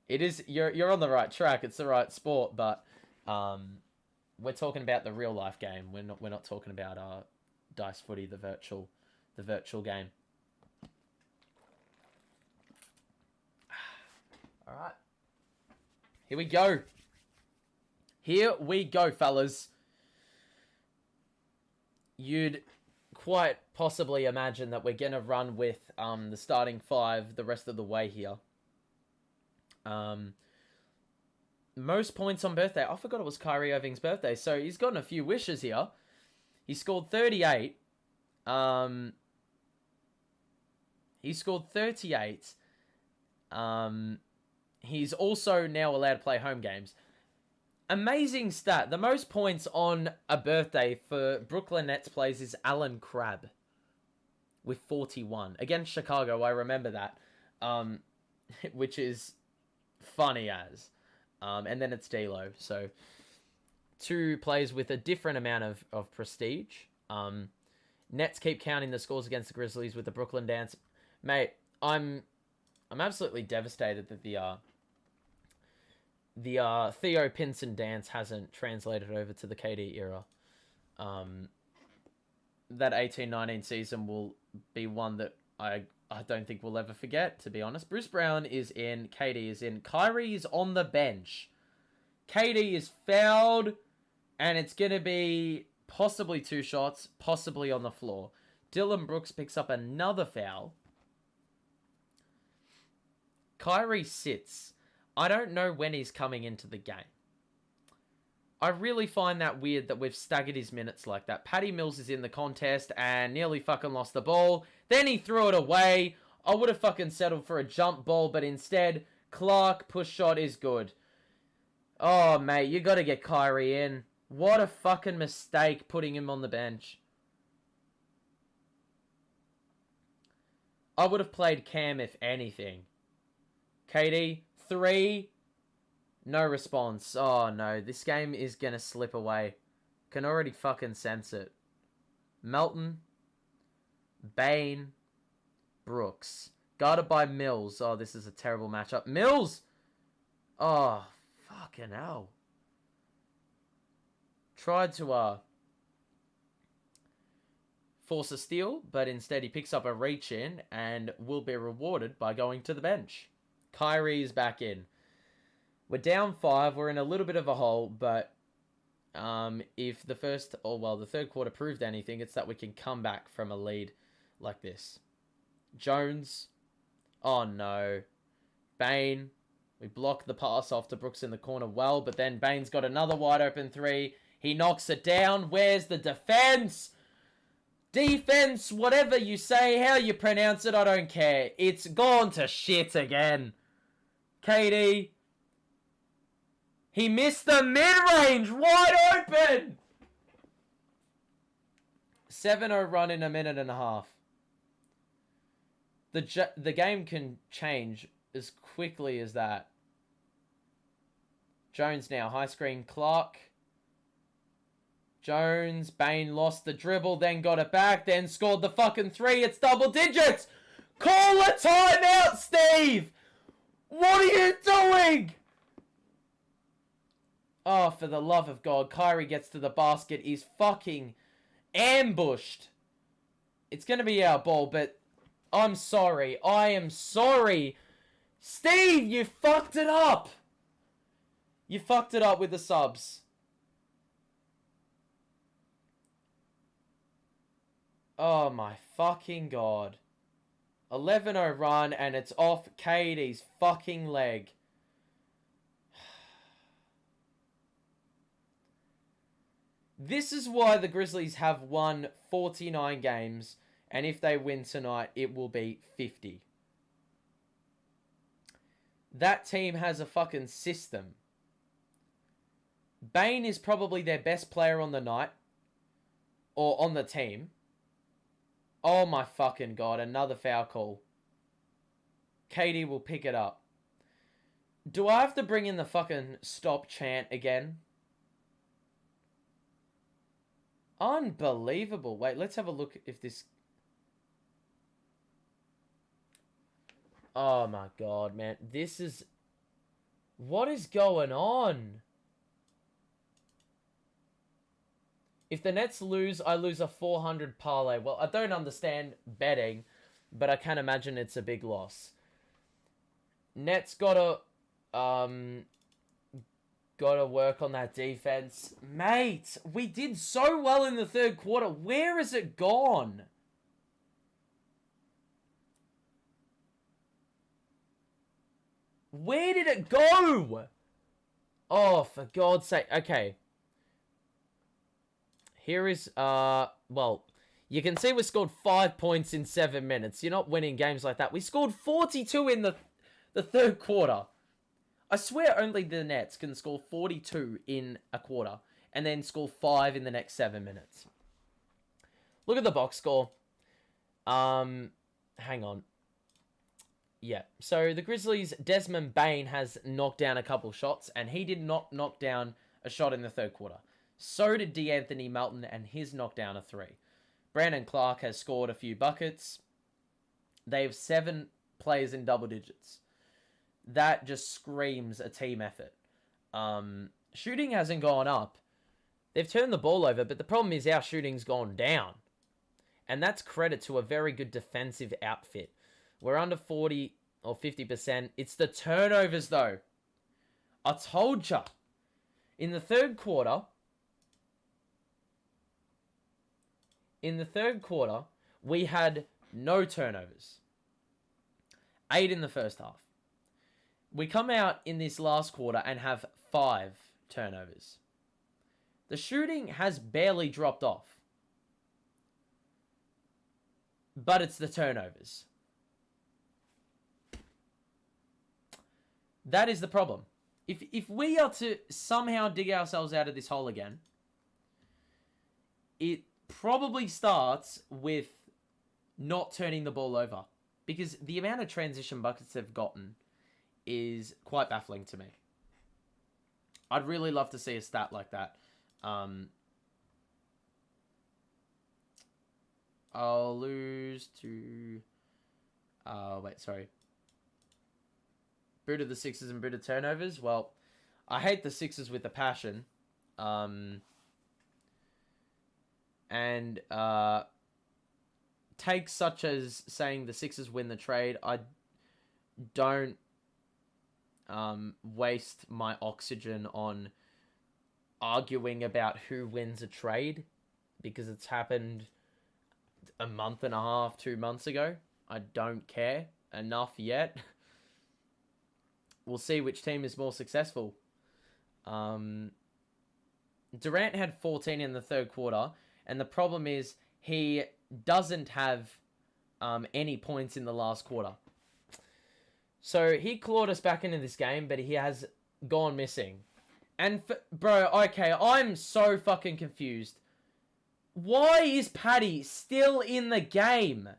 It is. You're on the right track. It's the right sport, but we're talking about the real life game. We're not talking about Dice Footy, the virtual game. All right. Here we go. Here we go, fellas. You'd quite possibly imagine that we're going to run with the starting 5 the rest of the way here. Most points on birthday. I forgot it was Kyrie Irving's birthday. So he's gotten a few wishes here. He scored 38. He scored 38. He's also now allowed to play home games. Amazing stat. The most points on a birthday for Brooklyn Nets players is Alan Crabb with 41. Against Chicago, I remember that. Which is funny as. And then it's D'Lo. So, 2 players with a different amount of prestige. Nets keep counting the scores against the Grizzlies with the Brooklyn dance. Mate, I'm absolutely devastated that the Theo Pinson dance hasn't translated over to the KD era. That 18-19 season will be one that I don't think we'll ever forget, to be honest. Bruce Brown is in. KD is in. Kyrie is on the bench. KD is fouled, and it's going to be possibly 2 shots, possibly on the floor. Dylan Brooks picks up another foul. Kyrie sits. I don't know when he's coming into the game. I really find that weird that we've staggered his minutes like that. Patty Mills is in the contest and nearly fucking lost the ball. Then he threw it away. I would have fucking settled for a jump ball, but instead, Clark push shot is good. Oh, mate, you got to get Kyrie in. What a fucking mistake putting him on the bench. I would have played Cam if anything. KD, 3. No response. Oh, no. This game is going to slip away. Can already fucking sense it. Melton. Bane. Brooks. Guarded by Mills. Oh, this is a terrible matchup. Mills! Oh, fucking hell. Tried to force a steal, but instead he picks up a reach in and will be rewarded by going to the bench. Kyrie is back in. We're down 5. We're in a little bit of a hole, but if the third quarter proved anything, it's that we can come back from a lead like this. Jones. Oh, no. Bane. We block the pass off to Brooks in the corner well, but then Bane's got another wide open 3. He knocks it down. Where's the defense? Defense, whatever you say, how you pronounce it, I don't care. It's gone to shit again. KD. He missed the mid-range, wide open. 7-0 run in a minute and a half. The game can change as quickly as that. Jones now, high screen, Clark. Jones, Bane lost the dribble, then got it back, then scored the fucking 3. It's double digits. Call a timeout, Steve. What are you doing? Oh, for the love of God. Kyrie gets to the basket. He's fucking ambushed. It's going to be our ball, but I'm sorry. I am sorry. Steve, you fucked it up. You fucked it up with the subs. Oh my fucking God. 11-0 run and it's off KD's fucking leg. This is why the Grizzlies have won 49 games, and if they win tonight, it will be 50. That team has a fucking system. Bane is probably their best player on the night, or on the team. Oh my fucking God, another foul call. KD will pick it up. Do I have to bring in the fucking stop chant again? Unbelievable. Wait, let's have a look if this... Oh my God, man. This is... What is going on? If the Nets lose, I lose a 400 parlay. Well, I don't understand betting, but I can imagine it's a big loss. Nets gotta work on that defense. Mate, we did so well in the third quarter. Where has it gone? Where did it go? Oh, for God's sake. Okay. Here is, well, you can see we scored 5 points in 7 minutes. You're not winning games like that. We scored 42 in the third quarter. I swear only the Nets can score 42 in a quarter and then score 5 in the next 7 minutes. Look at the box score. Hang on. Yeah, so the Grizzlies, Desmond Bane has knocked down a couple shots, and he did not knock down a shot in the third quarter. So did D'Anthony Melton, and his knocked down a 3. Brandon Clark has scored a few buckets. They have 7 players in double digits. That just screams a team effort. Shooting hasn't gone up. They've turned the ball over, but the problem is our shooting's gone down. And that's credit to a very good defensive outfit. We're under 40 or 50%. It's the turnovers, though. I told ya. In the third quarter, we had no turnovers. 8 in the first half. We come out in this last quarter and have 5 turnovers. The shooting has barely dropped off. But it's the turnovers. That is the problem. If we are to somehow dig ourselves out of this hole again, it probably starts with not turning the ball over. Because the amount of transition buckets they've gotten is quite baffling to me. I'd really love to see a stat like that. I'll lose to... wait, sorry. Boot of the Sixers and boot of turnovers. Well, I hate the Sixers with a passion. And takes such as saying the Sixers win the trade, I don't waste my oxygen on arguing about who wins a trade, because it's happened a month and a half, 2 months ago. I don't care enough yet. We'll see which team is more successful. Durant had 14 in the third quarter, and the problem is he doesn't have any points in the last quarter. So he clawed us back into this game, but he has gone missing. And, bro, okay, I'm so fucking confused. Why is Patty still in the game?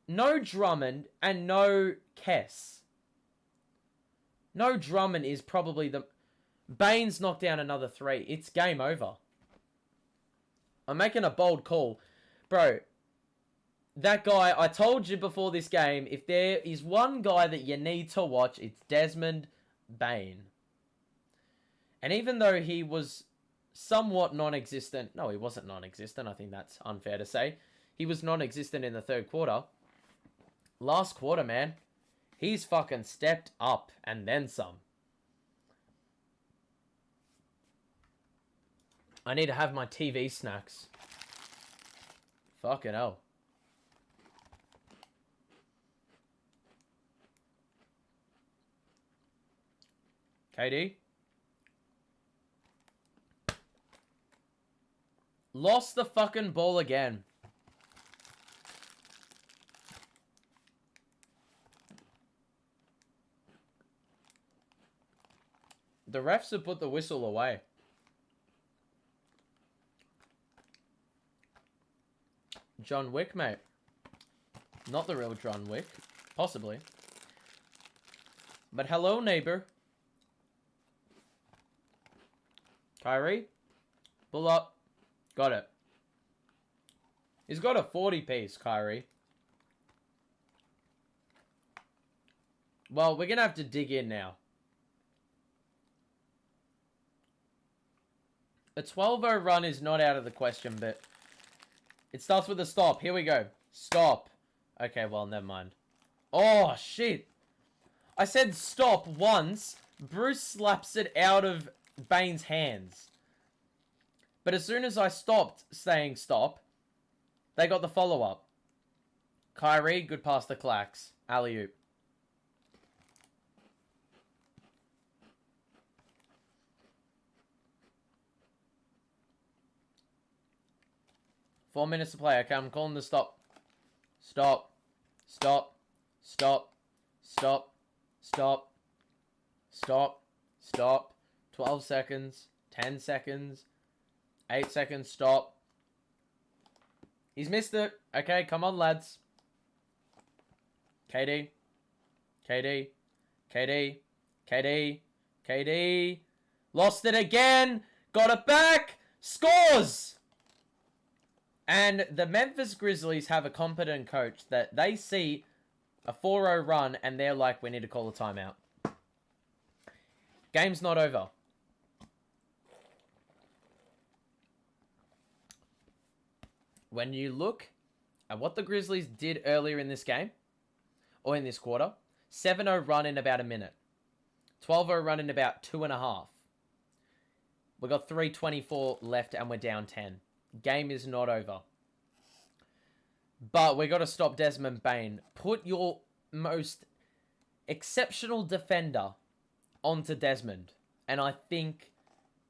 No Drummond and no Kess. No Drummond is probably the... Baines knocked down another 3. It's game over. I'm making a bold call. Bro, that guy, I told you before this game, if there is one guy that you need to watch, it's Desmond Bane. And even though he was somewhat non-existent... No, he wasn't non-existent. I think that's unfair to say. He was non-existent in the third quarter. Last quarter, man, he's fucking stepped up and then some. I need to have my TV snacks. Fucking hell. KD? Lost the fucking ball again. The refs have put the whistle away. John Wick, mate. Not the real John Wick. Possibly. But hello, neighbor. Kyrie. Pull up. Got it. He's got a 40-piece, Kyrie. Well, we're going to have to dig in now. A 12-0 run is not out of the question, but it starts with a stop. Here we go. Stop. Okay, well, never mind. Oh, shit. I said stop once. Bruce slaps it out of Bane's hands. But as soon as I stopped saying stop, they got the follow-up. Kyrie, good pass to Clax. Alley-oop. Four minutes to play. Okay, I'm calling the stop. Stop. Stop. Stop. Stop. Stop. Stop. Stop. 12 seconds. 10 seconds. 8 seconds. Stop. He's missed it. Okay, come on, lads. KD. KD. KD. KD. KD. Lost it again. Got it back. Scores! And the Memphis Grizzlies have a competent coach that they see a 4-0 run and they're like, we need to call a timeout. Game's not over. When you look at what the Grizzlies did earlier in this game, or in this quarter, 7-0 run in about a minute. 12-0 run in about 2.5. We got 3:24 left and we're down 10. Game is not over. But we got to stop Desmond Bane. Put your most exceptional defender onto Desmond. And I think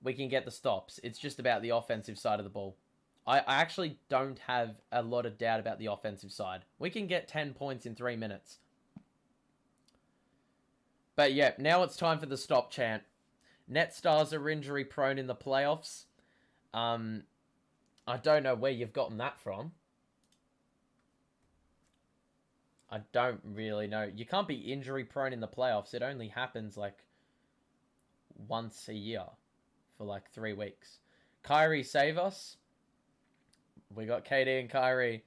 we can get the stops. It's just about the offensive side of the ball. I actually don't have a lot of doubt about the offensive side. We can get 10 points in 3 minutes. But yeah, now it's time for the stop chant. Net stars are injury prone in the playoffs. I don't know where you've gotten that from. I don't really know. You can't be injury prone in the playoffs. It only happens like once a year for like 3 weeks. Kyrie save us. We got KD and Kyrie.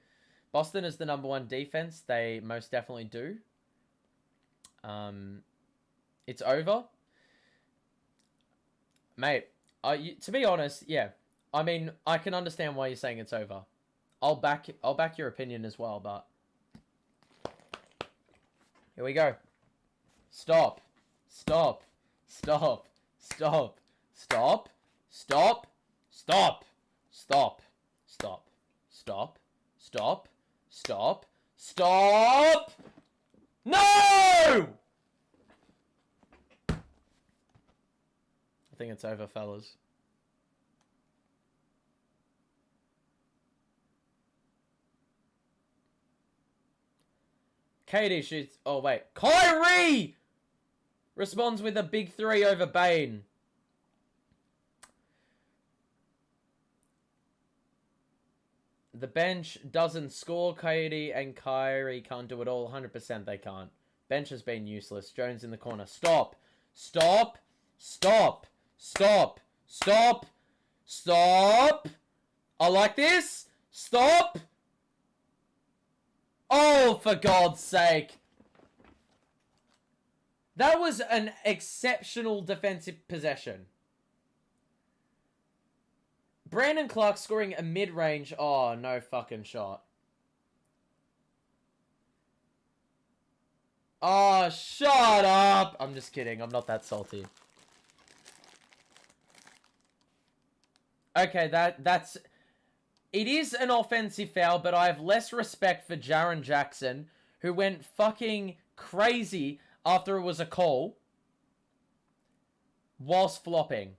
Boston is the #1 defense. They most definitely do. It's over. Mate, to be honest, yeah. I mean, I can understand why you're saying it's over. I'll back your opinion as well, but here we go. Stop. Stop. Stop. Stop. Stop. Stop. Stop. Stop. Stop. Stop. Stop. Stop. Stop. No! I think it's over, fellas. KD shoots. Oh, wait. Kyrie responds with a big 3 over Bane. The bench doesn't score. KD and Kyrie can't do it all. 100% they can't. Bench has been useless. Jones in the corner. Stop. Stop. Stop. Stop. Stop. Stop. I like this. Stop. Oh, for God's sake. That was an exceptional defensive possession. Brandon Clark scoring a mid-range. Oh, no fucking shot. Oh, shut up. I'm just kidding. I'm not that salty. Okay, that's... It is an offensive foul, but I have less respect for Jaren Jackson, who went fucking crazy after it was a call, whilst flopping.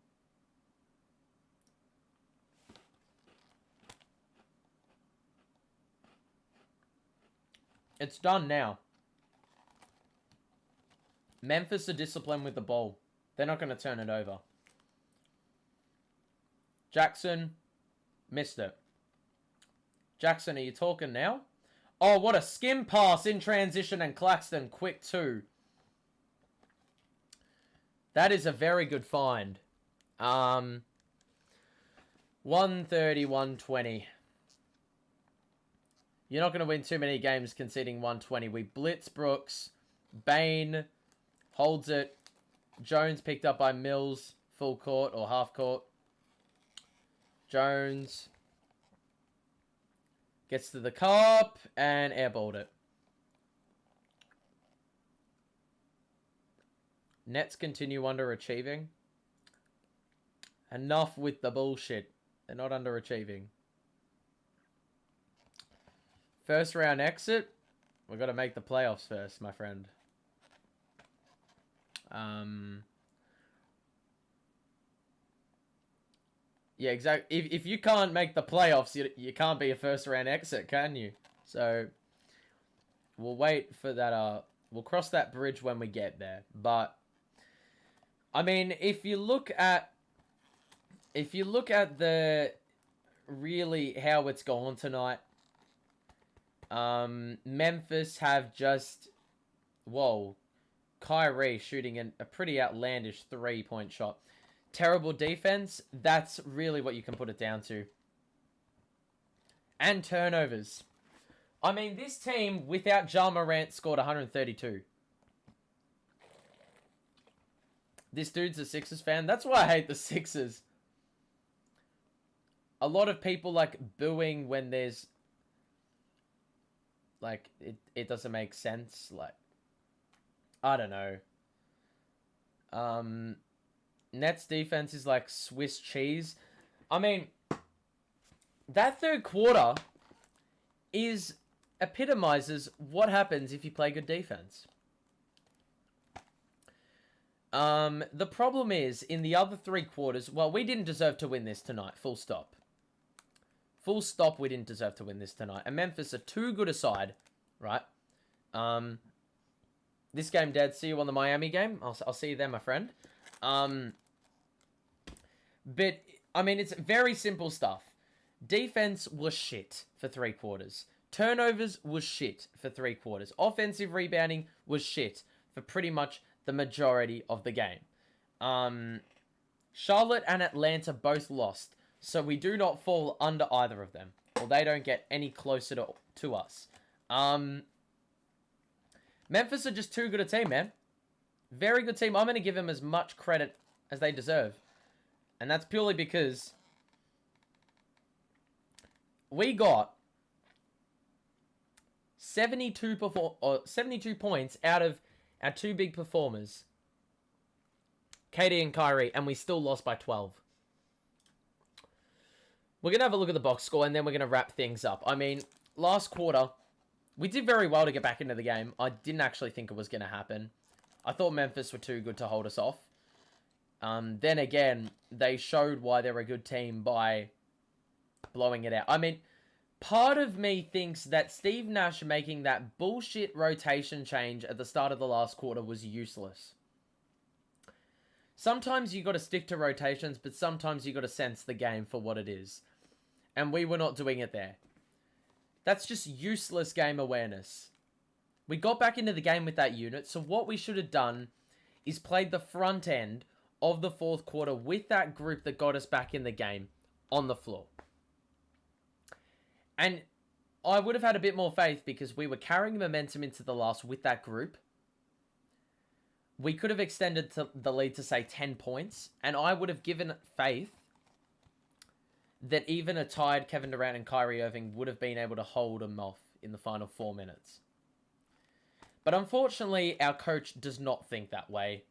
It's done now. Memphis are disciplined with the ball. They're not going to turn it over. Jackson missed it. Jackson, are you talking now? Oh, what a skim pass in transition, and Claxton quick too. That is a very good find. 130, 120. You're not going to win too many games conceding 120. We blitz Brooks. Bane holds it. Jones picked up by Mills. Full court or half court. Jones gets to the cup and airballed it. Nets continue underachieving. Enough with the bullshit. They're not underachieving. First round exit. We've got to make the playoffs first, my friend. Yeah, exactly. If you can't make the playoffs, you can't be a first round exit, can you? So we'll wait for that. We'll cross that bridge when we get there. But I mean, if you look at the really how it's gone tonight, Memphis have just Kyrie shooting a pretty outlandish 3-point shot. Terrible defense. That's really what you can put it down to. And turnovers. I mean, this team without Ja Morant scored 132. This dude's a Sixers fan. That's why I hate the Sixers. A lot of people like booing when there's like it doesn't make sense. Like, I don't know. Nets defense is like Swiss cheese. I mean, that third quarter epitomizes what happens if you play good defense. The problem is, in the other 3 quarters, well, we didn't deserve to win this tonight. Full stop. Full stop, we didn't deserve to win this tonight. And Memphis are too good a side, right? this game dead. See you on the Miami game. I'll see you there, my friend. But, I mean, it's very simple stuff. Defense was shit for 3 quarters. Turnovers was shit for 3 quarters. Offensive rebounding was shit for pretty much the majority of the game. Charlotte and Atlanta both lost, so we do not fall under either of them. Or they don't get any closer to us. Memphis are just too good a team, man. Very good team. I'm going to give them as much credit as they deserve. And that's purely because we got 72 points out of our 2 big performers, KD and Kyrie, and we still lost by 12. We're going to have a look at the box score, and then we're going to wrap things up. I mean, last quarter, we did very well to get back into the game. I didn't actually think it was going to happen. I thought Memphis were too good to hold us off. Then again, they showed why they're a good team by blowing it out. I mean, part of me thinks that Steve Nash making that bullshit rotation change at the start of the last quarter was useless. Sometimes you got to stick to rotations, but sometimes you got to sense the game for what it is. And we were not doing it there. That's just useless game awareness. We got back into the game with that unit, so what we should have done is played the front end of the 4th quarter with that group that got us back in the game on the floor. And I would have had a bit more faith because we were carrying momentum into the last with that group. We could have extended the lead to, say, 10 points, and I would have given faith that even a tired Kevin Durant and Kyrie Irving would have been able to hold them off in the final 4 minutes. But unfortunately, our coach does not think that way.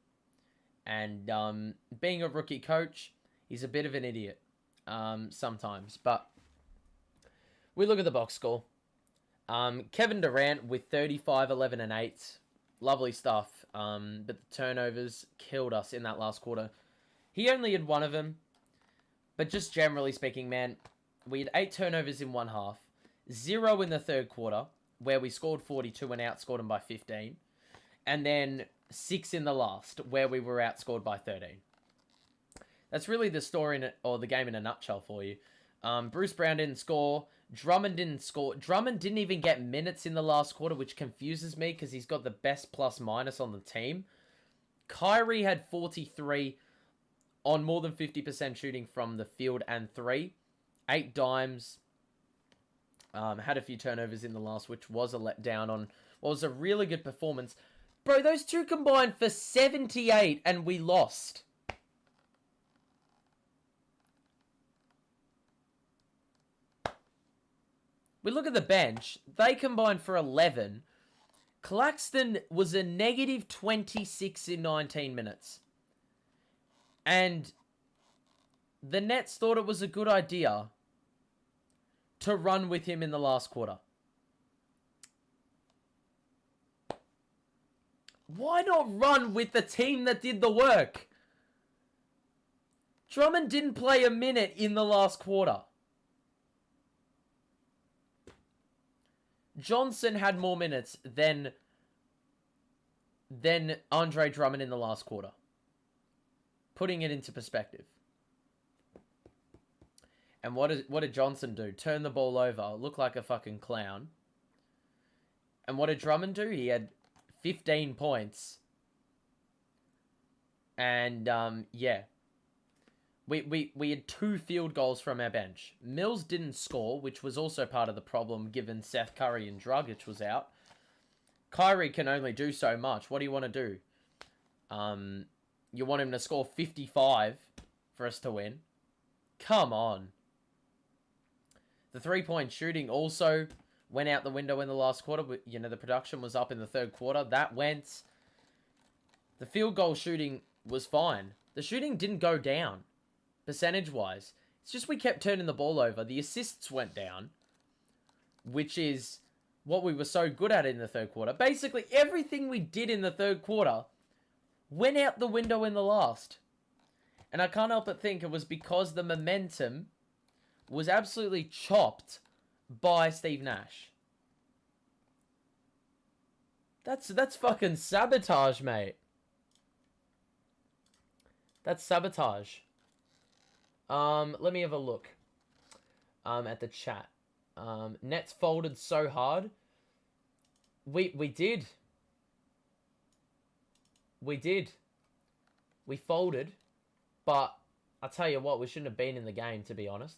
And being a rookie coach, he's a bit of an idiot sometimes. But we look at the box score. Kevin Durant with 35, 11, and 8. Lovely stuff. But the turnovers killed us in that last quarter. He only had 1 of them. But just generally speaking, man, we had 8 turnovers in 1 half. 0 in the 3rd quarter, where we scored 42 and outscored them by 15. And then 6 in the last, where we were outscored by 13. That's really the story, or the game in a nutshell for you. Bruce Brown didn't score. Drummond didn't score. Drummond didn't even get minutes in the last quarter, which confuses me because he's got the best plus-minus on the team. Kyrie had 43 on more than 50% shooting from the field and 3. 8 dimes. Had a few turnovers in the last, which was a letdown on what was a really good performance. Bro, those two combined for 78 and we lost. We look at the bench. They combined for 11. Claxton was a negative 26 in 19 minutes. And the Nets thought it was a good idea to run with him in the last quarter. Why not run with the team that did the work? Drummond didn't play a minute in the last quarter. Johnson had more minutes than Andre Drummond in the last quarter. Putting it into perspective. And what did Johnson do? Turn the ball over. Look like a fucking clown. And what did Drummond do? He had 15 points. And, yeah. We had 2 field goals from our bench. Mills didn't score, which was also part of the problem given Seth Curry and Dragic was out. Kyrie can only do so much. What do you want to do? You want him to score 55 for us to win? Come on. The 3-point shooting also went out the window in the last quarter. But, you know, the production was up in the 3rd quarter. That went. The field goal shooting was fine. The shooting didn't go down, percentage-wise. It's just we kept turning the ball over. The assists went down, which is what we were so good at in the 3rd quarter. Basically, everything we did in the 3rd quarter went out the window in the last. And I can't help but think it was because the momentum was absolutely chopped by Steve Nash. That's fucking sabotage, mate. That's sabotage. Let me have a look. At the chat. Nets folded so hard. We did. We did. We folded, but I'll tell you what, we shouldn't have been in the game, to be honest.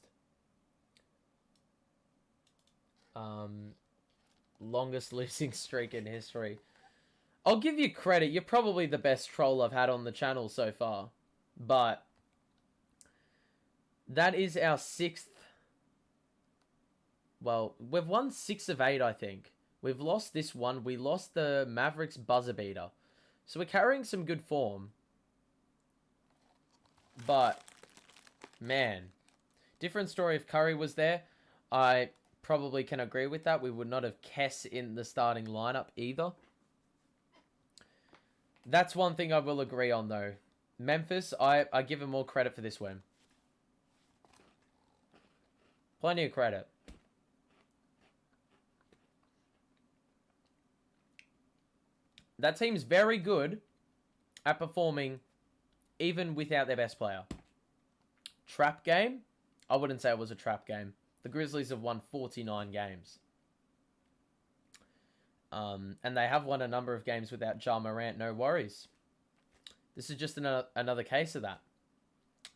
Longest losing streak in history. I'll give you credit. You're probably the best troll I've had on the channel so far. But that is our 6th. Well, we've won 6 of 8, I think. We've lost this one. We lost the Mavericks buzzer beater. So we're carrying some good form. But, man, different story if Curry was there. I probably can agree with that. We would not have Kess in the starting lineup either. That's one thing I will agree on, though. Memphis, I give him more credit for this win. Plenty of credit. That team's very good at performing even without their best player. Trap game? I wouldn't say it was a trap game. The Grizzlies have won 49 games. And they have won a number of games without Ja Morant, no worries. This is just another case of that.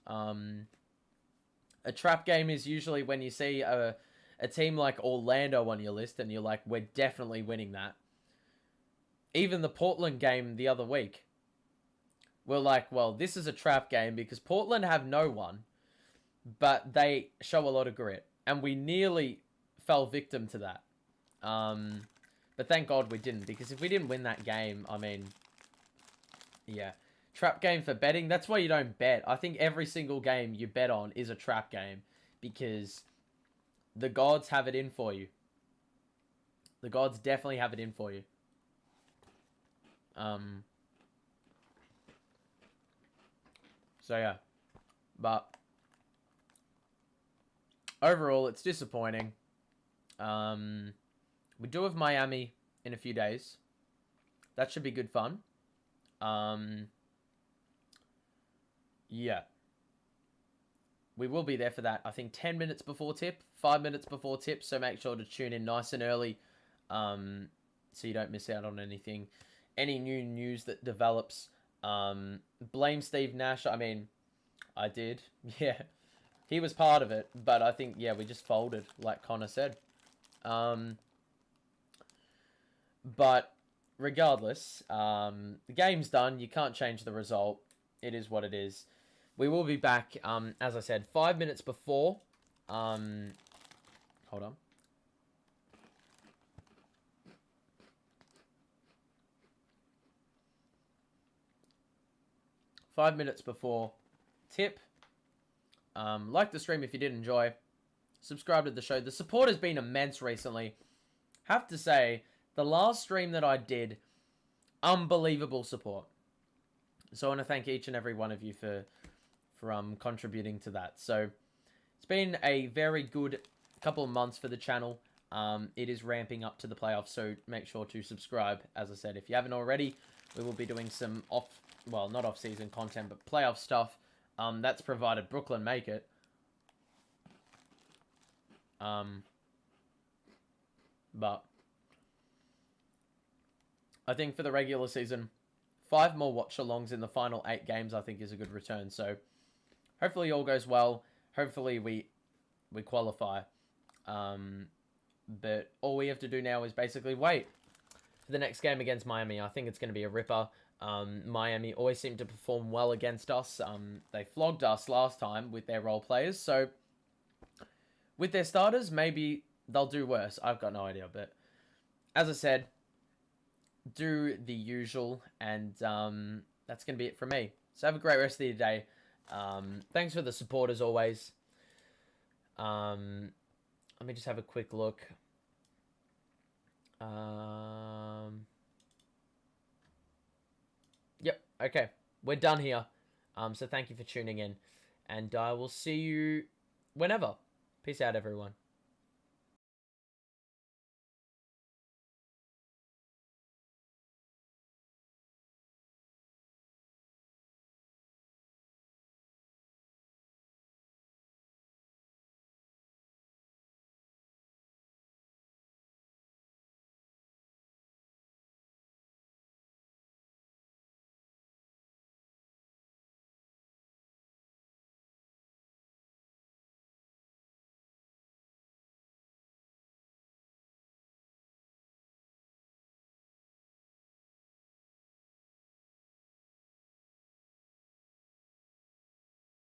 A trap game is usually when you see a team like Orlando on your list and you're like, we're definitely winning that. Even the Portland game the other week. We're like, well, this is a trap game because Portland have no one, but they show a lot of grit. And we nearly fell victim to that. But thank God we didn't, because if we didn't win that game, I mean, yeah. Trap game for betting, that's why you don't bet. I think every single game you bet on is a trap game, because the gods have it in for you. The gods definitely have it in for you. So yeah, but overall, it's disappointing. We do have Miami in a few days. That should be good fun. Yeah. We will be there for that. I think 10 minutes before tip, 5 minutes before tip. So make sure to tune in nice and early, so you don't miss out on anything. Any new news that develops. Blame Steve Nash. I mean, I did. Yeah. He was part of it. But I think, yeah, we just folded, like Connor said. But regardless, the game's done. You can't change the result. It is what it is. We will be back, as I said, 5 minutes before. Hold on. Five minutes before tip. Like the stream if you did enjoy. Subscribe to the show. The support has been immense recently. Have to say, the last stream that I did, unbelievable support. So I want to thank each and every one of you for contributing to that. So it's been a very good couple of months for the channel. It is ramping up to the playoffs, so make sure to subscribe. As I said, if you haven't already, we will be doing some not off-season content, but playoff stuff. That's provided Brooklyn make it. But I think for the regular season, 5 more watch-alongs in the final 8 games, I think is a good return. So hopefully all goes well. Hopefully we qualify. But all we have to do now is basically wait for the next game against Miami. I think it's going to be a ripper. Miami always seem to perform well against us. They flogged us last time with their role players. So with their starters, maybe they'll do worse. I've got no idea. But as I said, do the usual. And that's going to be it from me. So have a great rest of your day. Thanks for the support as always. Let me just have a quick look. Yep, okay. We're done here. So thank you for tuning in. And I will see you whenever. Peace out, everyone.